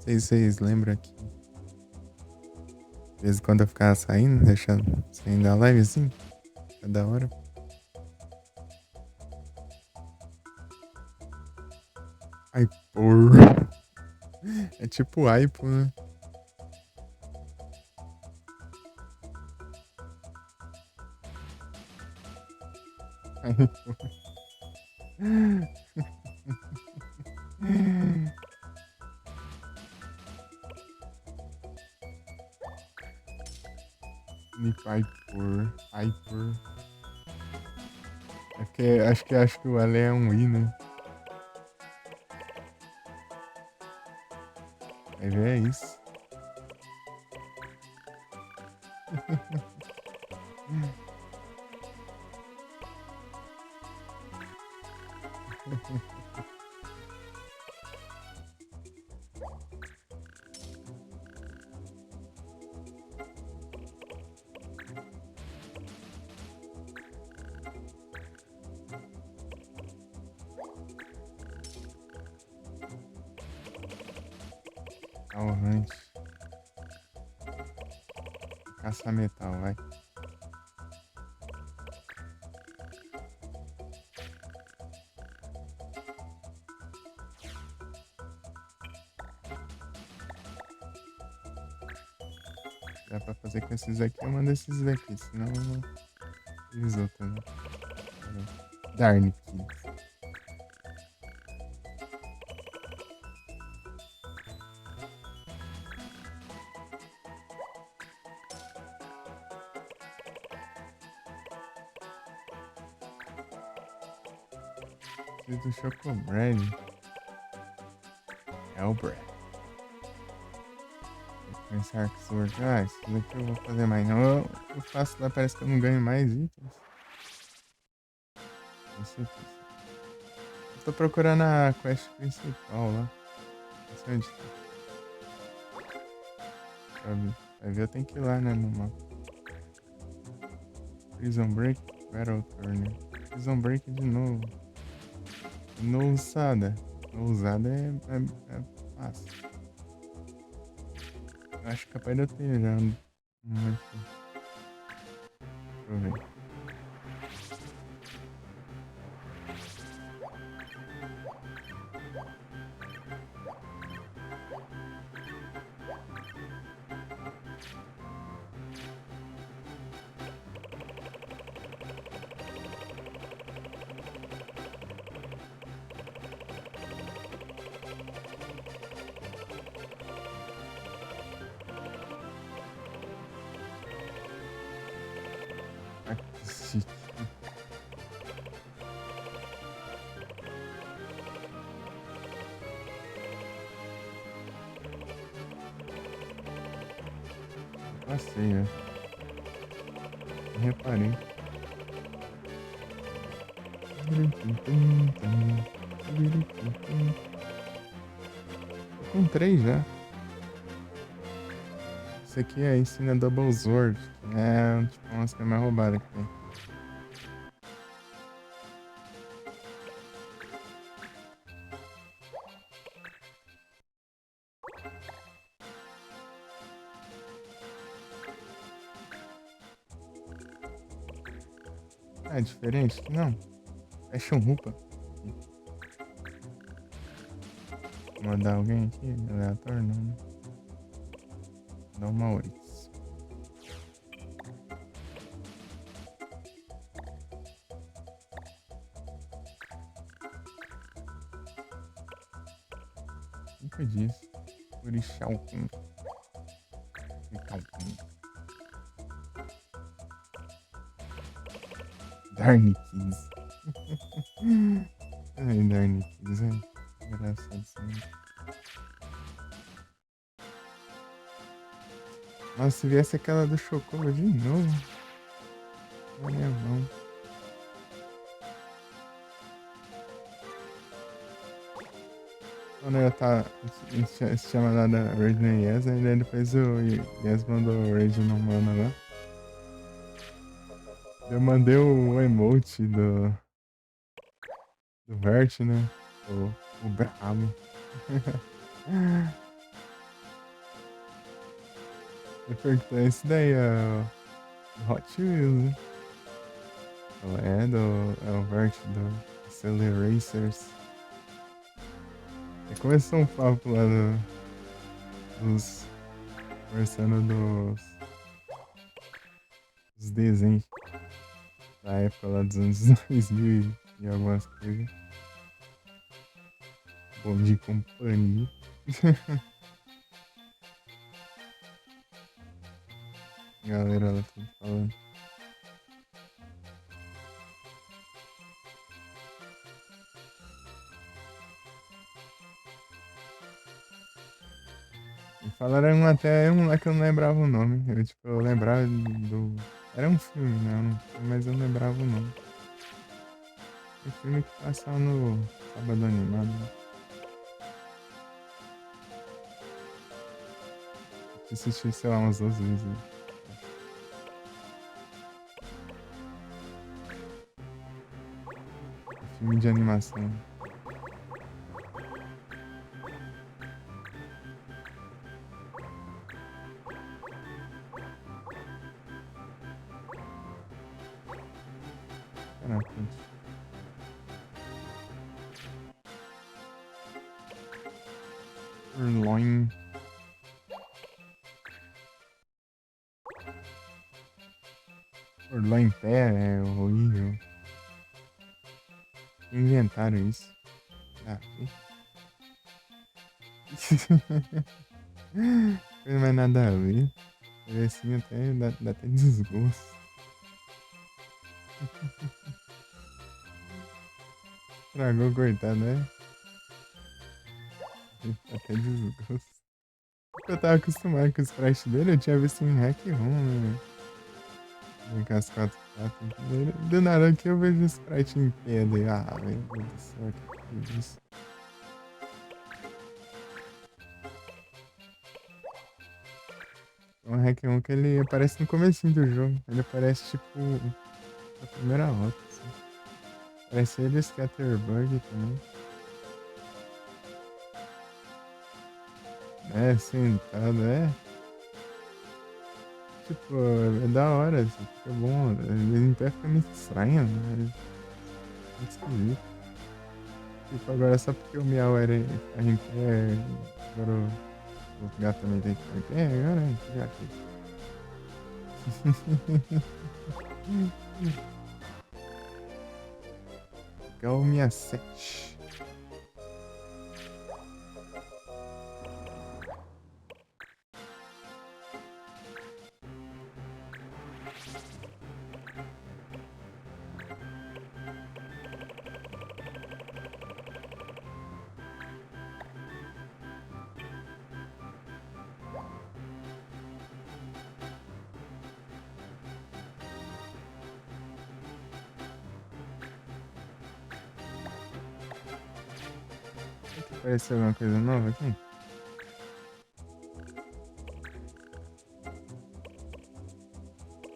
[SPEAKER 1] sei se vocês lembram que de vez em quando eu ficava saindo, deixando saindo da live assim, cada hora. Ai, porra. É tipo aipo, né? Ai, porra. Hyper, Hyper. É porque acho que o L é um I, né? Vai ver é isso. Alrante. Caça metal, vai. Dá pra fazer com esses aqui, eu mando esses daqui, senão eu não fiz outro, né? Darn, Kids. Preciso do Chocobread. É o bread. Pensar que Sword. Ah, isso daqui eu vou fazer mais não. Eu faço lá, parece que eu não ganho mais itens. Isso aqui. Eu tô procurando a quest principal lá. Não sei onde tá. Pra ver, eu tenho que ir lá, né, no mapa. Prison Break, Battle Turner. Prison Break de novo. No usada. No usada é fácil. Eu acho capaz de eu ter já um aqui. Deixa eu ver. Aqui. Passei, né? Nem reparei. Tô com 3 já. Isso aqui é ensina Double Sword. É tipo umas que é mais roubada que tem. Ah, é diferente? Não. Fashion roupa. Vou mandar alguém aqui, aleatório, não. Né? Dá uma 8. Nunca disse. Orixalcum. Orixalcum. Darn Kids. Ai, Darn Kids, é. Engraçado isso aí. Nossa, se viesse aquela do Chocobo de novo. Na minha mão. Quando eu tava. Se chama lá da Original Yes, aí daí depois o Yes mandou o Original Mana lá. Eu mandei o emote do Vert, né? O brabo. Eu pergunto, esse daí é o Hot Wheels, né? É o Vert do Acceleracers. E começou um papo lá dos. Conversando dos desenhos da época lá dos anos 2000 e algumas coisas. Bom de companhia. Galera, ela tá falando. E falaram até um lá que eu não lembrava o nome. Eu lembrava do. Era um filme, né? Mas eu não lembrava o nome. Um filme que passava no Sábado Animado, né? Eu assisti, sei lá, umas 2 vezes. Filme de animação. Caraca, Sirloin. Sirloin em pé é horrível. Inventaram isso. Ah, não mais nada a ver. Ele assim até dá até desgosto. Estragou, coitado, né? Até desgosto. Eu tava acostumado com o sprite dele, eu tinha visto em Hack Room, né? Com as 4x4 dele. Do nada que eu vejo o sprite em pedra. Ah, meu Deus do céu, que isso. É um Hack Room que ele aparece no comecinho do jogo. Ele aparece tipo na primeira rota, assim. Parece ele e o Scatterbug também. É, sentado, é. Tipo, é da hora, assim, fica bom. Ele em pé fica meio estranho, né? Muito esquisito. Tipo, agora só porque o Miau era ficar em pé, agora o gato também tem que ficar em pé, agora que gato. Gal 67. Apareceu alguma coisa nova aqui?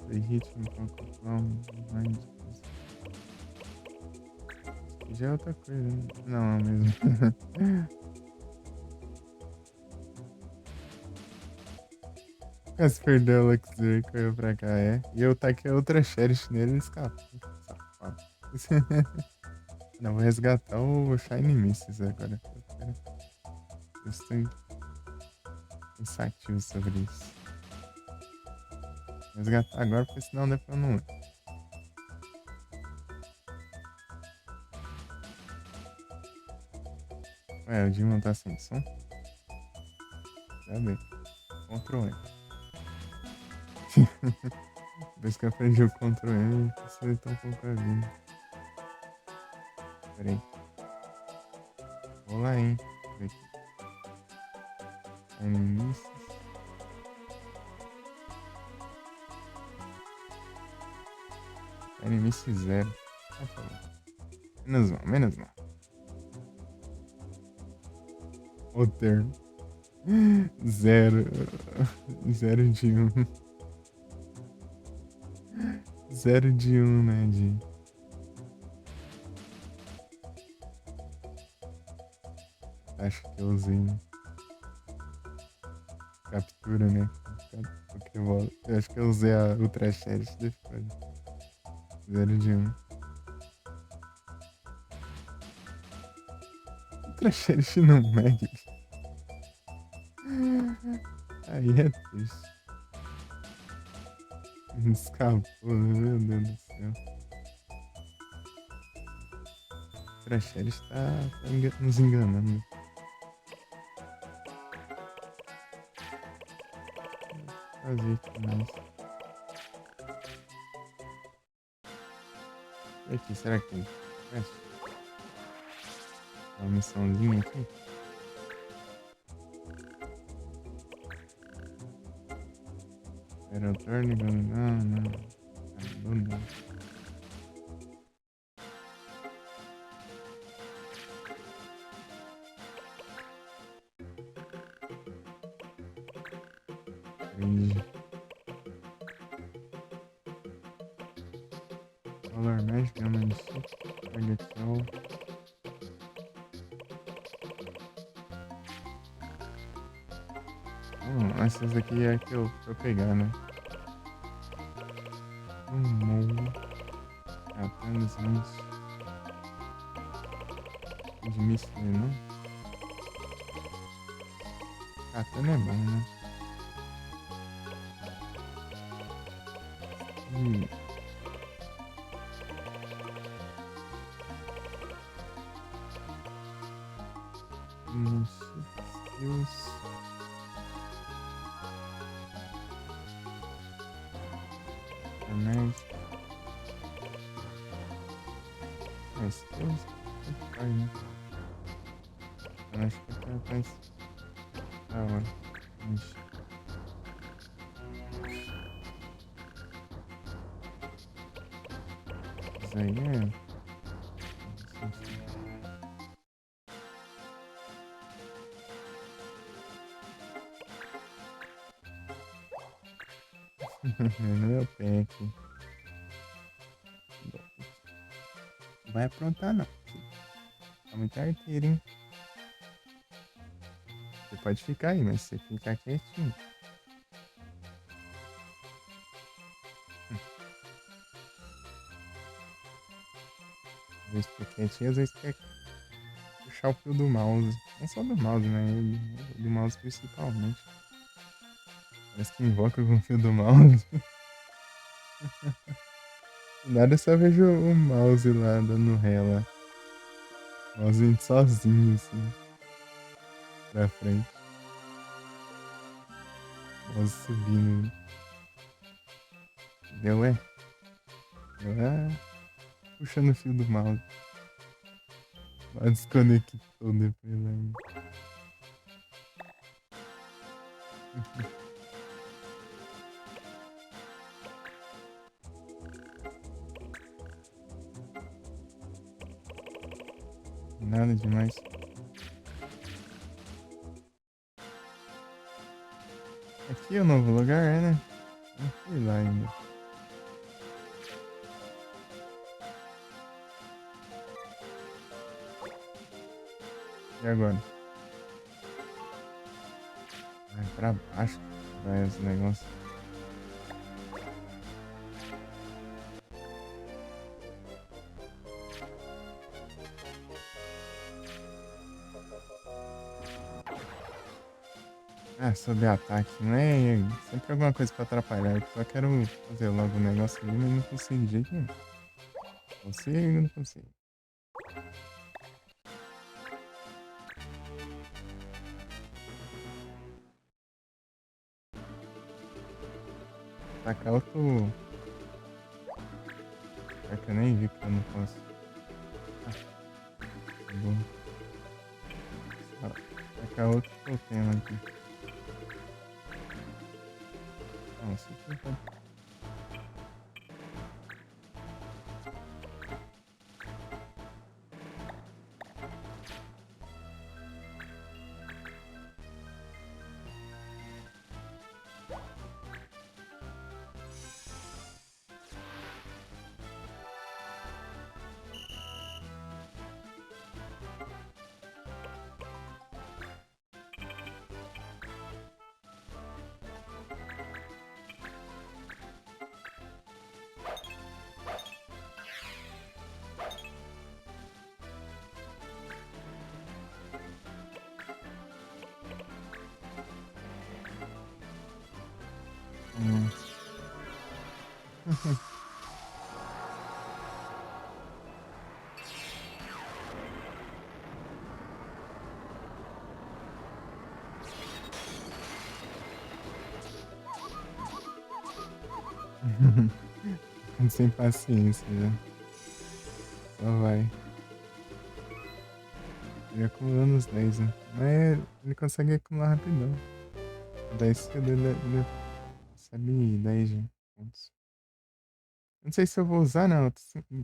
[SPEAKER 1] Foi ritmo com clone, mind. Já é outra coisa, né? Não, é o mesmo. Mas perdeu o Luxury, correu pra cá, é. E eu taquei outra Cherish nele e escapou. Safado. Não, vou resgatar o Shiny Misses agora. Eu estou pensativo sobre isso. Vou resgatar agora, porque senão depois eu não. Ué, o Digimon tá sem som? Já bem. Ctrl N. Depois que eu aprendi o Ctrl N, facilitou um pouco a vida. Pera aí. Vou lá, hein. Deixa eu ver aqui. Animistas. Animice 0. Ah, tá bom. Menos mal, menos mal. O termo. 0. 0 de 1. 0 de 1, né, de... Acho que eu usei captura, né? Eu acho que eu usei a Ultra Cherish depois. 0 de 1. Ultra Cherish no Mag. Aí é triste. Escapou, meu Deus do céu. Ultra Cherish tá nos enganando. Fazer aqui mais. E aqui, será que tem quest? Uma missãozinha aqui? Era o turn, não. Abandonou. Cringe. Solar Magic, Diamond Shift, Target Cell. Essas aqui é que eu pegar, né? Morro. Apenas isso. De míssil, não? Katana é bom, né? E... skills. Skills. Faz, né? Eu acho que tá mais da hora. Ixi. Isso aí é. No meu pé aqui. Não vai aprontar, não. Tá muito arteiro, hein? Você pode ficar aí, mas você ficar quietinho. Às vezes fica quietinho, às vezes quer puxar o fio do mouse. Não só do mouse, né? Do mouse principalmente. Parece que invoca com o fio do mouse. Nada, eu só vejo o mouse lá dando ré lá. O mouse indo sozinho, assim. Pra frente. O mouse subindo. Deu é? Deu é? Puxando o fio do mouse. Lá desconectou depois lá. Nada demais. Aqui é o novo lugar, é, né? Não fui lá ainda. E agora? Vai pra baixo. Vai esse negócio. Ah, sobre ataque, não é? Sempre alguma coisa pra atrapalhar. Eu só quero fazer logo o negócio ali, mas não consigo de jeito nenhum. Consigo, não consigo. Tacar outro. É que eu nem vi que eu não posso. Tá bom. Tacar outro totem aqui. Nossa, aqui tá. Hum. Sem paciência, já. Só vai. Ele acumulando os 10, né? Mas ele consegue acumular rapidão. 10 kills dele, ele recebe 10 de pontos. Eu não sei se eu vou usar, não.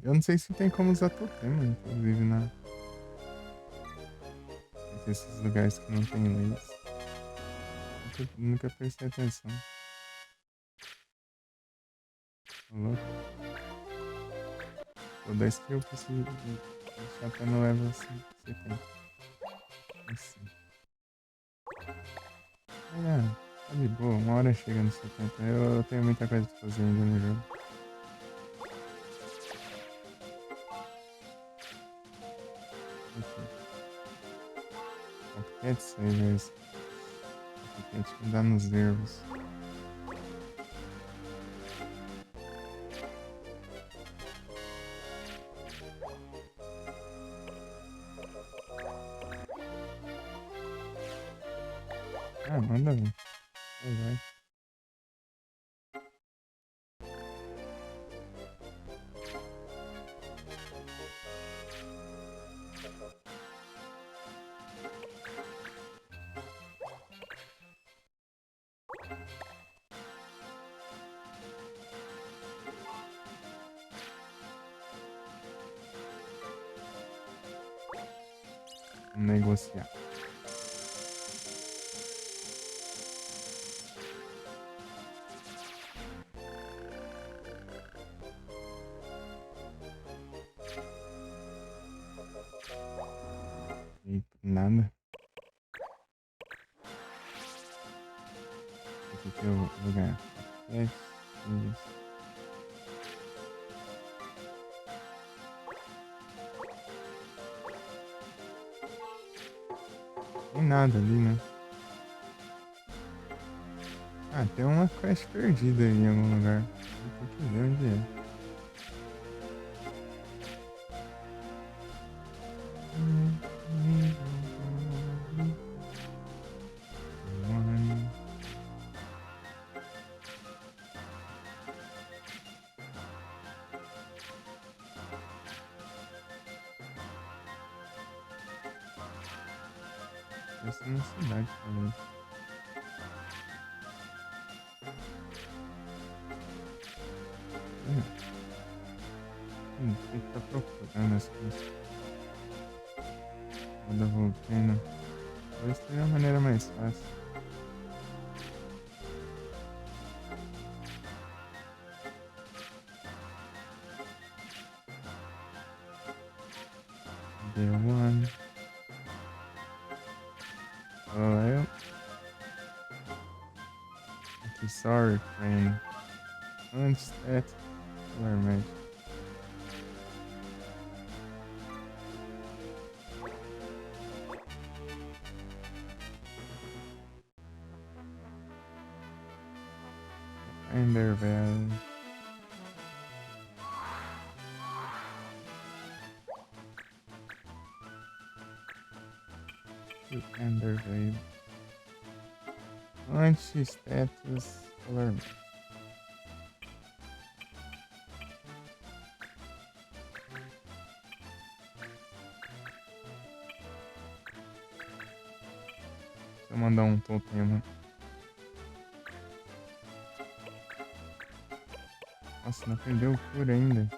[SPEAKER 1] Eu não sei se tem como usar totem, inclusive, nesses lugares que não tem leis. Nunca prestei atenção. Tô louco. Pô, 10 kills eu preciso deixar até no level 70. Assim. Tá de boa. Uma hora chega no 70. Eu tenho muita coisa pra fazer ainda no jogo. Ok. Copycat savers. Copycat me dá nos nervos. Ah, manda ver. Vai. Vamos negociar. Eita, nada. O que eu vou ganhar? É, isso. Tem nada ali, né? Ah, tem uma quest perdida aí em algum lugar. Tem que ver onde é. Essa é na cidade, talvez. Tem que estar procurando as coisas. Roda volcano. Talvez seja a maneira mais fácil. Deu one. Oh, aqui, sorry, friend. Antes, particularmente. Ender Valley. Ender Valley. Anti-status alarmante. Deixa eu mandar um totem. Nossa, não perdeu o cura ainda.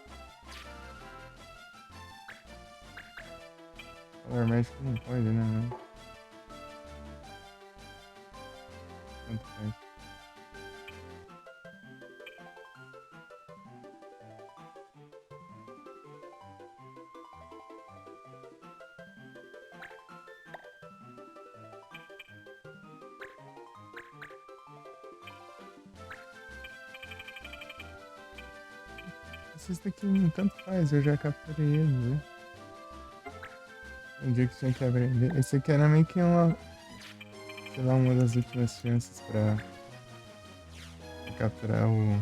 [SPEAKER 1] Color médico não pode, né, velho? Tanto faz. Esses daqui tanto faz, eu já capturei eles, né? Um dia que tinha que aprender. Esse aqui era meio que uma, sei lá, uma das últimas chances pra capturar o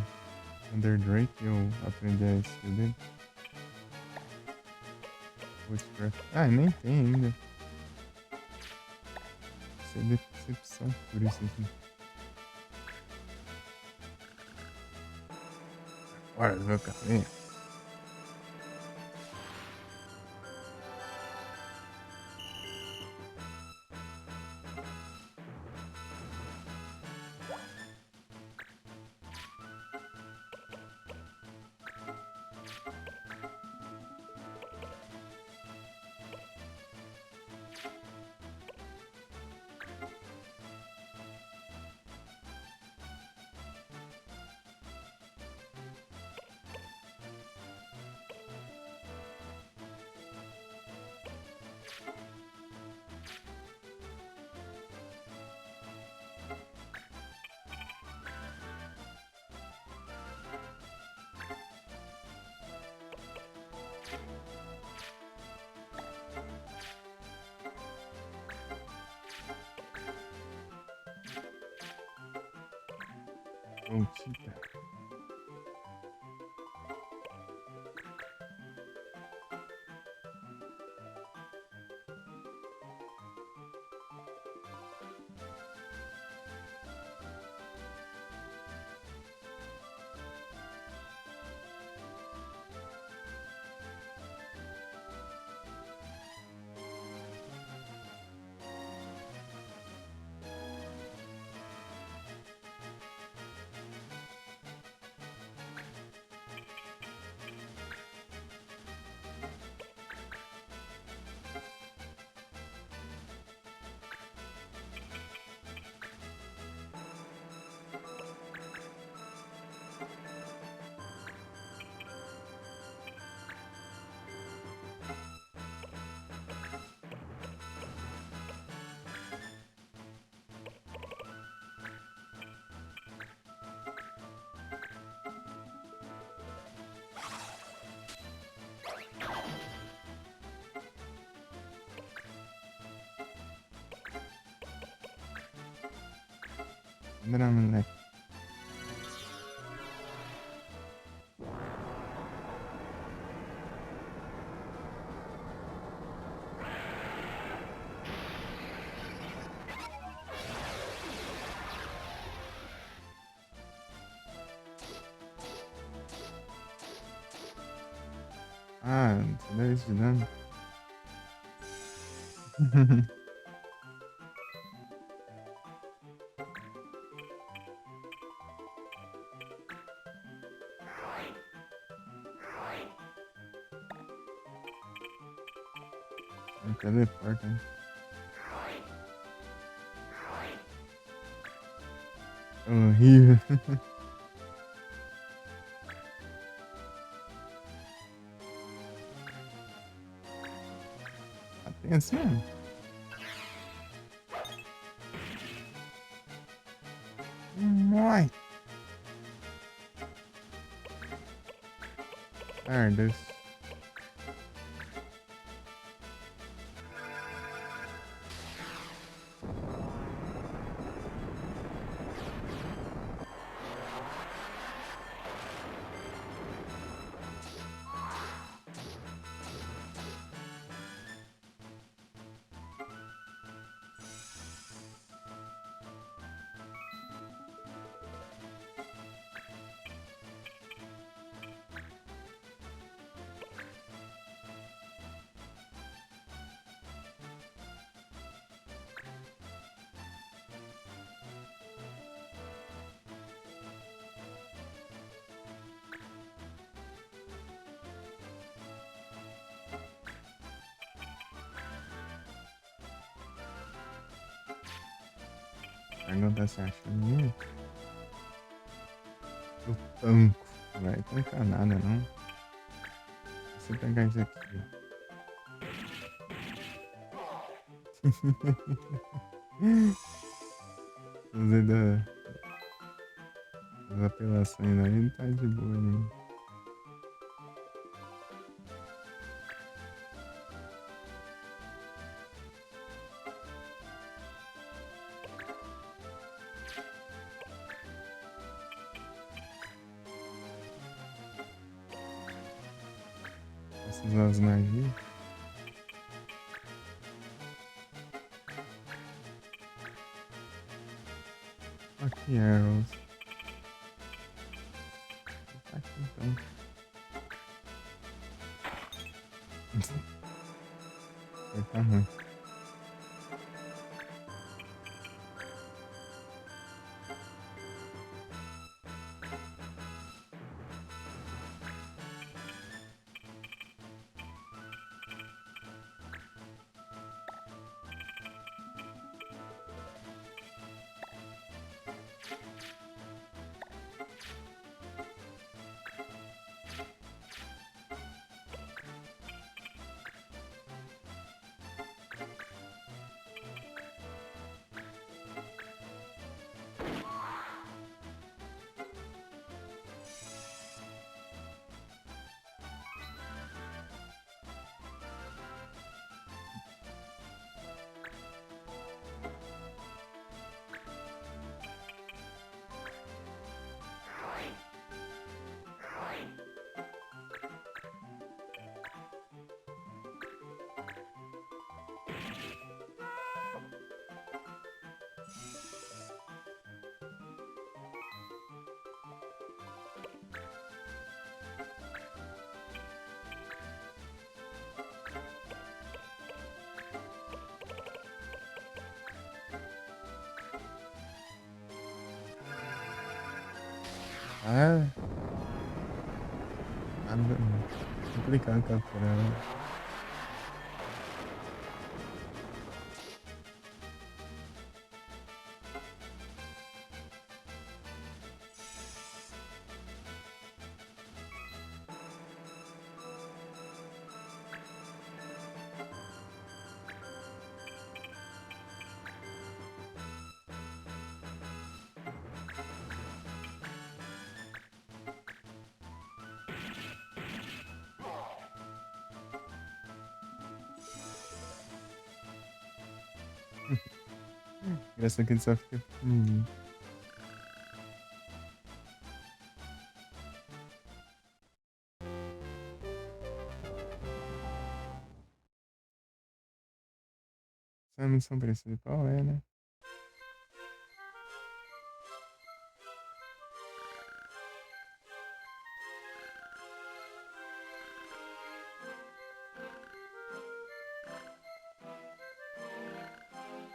[SPEAKER 1] Thunder Drake e eu aprender a skill dele. Witchcraft. Ah, nem tem ainda. Isso é decepção por isso aqui. Bora, meu café. Prontita. André, moleque. Ah, você deu isso de dano. Me teleporta, hein? Horrível. Ah, tem assim, ó. Morre. Ardas. Não tá se achando mesmo? Eu tanco. Não vai tancar nada, não. Se você pegar isso aqui, fazer das apelações aí, não tá de boa, né? Essas magias. Aqui, arrows. Tá aqui então. Vai tá ruim. Ah, nada. Complicado capturar, né? Engraçado que ele só fica. Essa é a missão principal, é, né?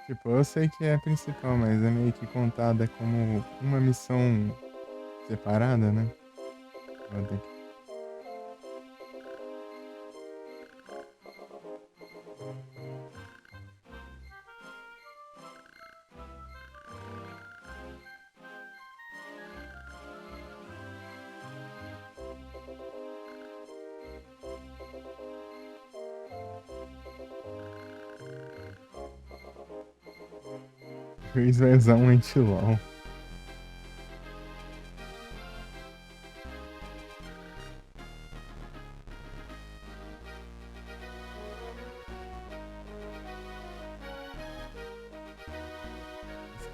[SPEAKER 1] Tipo, eu sei que é a principal, mas é meio que contada como uma missão separada, né? Vou ter que... Chris vai usar um anti-LOL.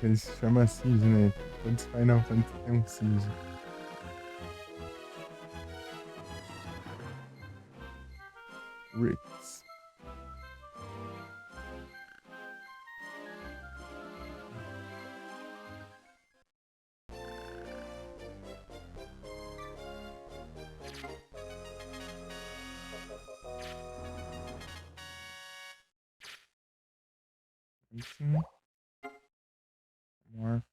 [SPEAKER 1] Ele se chama Siege, né? Todos Final Fantasy tem um Siege. Ritz. Isso, Morph,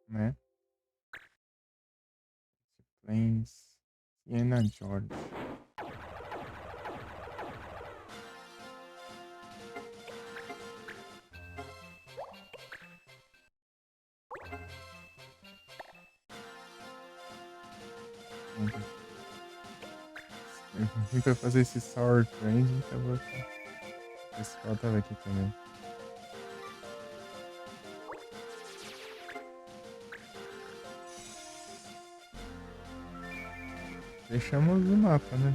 [SPEAKER 1] né? Plains. Siena George. A gente vai fazer esse Sour Trend, então vou aqui. O pessoal tava aqui também. Fechamos o mapa, né?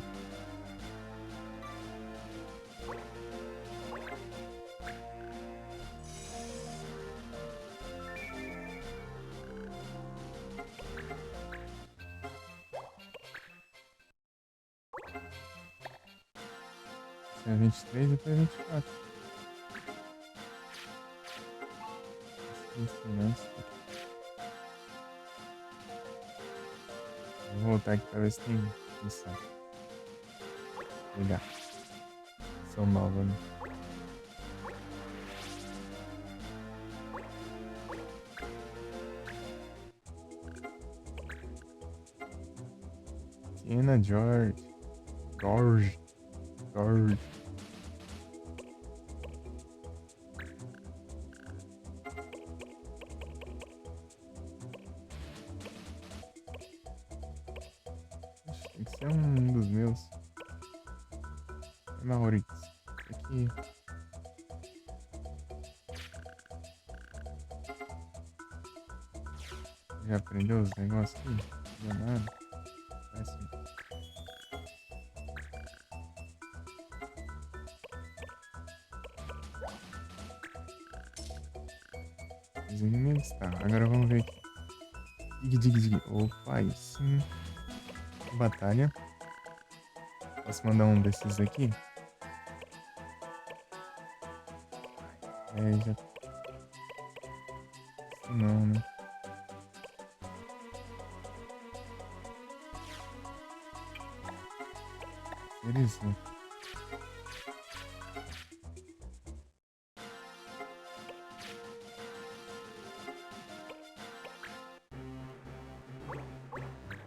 [SPEAKER 1] tinha 23 e foi 24. Isso, né? Vou voltar aqui pra ver se tem isso. Legal. São nova, né? Tina George. George. George. Tem que ser um dos meus. É Maurício. Aqui. Já aprendeu os negócios aqui? Não deu nada. Péssimo. Os inimigos, tá. Agora vamos ver aqui. Dig, dig, dig. Opa, aí sim. Batalha. Posso mandar um desses aqui? É, já. Não, né? Beleza.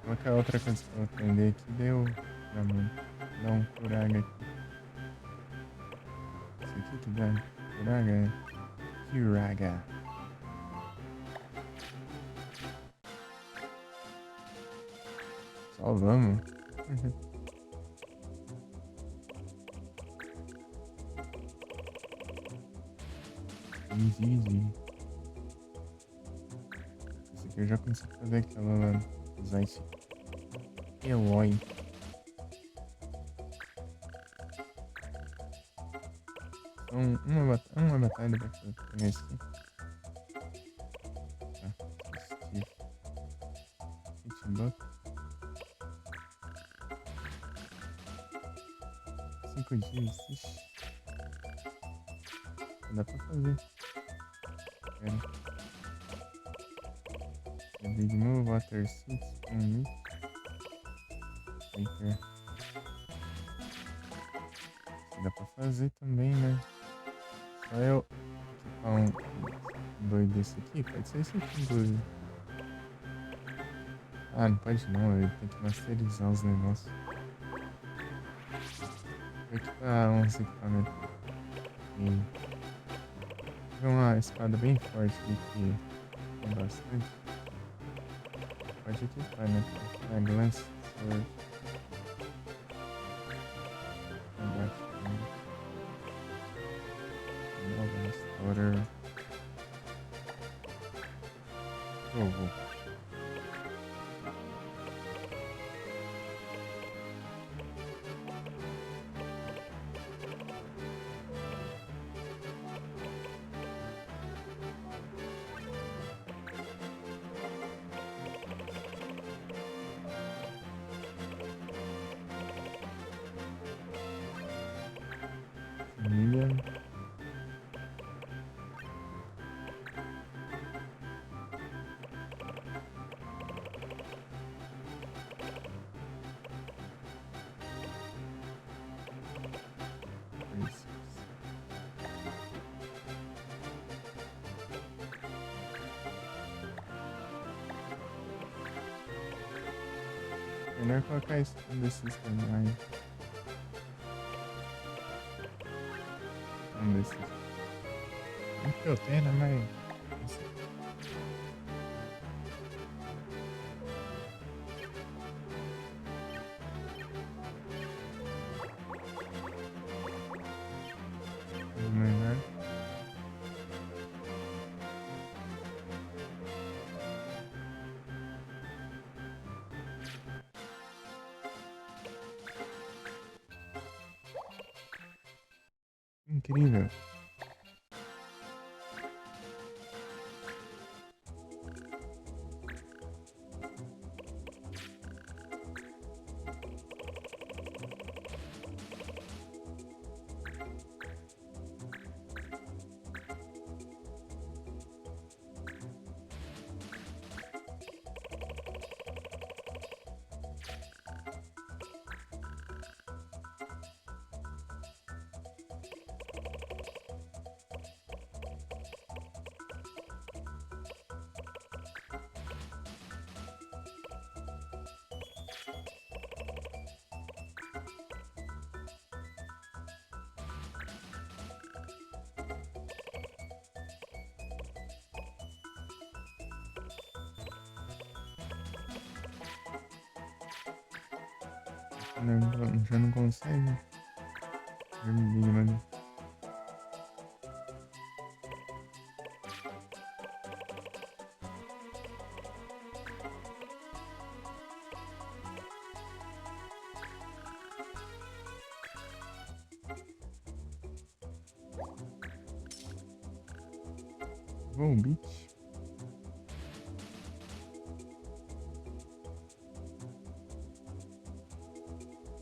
[SPEAKER 1] Qualquer outra coisa que eu aprender aqui deu pra mim. Dá um Kuraga aqui. Isso aqui que dá Kuraga é Kiraga. Só vamos. Easy. Isso aqui eu já consigo fazer aquela lá. Usar esse Eloy. Então, uma batalha pra pegar esse aqui. Tá. Steve. Hitbuck. 5 dias. Ixi. Dá pra fazer. Pera. É Big Move, Water 6, Hyper. Dá pra fazer também, né? Só eu equipar um doido desse aqui. Pode ser esse aqui, inclusive. Ah, não pode não. Ele tem que masterizar os negócios. Vou equipar uns equipamentos. E uma espada bem forte aqui que tem bastante. Pode equipar, né? A Glance Sword. Embaixo também. Nova Restorer. Provou. Família. Melhor colocar isso um desses também. Um desses. Um que eu tenho, né? Mas. O melhor. Incrível. Já não consegue. Vermelho, mano. Volbeat.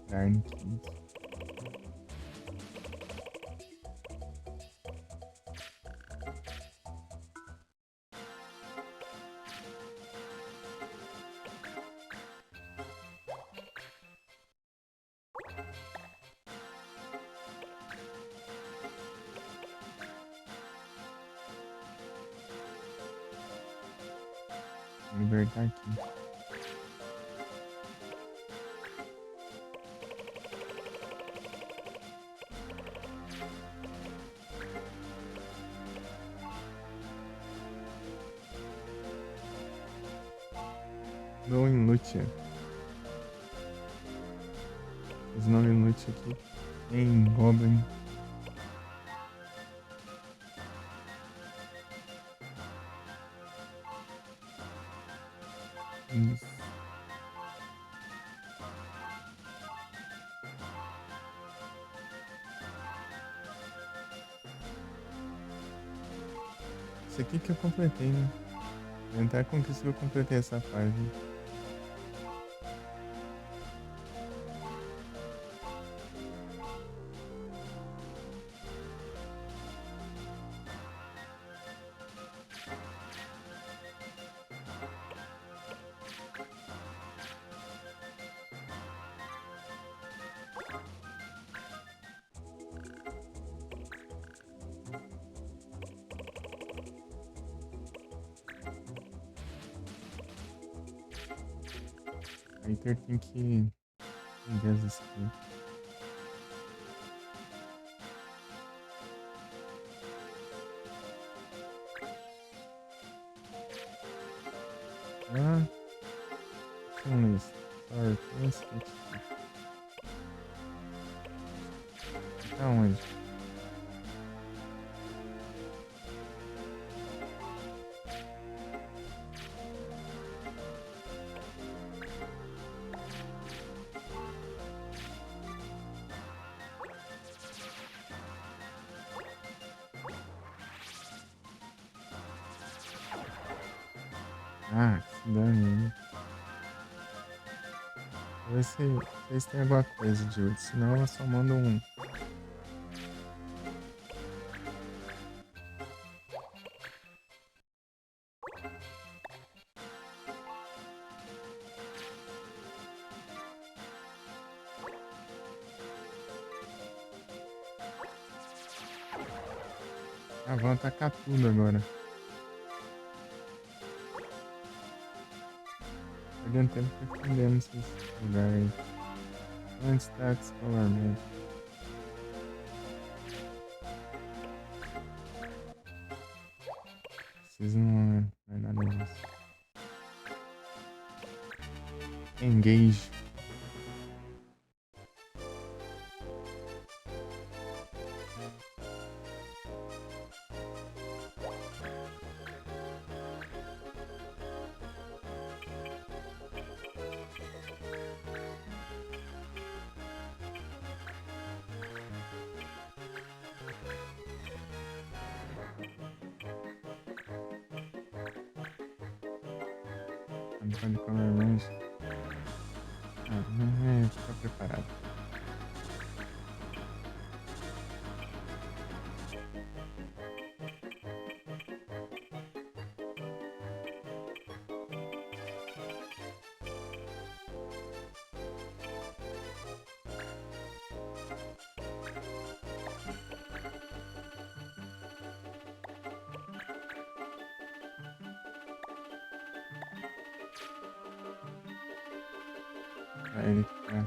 [SPEAKER 1] Darn Kid. Libertar aqui. Não em Lutia. Os nomes em Lutia aqui. Em Goblin. Isso. Isso aqui que eu completei, né? Tentar conquistar que eu completei essa página. A Hater tem que entender as skills. Ah, não isso. Sorry, tem esse aqui. Tá onde? Ah, que se dane. Vê se vocês têm alguma coisa de útil. Senão eu só mando um. Ah, vão atacar tudo agora. Perdendo tempo defendendo esses lugares aí. Antes da Explorer mesmo. Preciso não é nada disso. Engage. Não pode comer mais. Ah, fica preparado. Pra ele ficar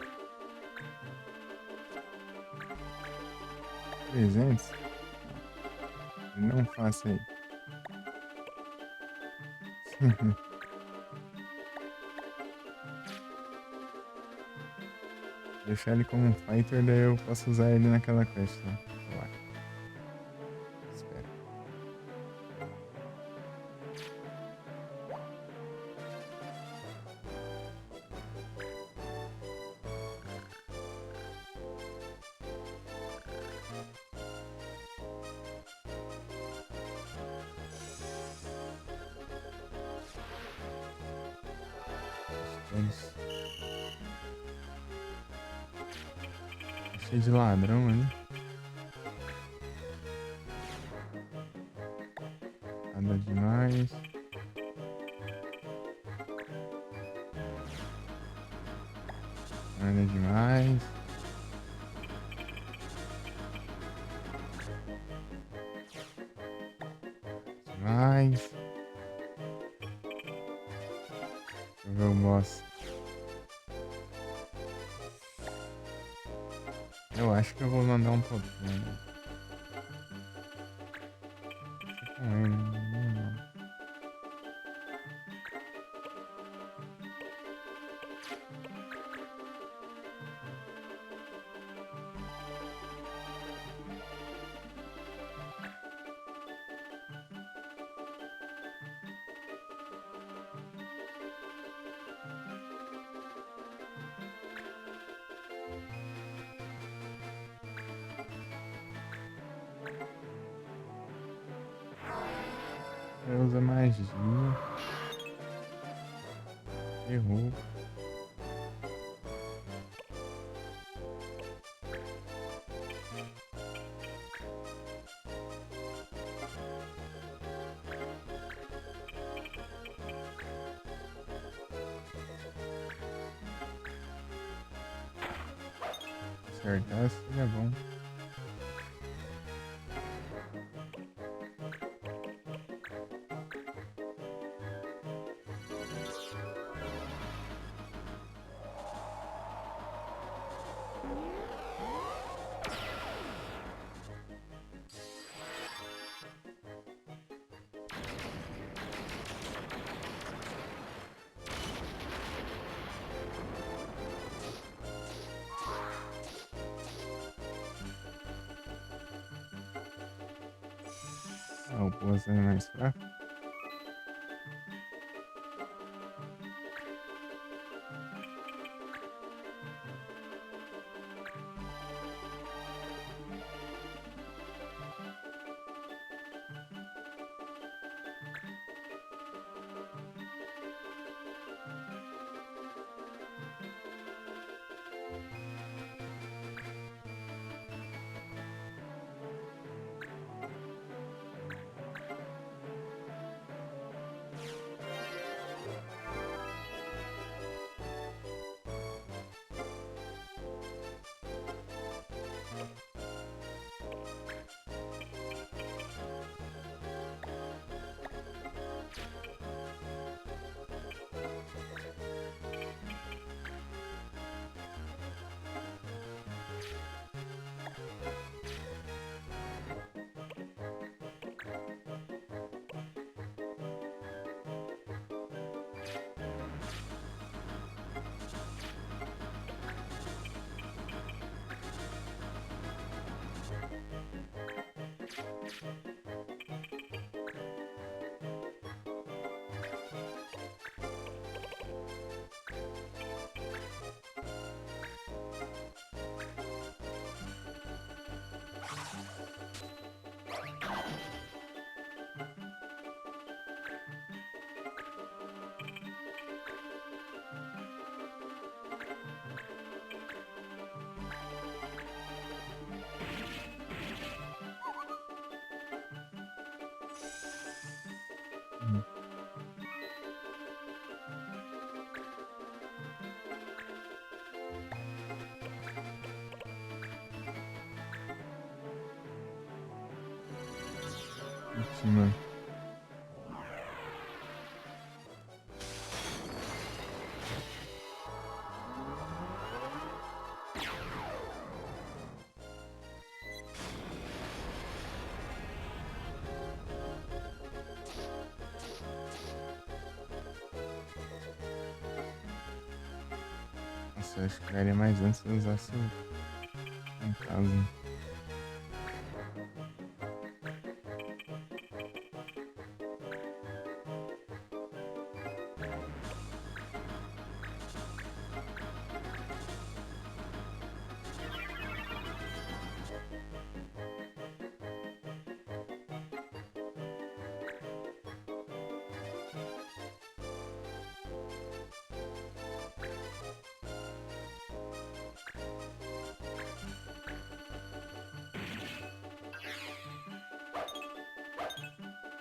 [SPEAKER 1] 300. Não faça aí. Deixar ele como um fighter, daí eu posso usar ele naquela quest lá. Eu acho. Espero. Todos. Tá cheio de ladrão ali. Nada demais. Nada demais. Demais. Deixa eu ver o boss. Eu acho que eu vou mandar um pouquinho. Deixa com ele, né? Usa magia. Errou. Acertar seria bom. Ah, o boss é mais fraco. Última. Nossa, acho que daria mais antes de usar seu em casa.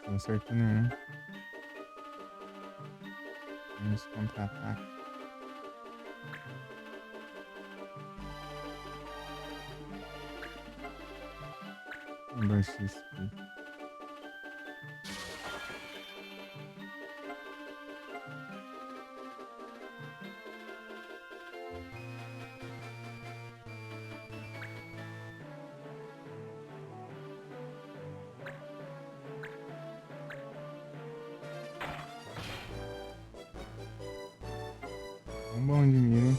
[SPEAKER 1] Não acertou nenhum. Vamos contra-ataque. Baixar isso aqui. Um bom de mira, hein?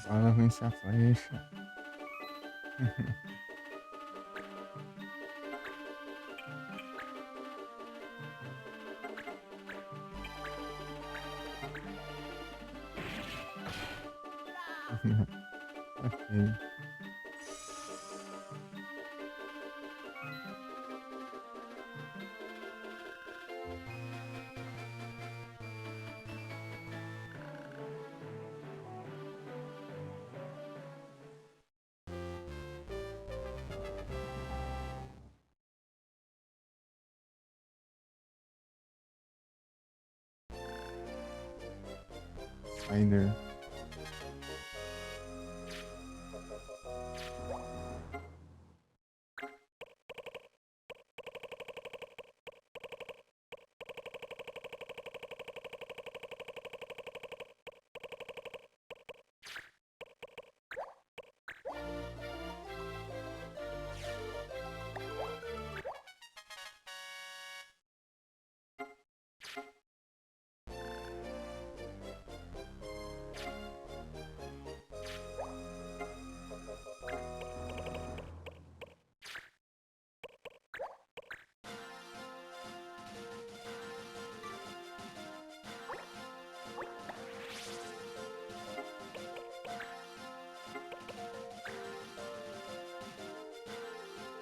[SPEAKER 1] Bala vence a flecha. Ok. Spider.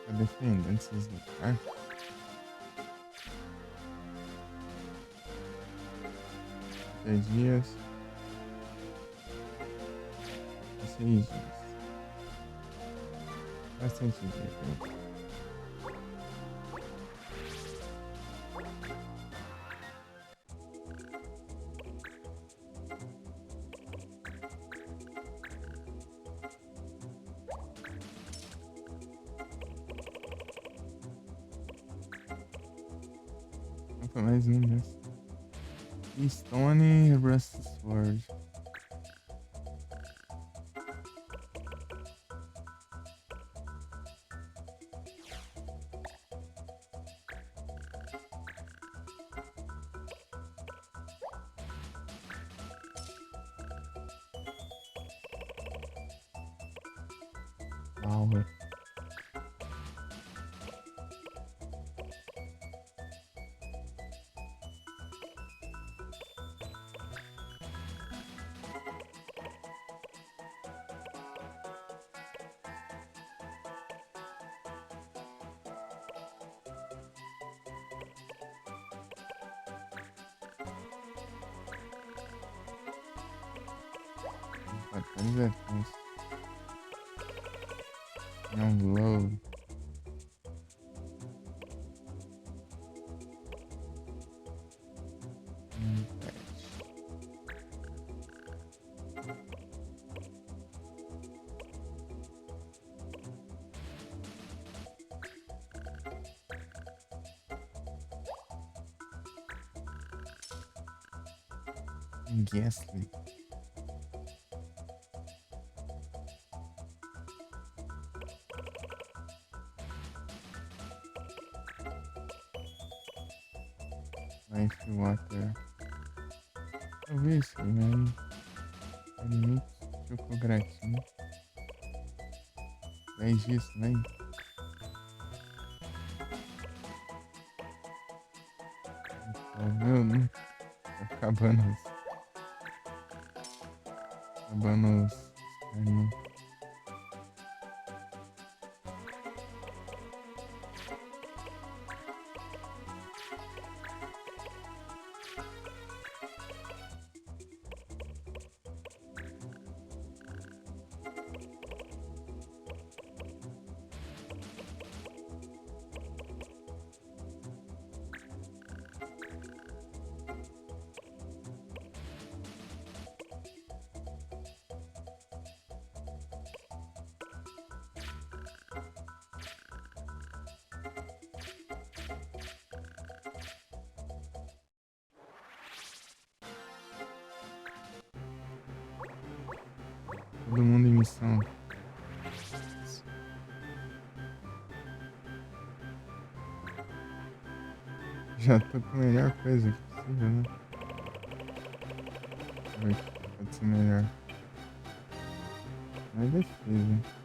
[SPEAKER 1] Tá defendendo esses lugares. Dias. 6 dias. Bastante dias, né? Foi mais um desses. Stone Rusty Sword. Power. Atualizações. Download. Gasly. Life Water. Talvez, né? Mix Chocogratinho. 10 dias, né? Meu, não. Tá acabando os carinha. Todo mundo em missão. Já tô com a melhor coisa que possível, né? Deixa eu ver o que pode ser melhor. Mais defesa.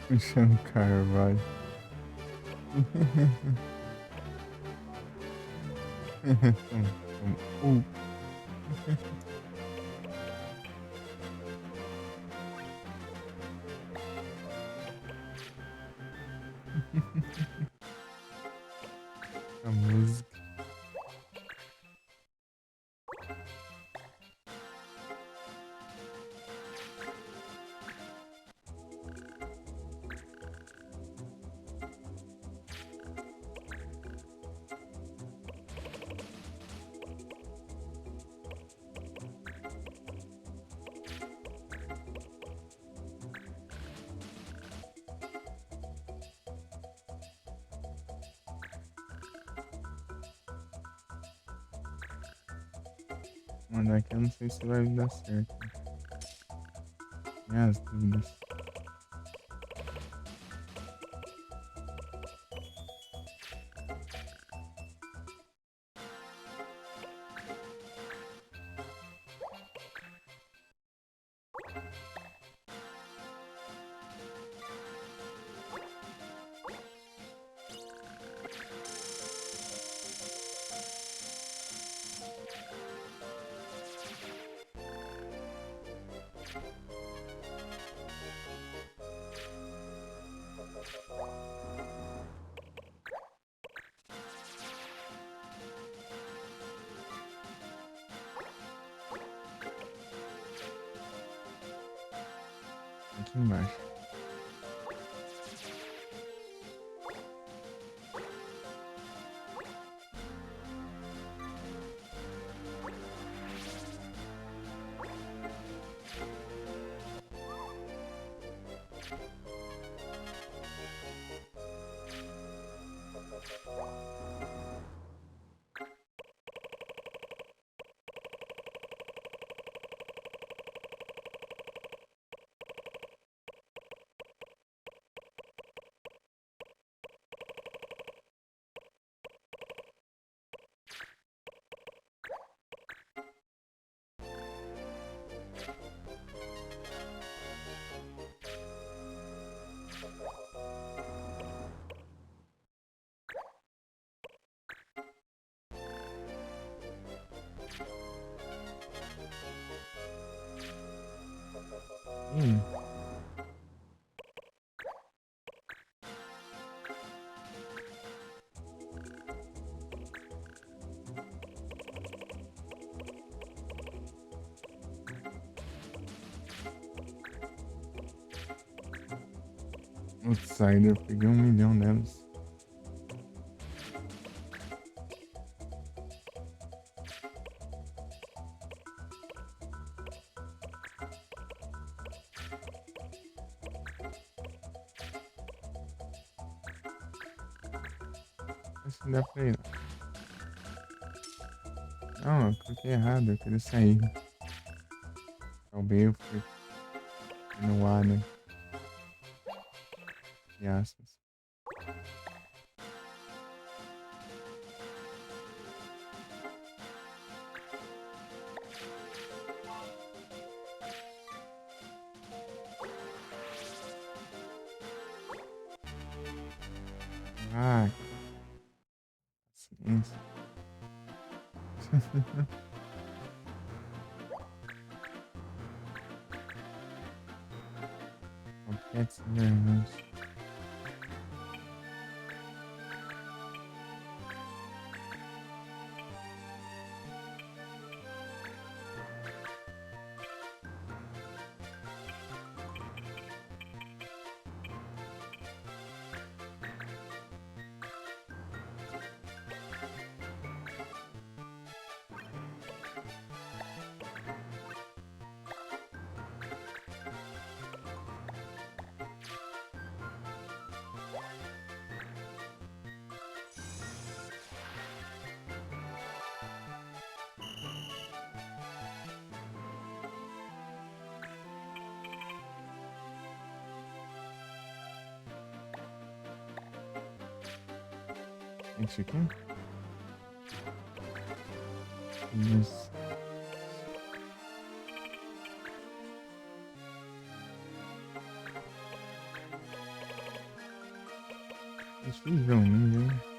[SPEAKER 1] Puxando Carvalho. Uh. A música. Mano, aqui eu não sei se vai dar certo. Minhas dúvidas. aqui embaixo. Hum. Outsider, eu peguei 1 milhão delas. Acho que dá pra ir. Não, eu cliquei errado, eu queria sair. Talvez eu fui no ar, né? E aspas. Ah, paciência. Compete nervoso. Esse aqui? Isso. Deixa eu ver um ninguém.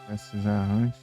[SPEAKER 1] Precisar antes.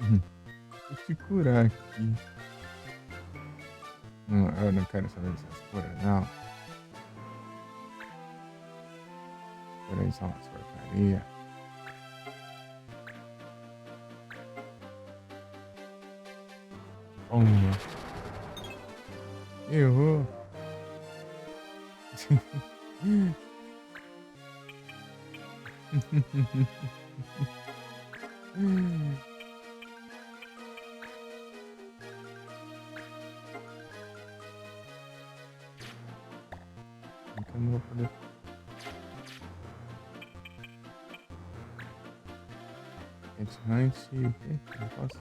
[SPEAKER 1] Uhum. Vou te curar aqui. Não, eu não quero saber dessas curas, não. Cura aí são umas porcaria. Toma. Errou. Nunca não vou poder. Cat Hunt e o quê? Não posso.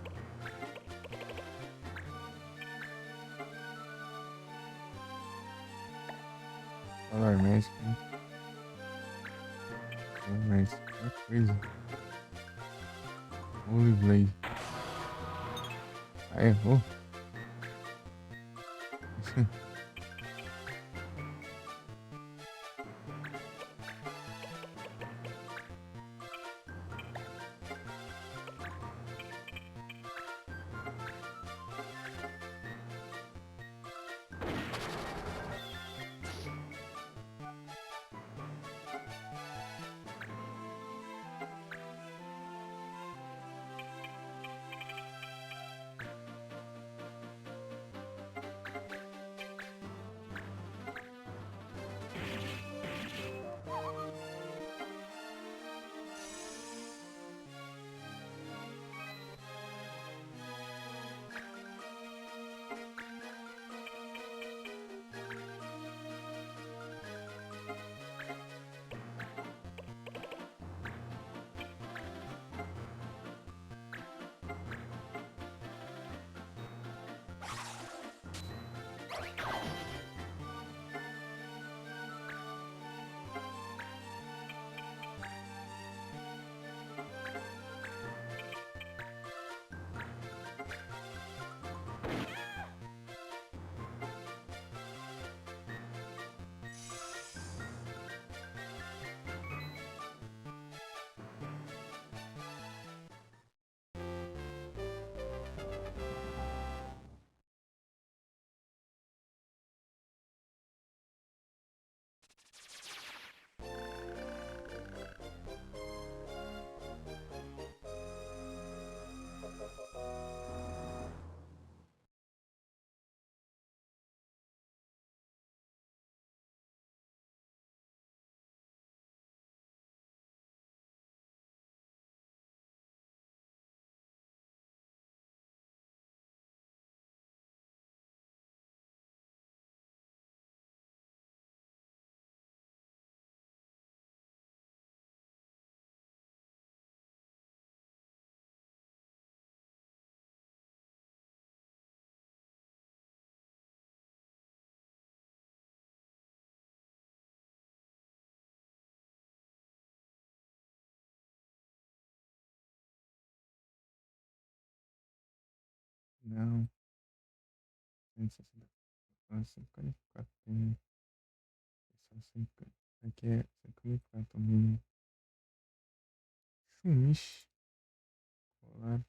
[SPEAKER 1] Color Magic, né? Color Magic. É coisa. Holy Blade. Ah, errou. Não. 160. 154 tem. Só 50. Aqui é 54 mínimo. Chumiche. Colar.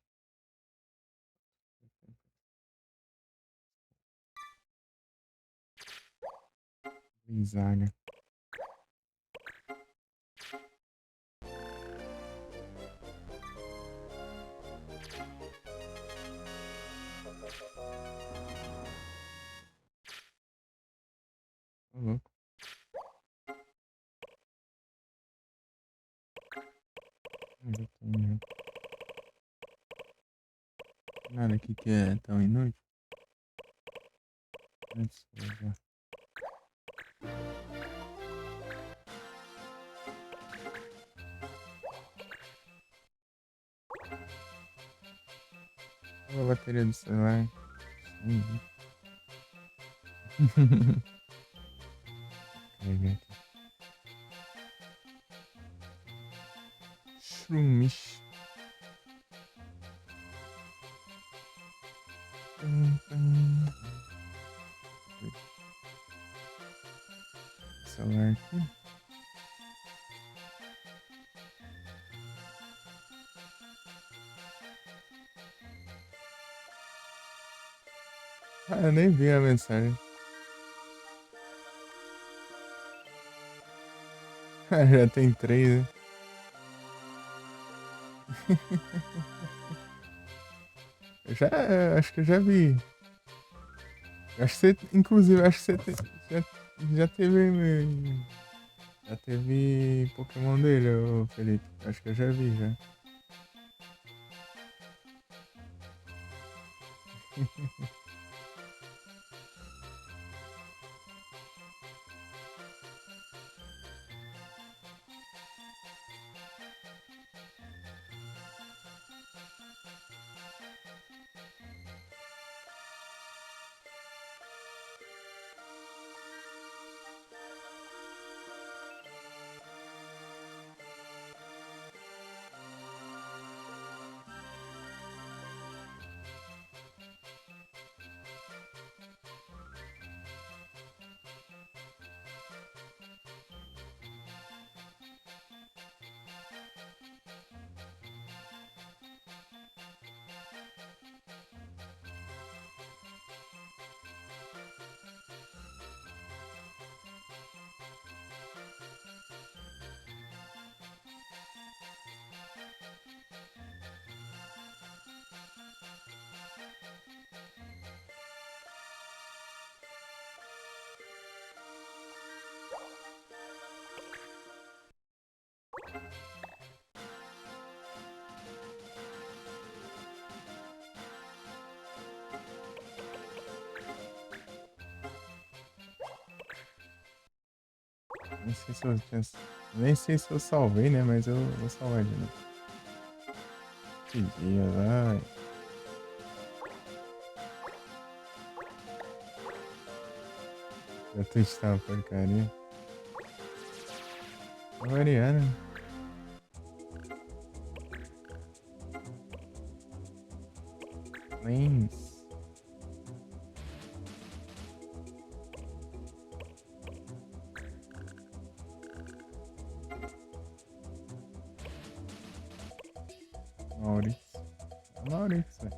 [SPEAKER 1] Zaga. Ô louco. Já tem. Nada aqui que é tão inútil. Antes, já. A bateria do celular. Carregar aqui. Chumiche. Celular aqui. Ah, eu nem vi a mensagem. Ah, já tem 3, né? Acho que eu já vi. Acho que você, inclusive, acho que você já teve. Já teve Pokémon dele, ô Felipe. Acho que eu já vi já. Nem sei se eu tinha. Nem sei se eu salvei, né? Mas eu vou salvar de novo. Que dia, vai. A Twitch tá uma porcaria. Tá variando. Lens. Maurício. Maurício, velho.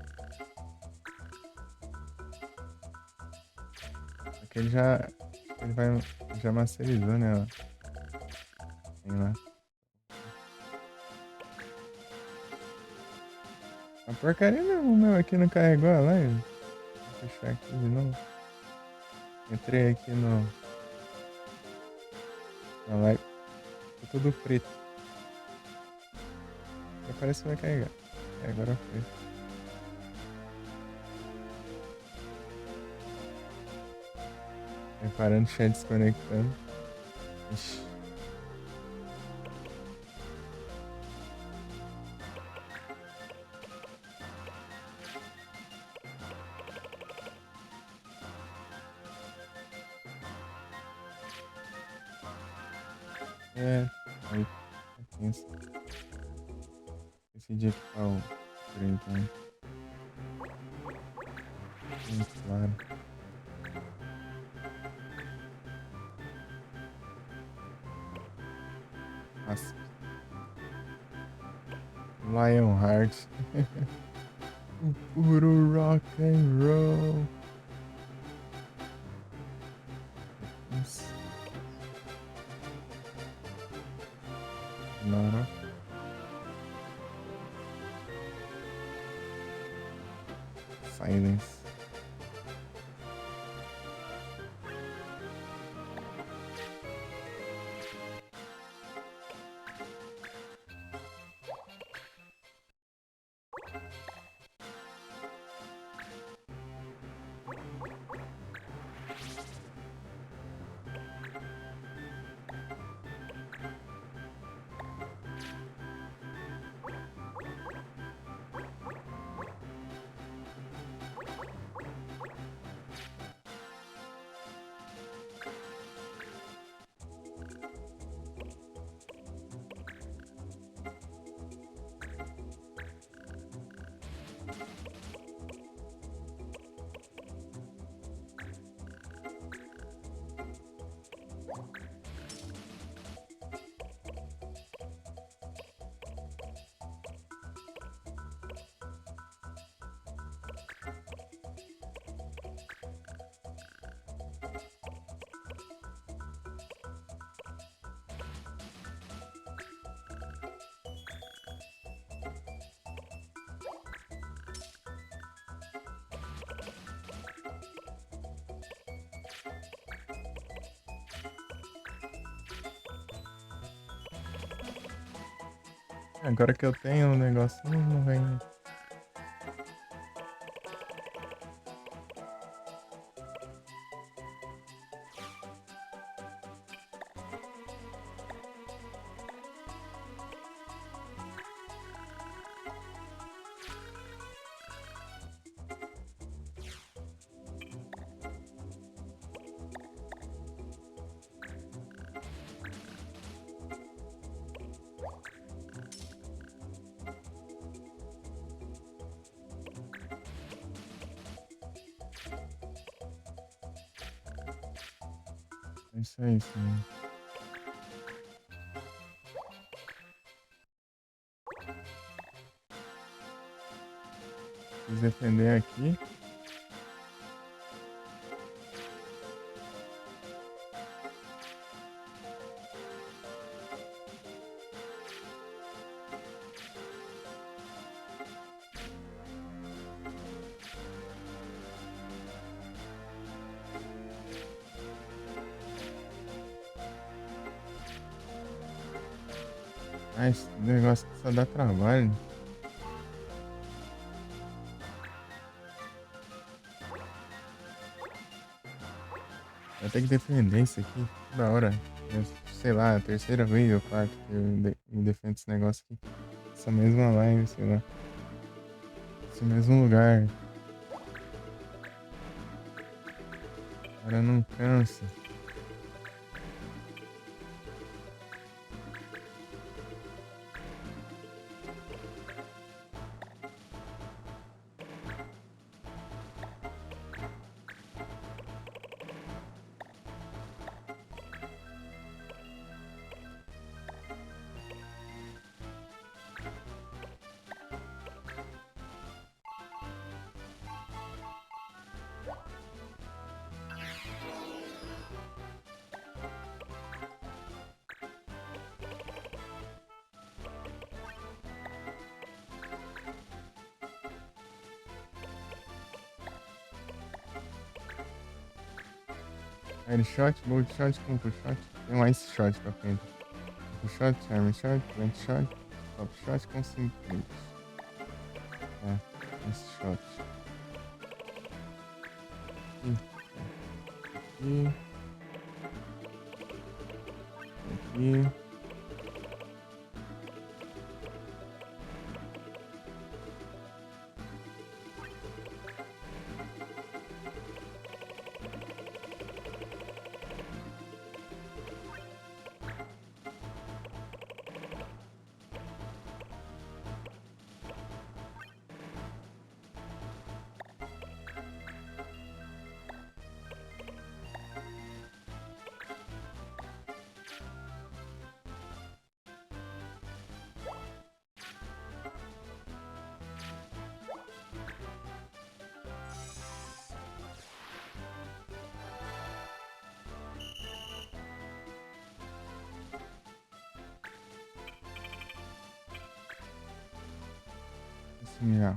[SPEAKER 1] Aqui ele já. Ele vai. Já masterizou, né? Ó. Tem lá. A porcaria não, o meu aqui não carregou a live. Vou fechar aqui de novo. Entrei aqui no. Na live. Tá tudo preto. Até parece que vai carregar. É, agora foi. Reparando o chat desconectando. Ixi. É, aí pensa. Esse dia que tá o trem, então. Muito claro. Nossa. Lionheart. O puro rock and roll. Nossa. Nora. Silence. Agora que eu tenho um negocinho, não vem. É isso aí, sim. Preciso defender aqui. Ah, esse negócio que só dá trabalho. Eu tenho que defender isso aqui toda hora. Sei lá, a terceira vez ou quarta que eu defendo esse negócio aqui. Essa mesma live, sei lá. Esse mesmo lugar. O cara não cansa. Iron Shot, Gold Shot, Combo Shot. Tem um Ice Shot pra frente. Combo Shot, Charm Shot, Vent Shot, Top Shot com Simples. Ice Shot. Aqui. Aqui. Aqui. Assim, já.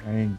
[SPEAKER 1] Aí.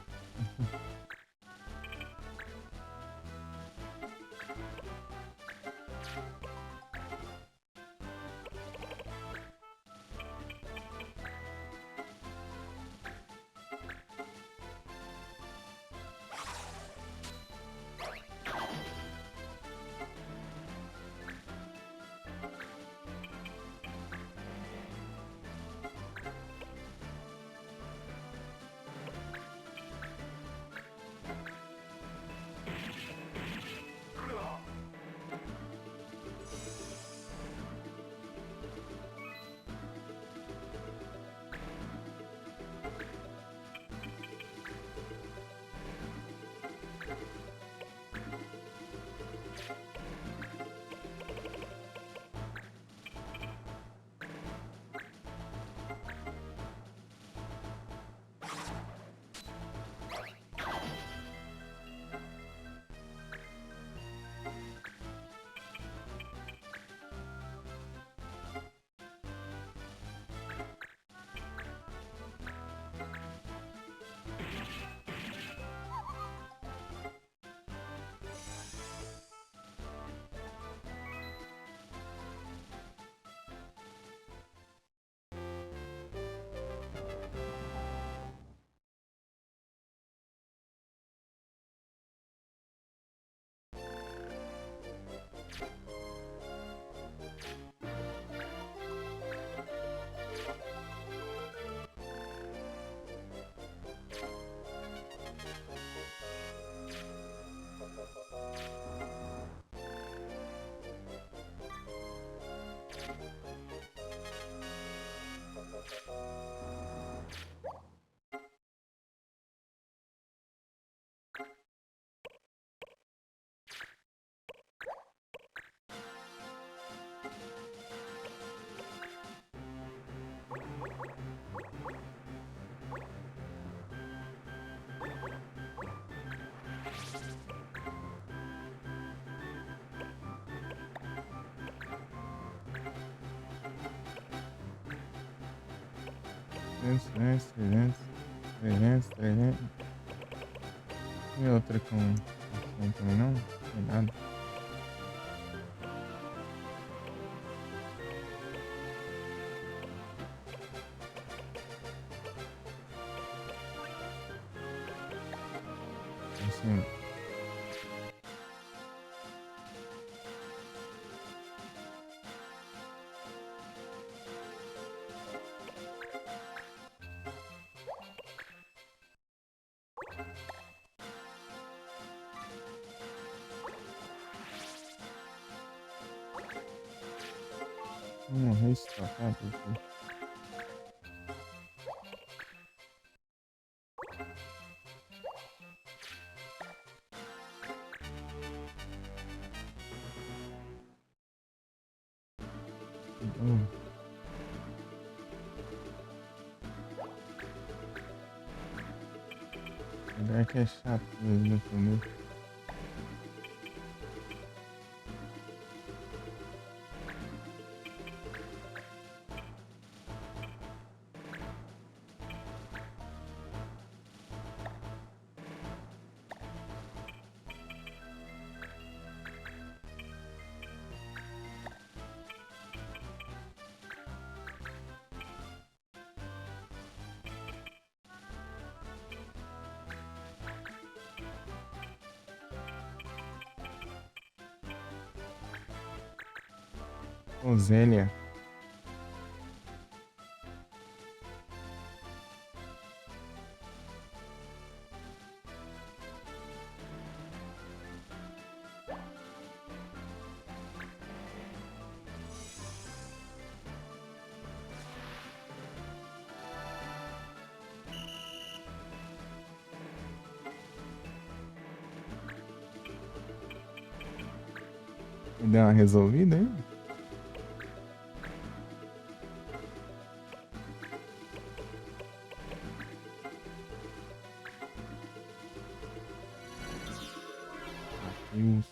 [SPEAKER 1] 200, 300, 300, 300. E outra com 100 também não? Tem nada. Assim. Restocar, perfeito. Lugar que é chato mesmo comer. Ô, Zélia. Me deu uma resolvida aí? Deus.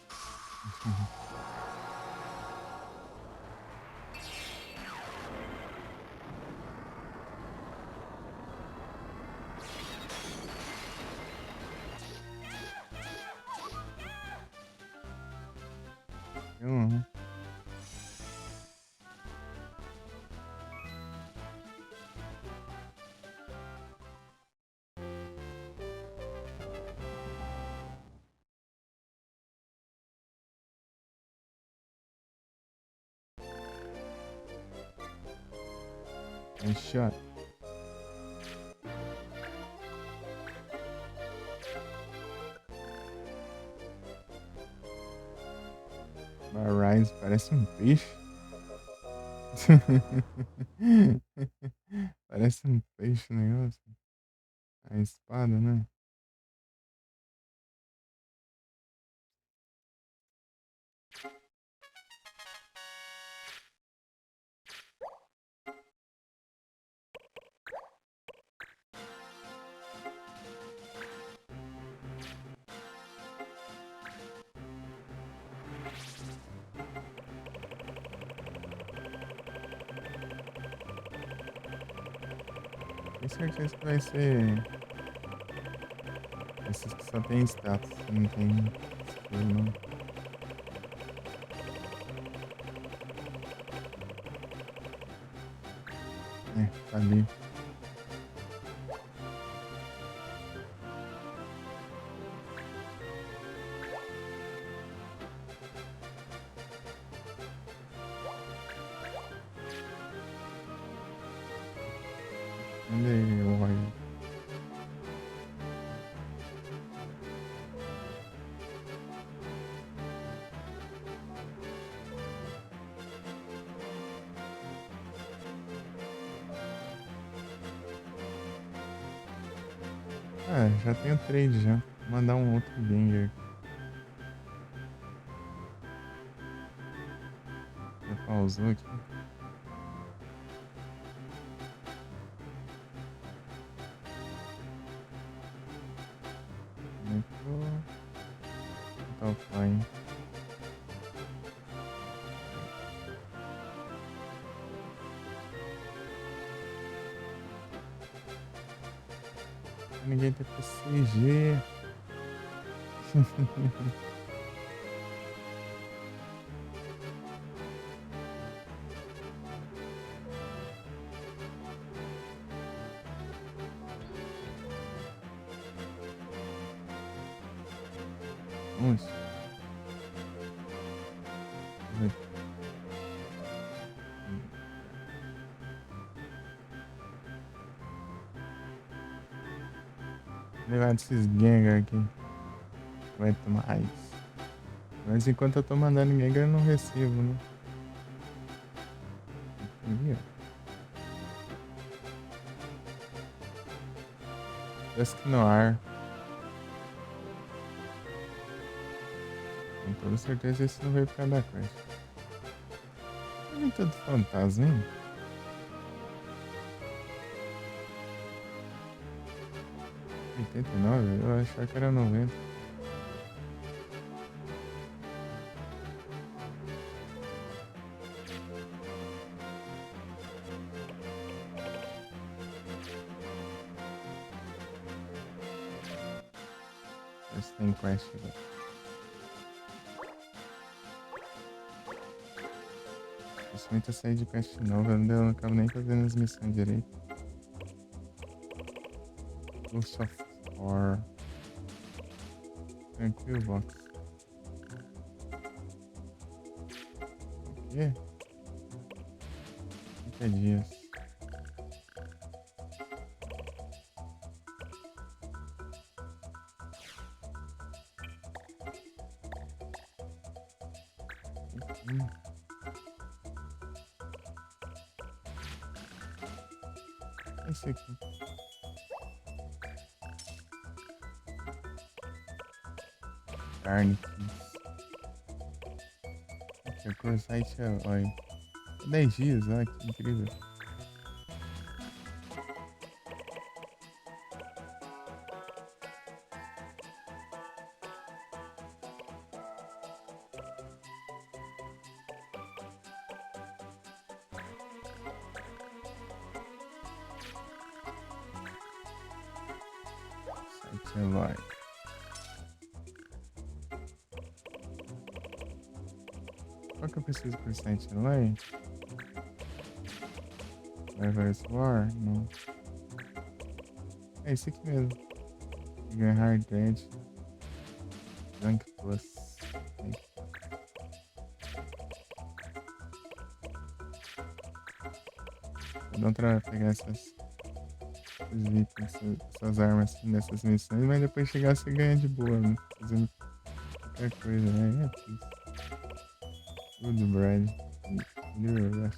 [SPEAKER 1] Eu, Shot. Rise parece um peixe. Parece um peixe o negócio. A espada, né? Tenho certeza que vai ser esses que só tem status, não tem skill, não. É, tá ali. Cadê o Roger? Ah, já tenho trade já. Vou mandar um outro Gengar. Já pausou aqui. Conectou. Tá offline. Ninguém tem PCG. Vamos. Levar desses Gengar aqui. Vai tomar mais. Mas enquanto eu tô mandando Gengar, eu não recebo, né? Aqui, ó. Dusk no ar. Com toda certeza esse não veio por causa da quest. Não é todo fantasma, hein? 89? Eu achava que era 90. Esse tem quest agora. Isso muita sair de quest nova, eu não acabo nem fazendo as missões direito. Ghost of War. Tranquilo, box. O quê? 30 dias. Esse aqui. Carne. Aqui, a cor site é, olha. 10 dias, olha que incrível. Site Eloy. Qual que eu preciso pro site Eloy? Reverse War? Não. É esse aqui mesmo. Ganhar Hard Edge. Rank Plus. Dá pra pegar esses itens, essas armas assim, nessas missões, mas depois chegar você ganha de boa, né? Fazendo qualquer coisa, né? É isso. Tudo, Brad. Little Rush.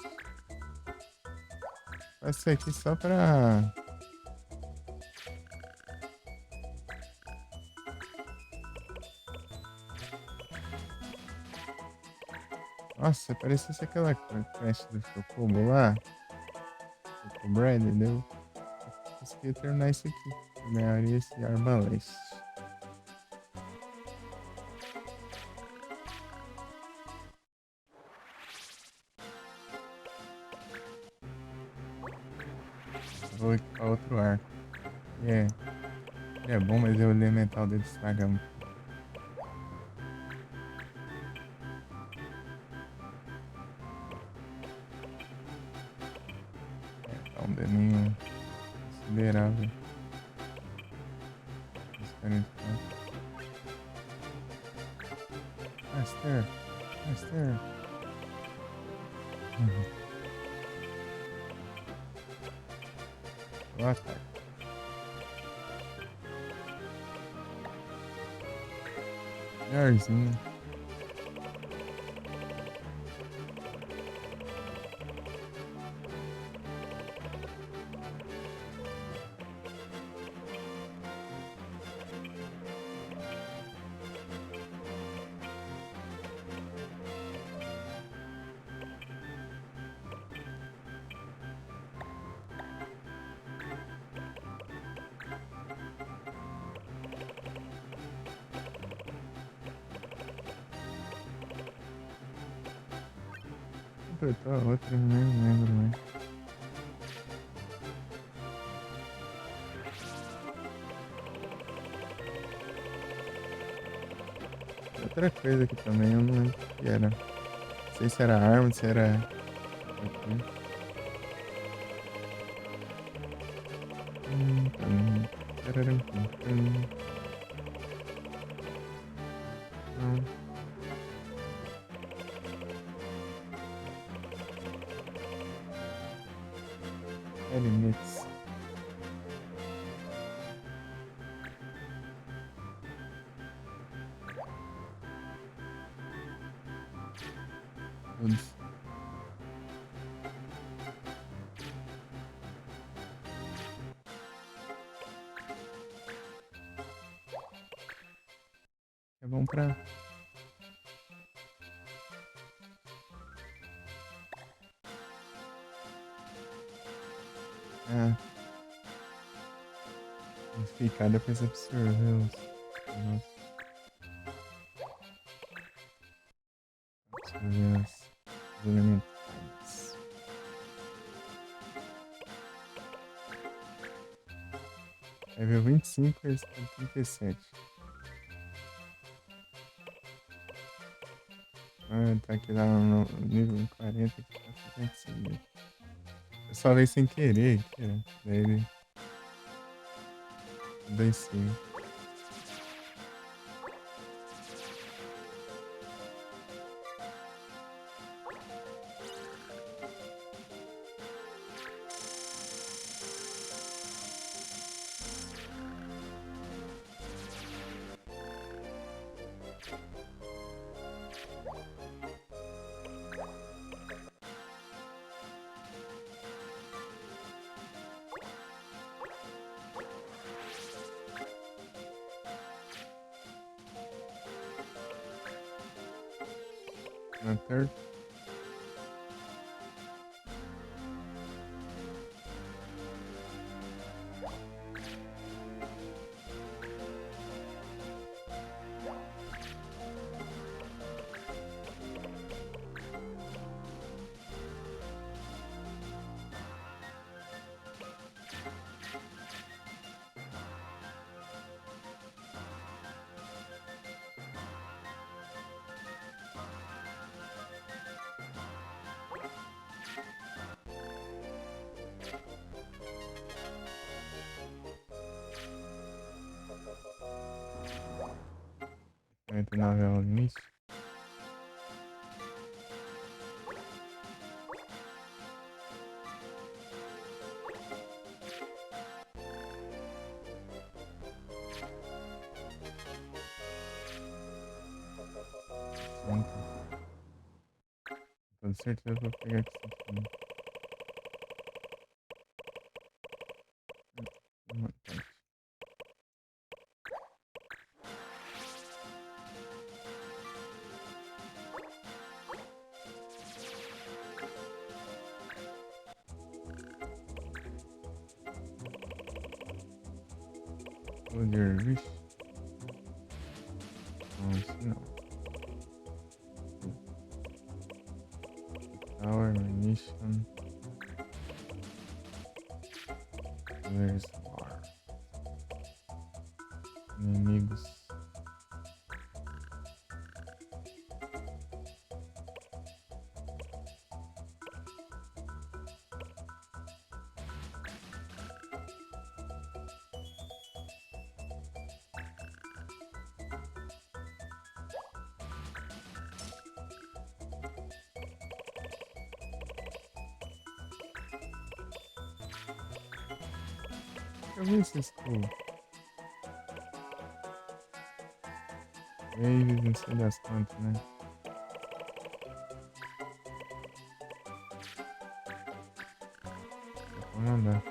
[SPEAKER 1] Faço isso aqui só pra. Nossa, parecesse aquela quest do Chocobo lá. Choco Brad, entendeu? Consegui terminar isso aqui. Ganharia esse Arbaleste. Vou equipar outro arco. É, é bom, mas o elemental dele estraga muito. É, dá um daninho considerável. Master, Master. Boa tarde. Melhorzinho. Completou a outra, nem lembro mais. Outra coisa aqui também, eu não lembro o que era. Não sei se era arma, se era. Aqui. Tararam, Não. É limites. Todos. É bom pra. Ah, ficar depois absorver os. Nossa, absorver os elementais. Level 25 e esse tá 37. Ah, tá aqui lá no nível 40 que tá 55. Eu só veio sem querer aqui, ó. Daí ele desceu. Na third. Vai ter novela no início. Com certeza vou pegar aqui sim. Soldier, vixe. Não, isso não. Tower, munition. Where's bar? Inimigos. Eu vi esse escudo. Waves, não sei das quantas, né? Vou mandar.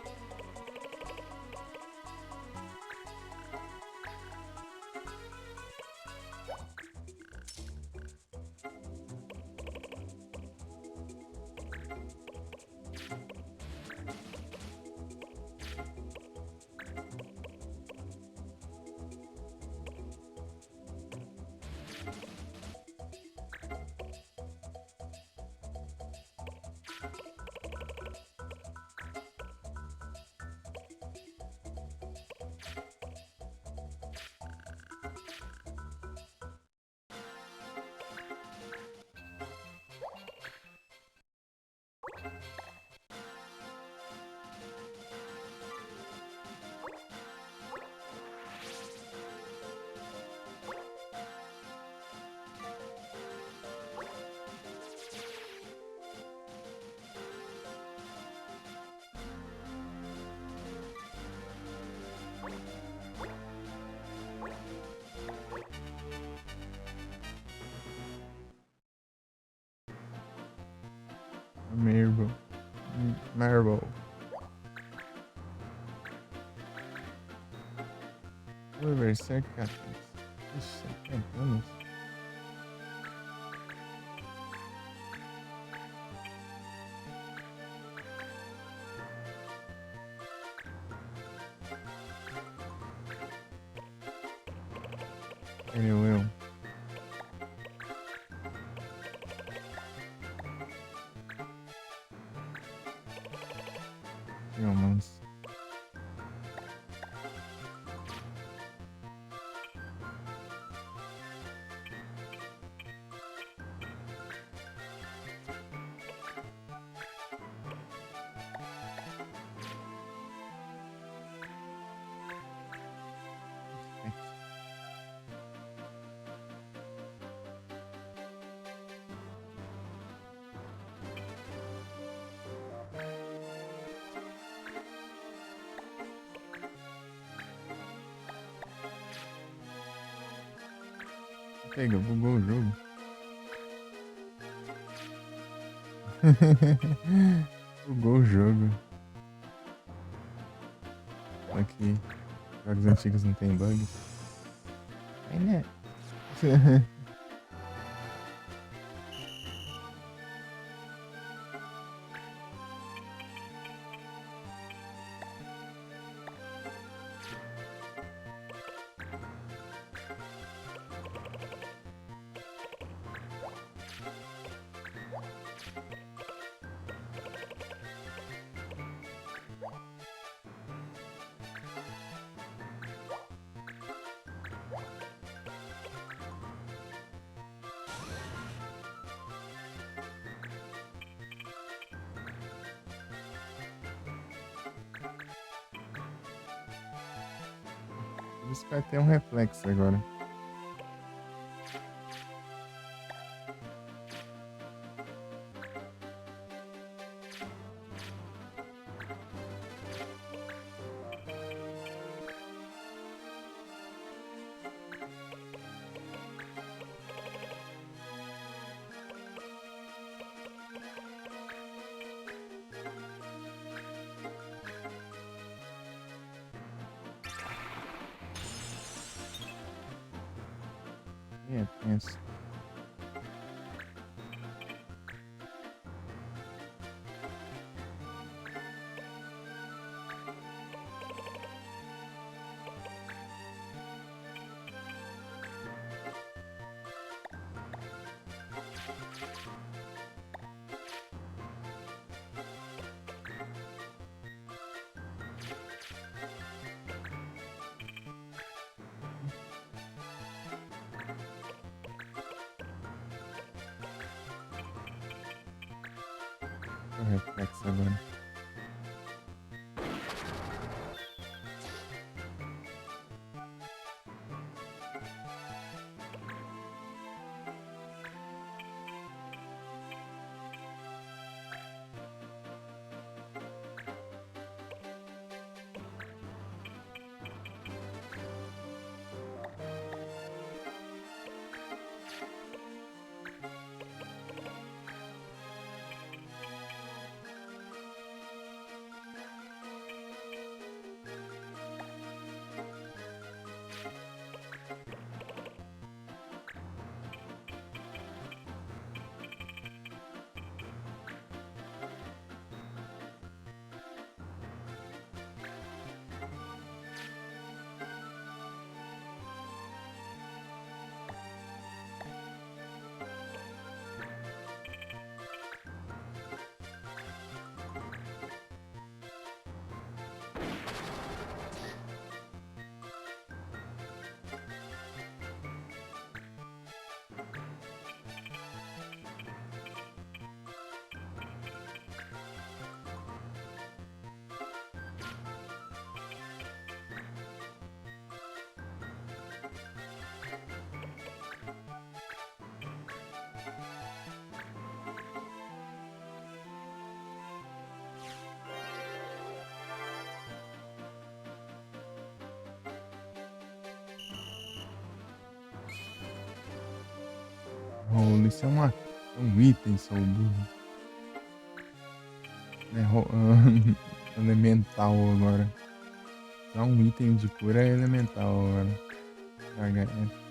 [SPEAKER 1] Marble. Marble. Oi, Berserk, cara. Ixi, é bônus. Eu. Humans. Pega, bugou o jogo. Bugou o jogo. Aqui. Jogos antigos não tem bugs. Aí, né? Isso vai ter um reflexo agora. É tenso. O reflexo agora. Oh, isso é um item, seu burro. É elemental agora. Usar um item de cura é elemental agora. HS.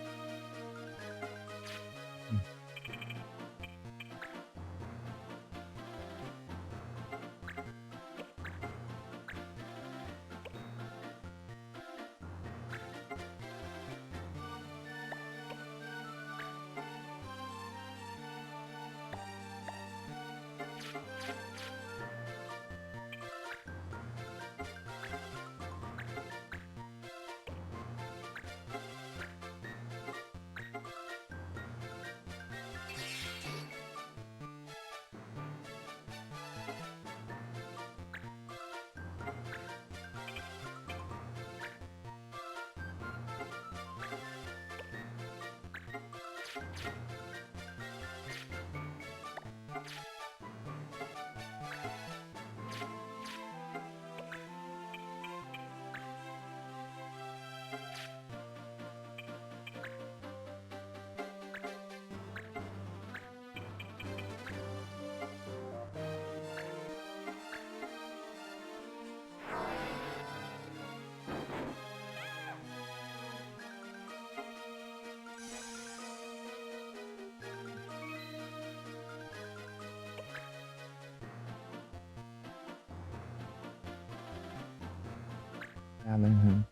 [SPEAKER 1] Callahan.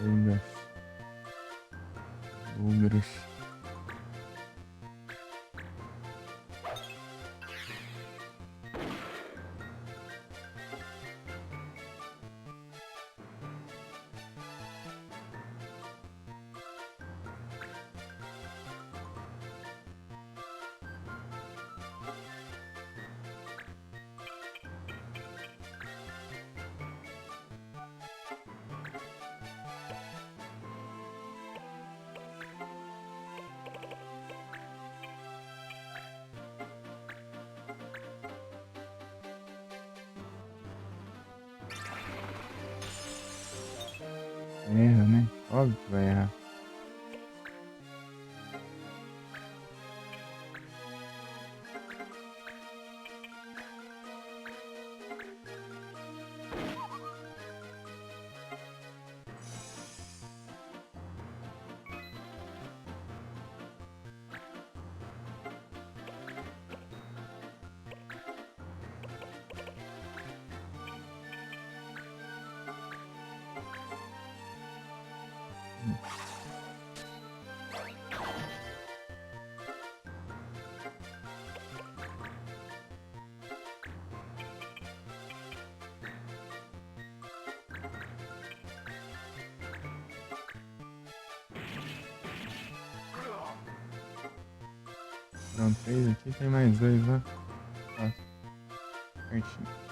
[SPEAKER 1] Douglas. Douglas. Erra, né? Óbvio que vai errar. Não, 3 aqui, tem mais 2, né? Tá. Certinho.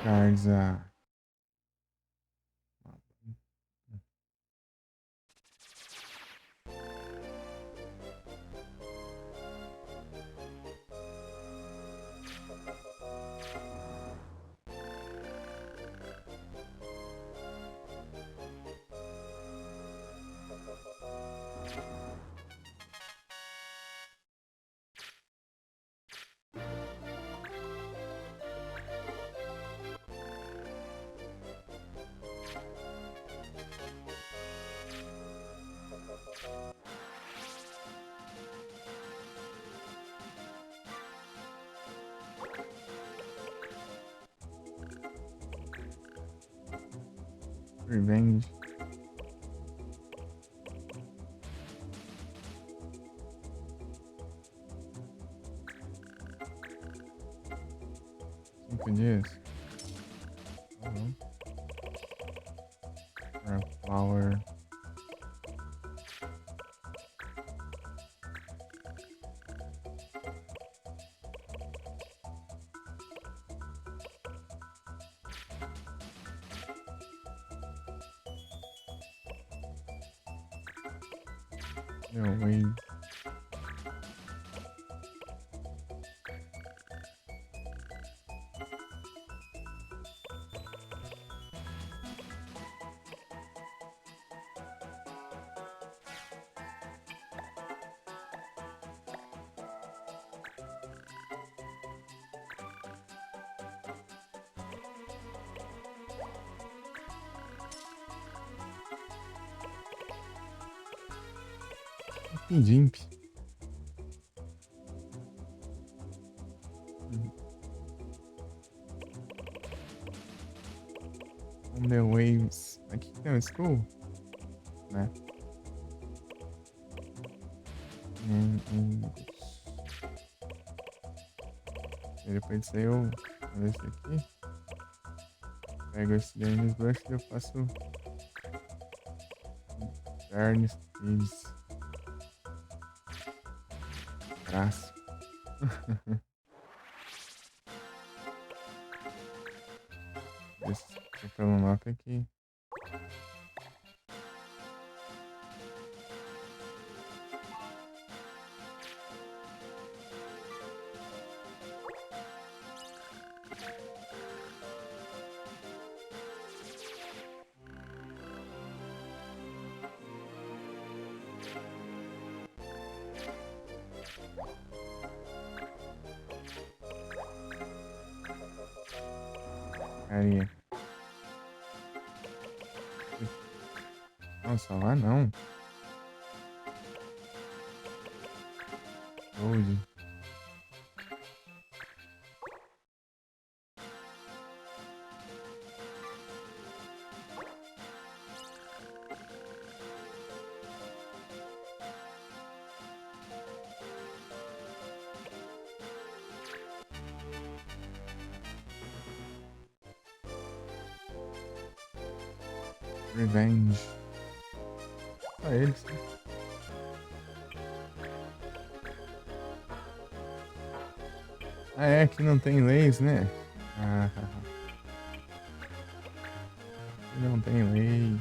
[SPEAKER 1] cards. Ah. Revenge. Cinco dias. Uhum. Flower. No way. Pindimp. On the waves. Aqui tem um school, né? E depois disso aí eu vou esse aqui. Pego esse Games Brush e eu faço Turn Speeds. Braço. Esse pelo mapa aqui. Carinha. Nossa, lá não. Gold. Revenge. Só eles. Ah, é que não tem leis, né? Ah, não tem lei.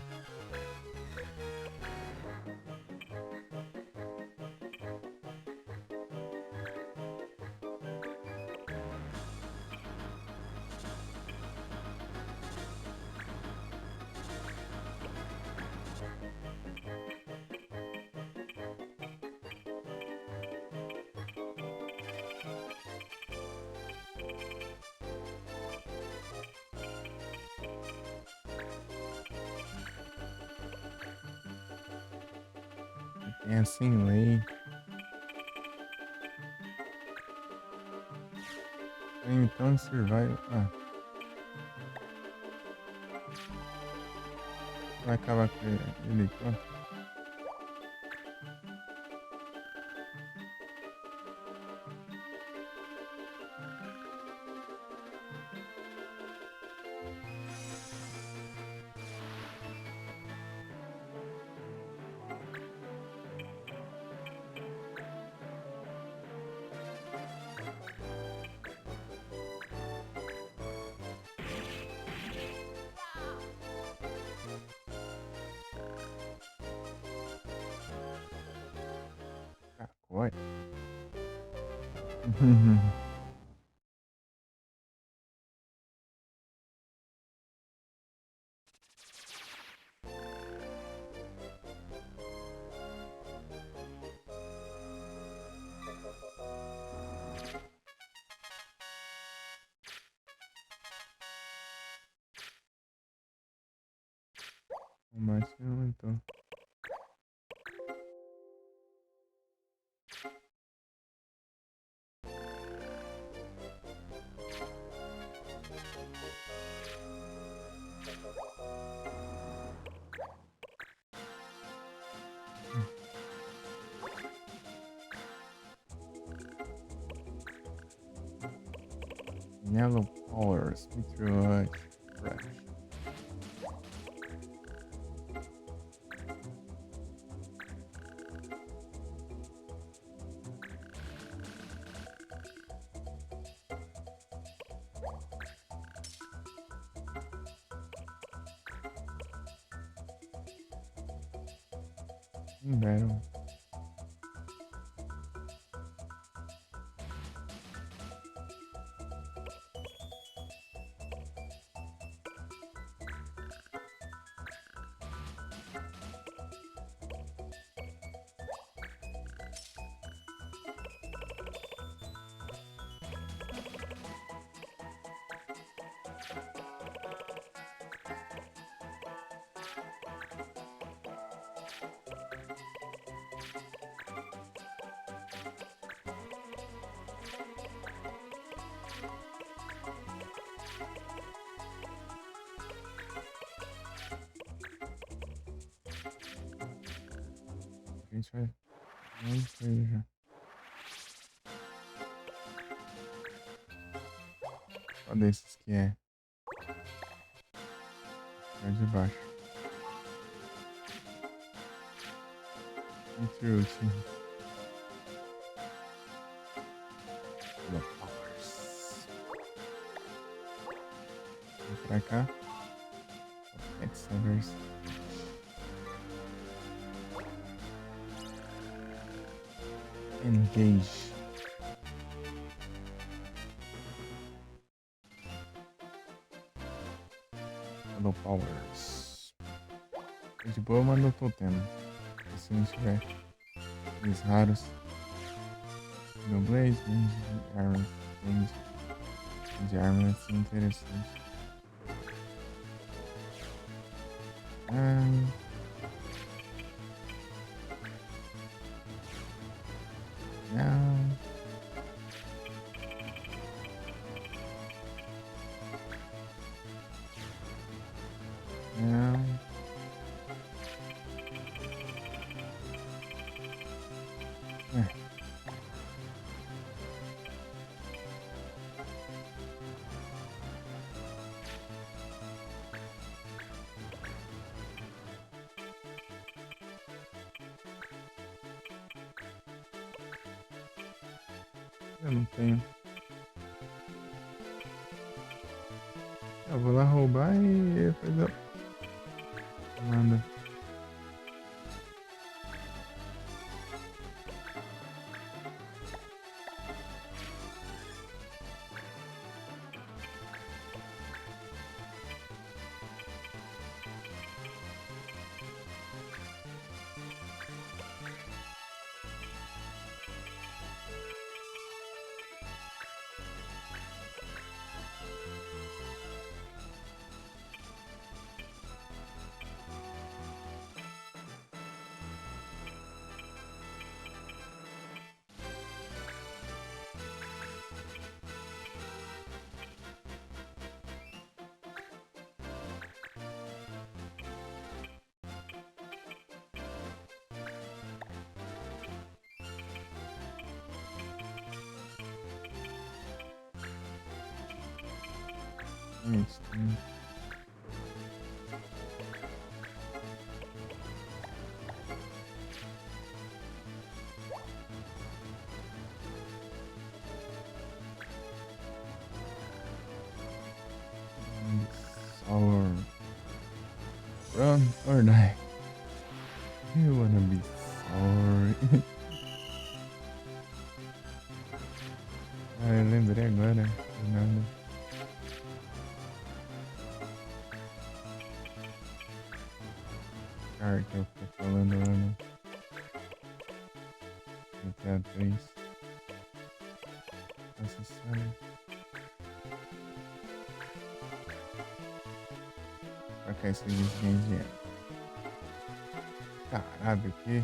[SPEAKER 1] Tem assim lei. Então survival. Ah, vai acabar com ele pronto. Combate não, então. Yellow powers, meteorite, crash. Battle. A gente vai. Onde foi já? Qual desses que é? É de baixo. Meteorite. Yellow powers. Vem pra cá. Excellers. Engage. Yellow powers. De boa, mas não tô tendo. Se não tiver os raros. No Blaze, Range, Armor, Range. De arma vai ser interessante. Não. Não. Eu não tenho. Eu vou lá roubar e depois eu mando. Isso. Sour. Run or die. You wanna be sorry. Car que eu tô falando lá no GTA 3. Acessar. Trocar serviço de dinheiro. Caralho, que?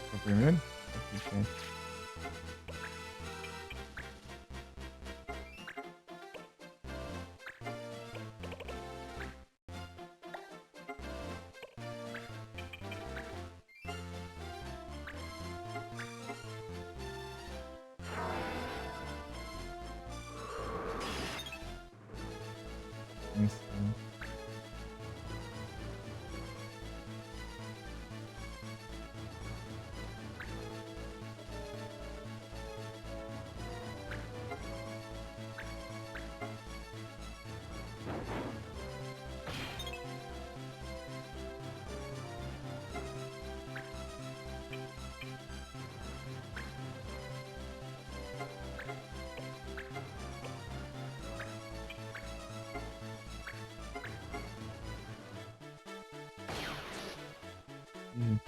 [SPEAKER 1] Foi o primeiro? Ok. Sim. Ih,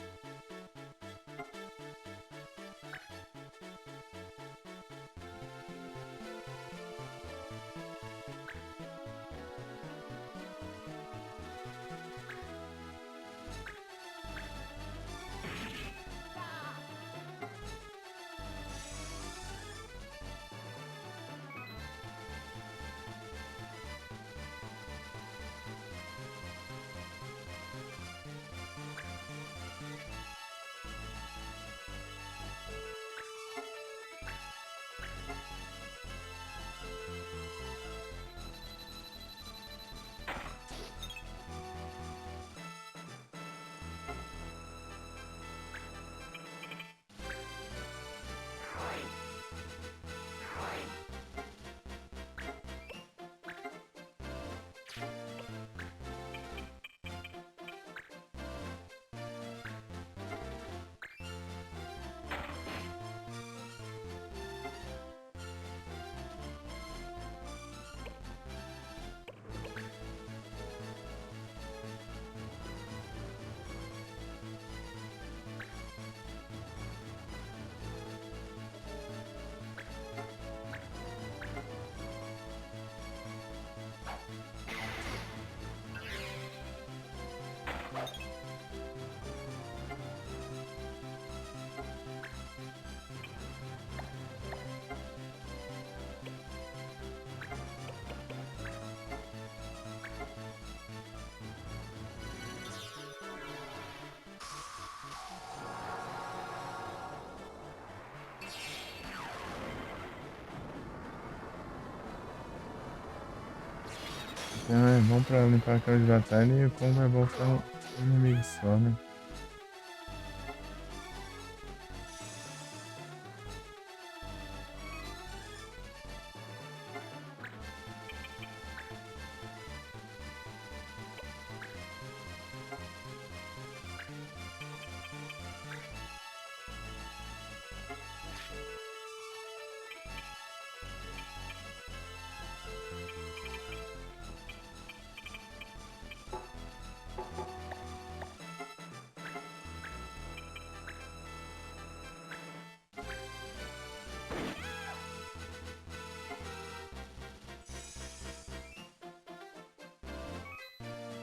[SPEAKER 1] Então é bom pra limpar a cara de batalha e como é bom pra um inimigo só, né?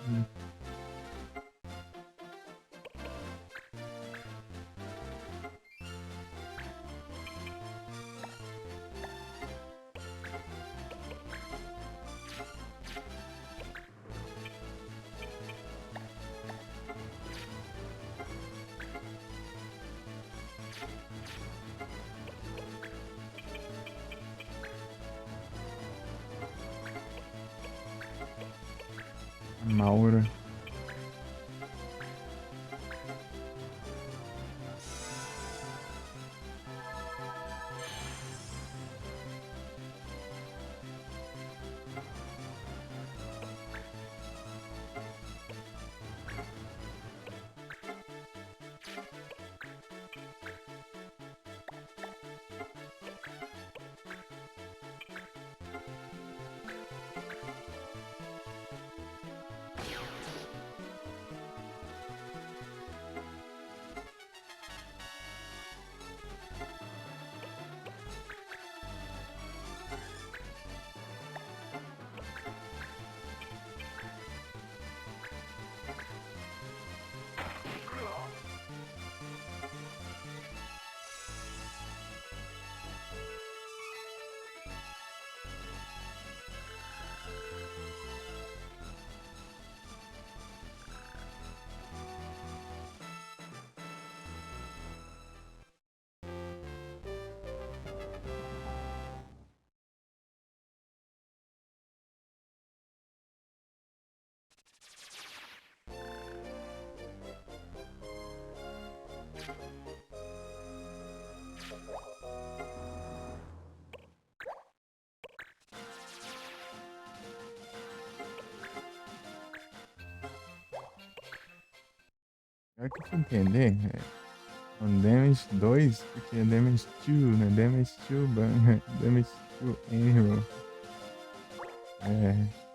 [SPEAKER 1] Hum. A Maura. Pior que eu fui entender, um damage 2, porque é damage 2, né? Damage 2, damage 2 arrow. É.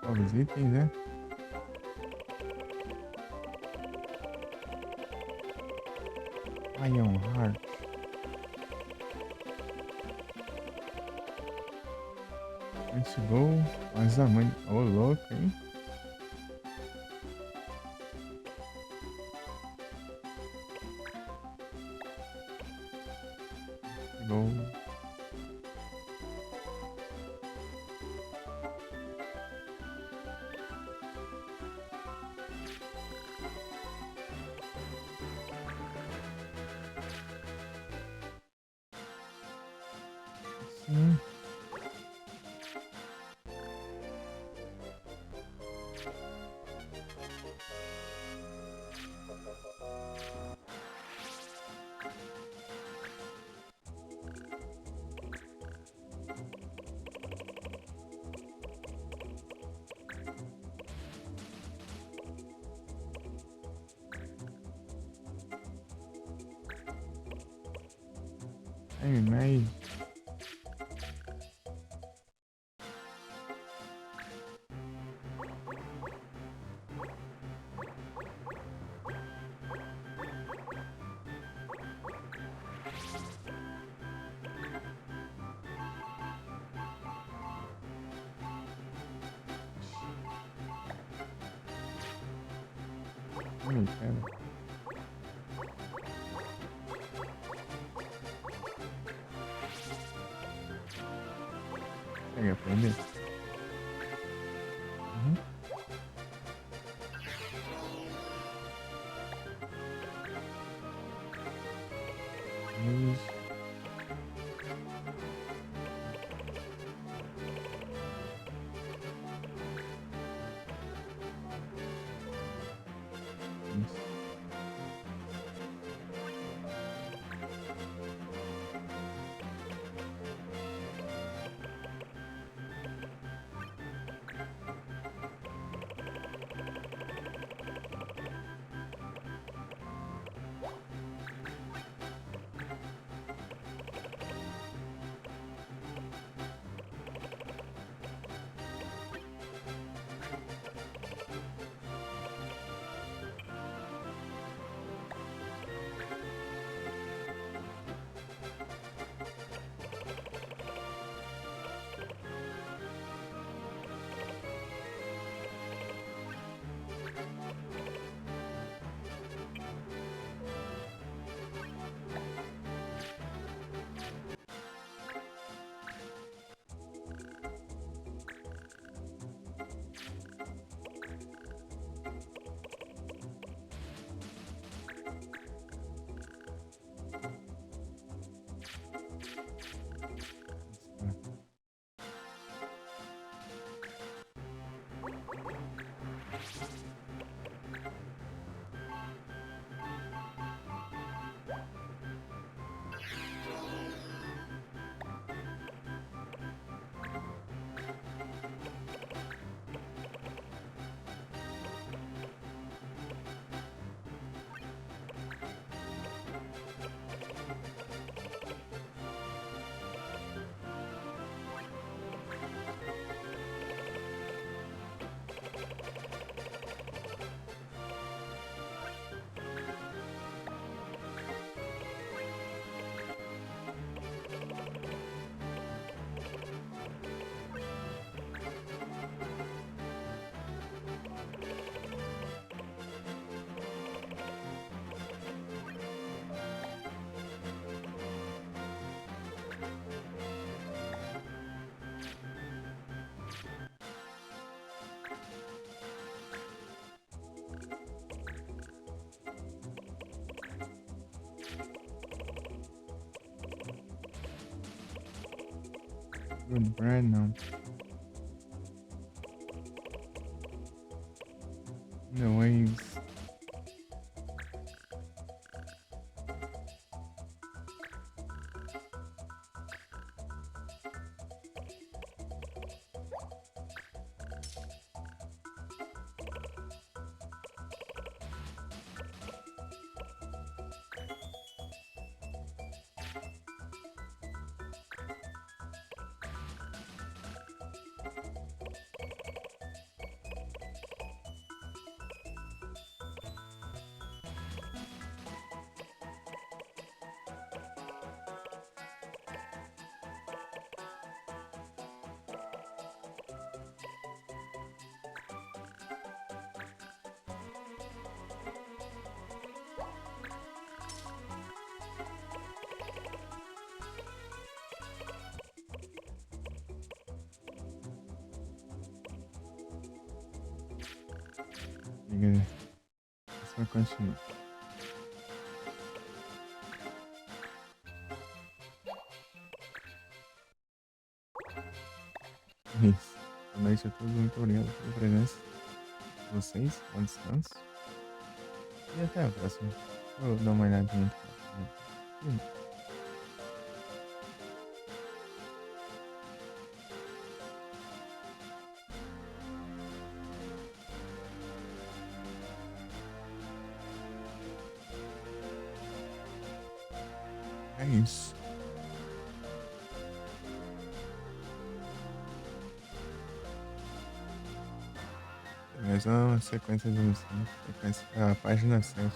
[SPEAKER 1] Novos itens, né? Iron Heart. Let's go. Mais a mãe. Ô, louco, hein? Go. Sim. Ai, mas... Ai, cara. Pega pra mim. Uhum. Isso. Isso. Good bread, não. The waves. Chega. Só continua. É isso. Boa noite a todos. Muito obrigado pela presença de vocês. Bom descanso. E até a próxima. Vou dar uma olhadinha aqui. É isso. Mais uma sequência de missões. Sequência a página 7.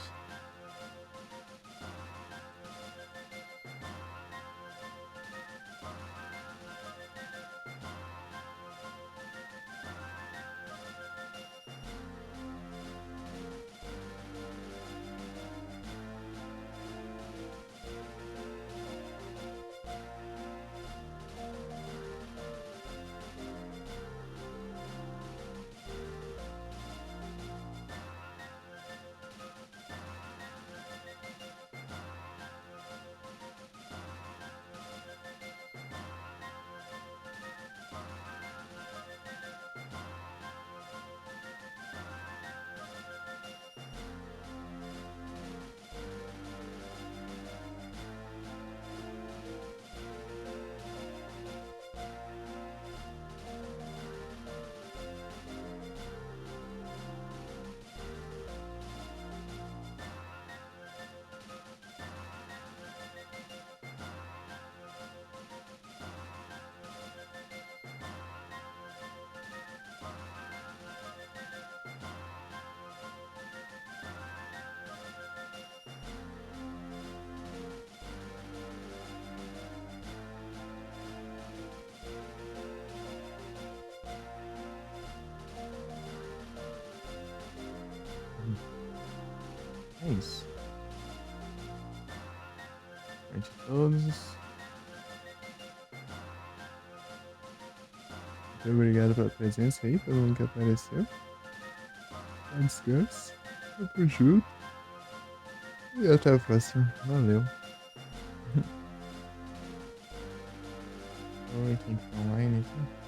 [SPEAKER 1] É isso. Boa noite a todos. Muito obrigado pela presença aí, todo mundo que apareceu. Bom descanso. Tamo junto. E até a próxima. Valeu. Oi, quem tá online aqui?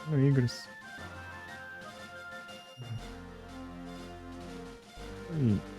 [SPEAKER 1] No Igros. Oi.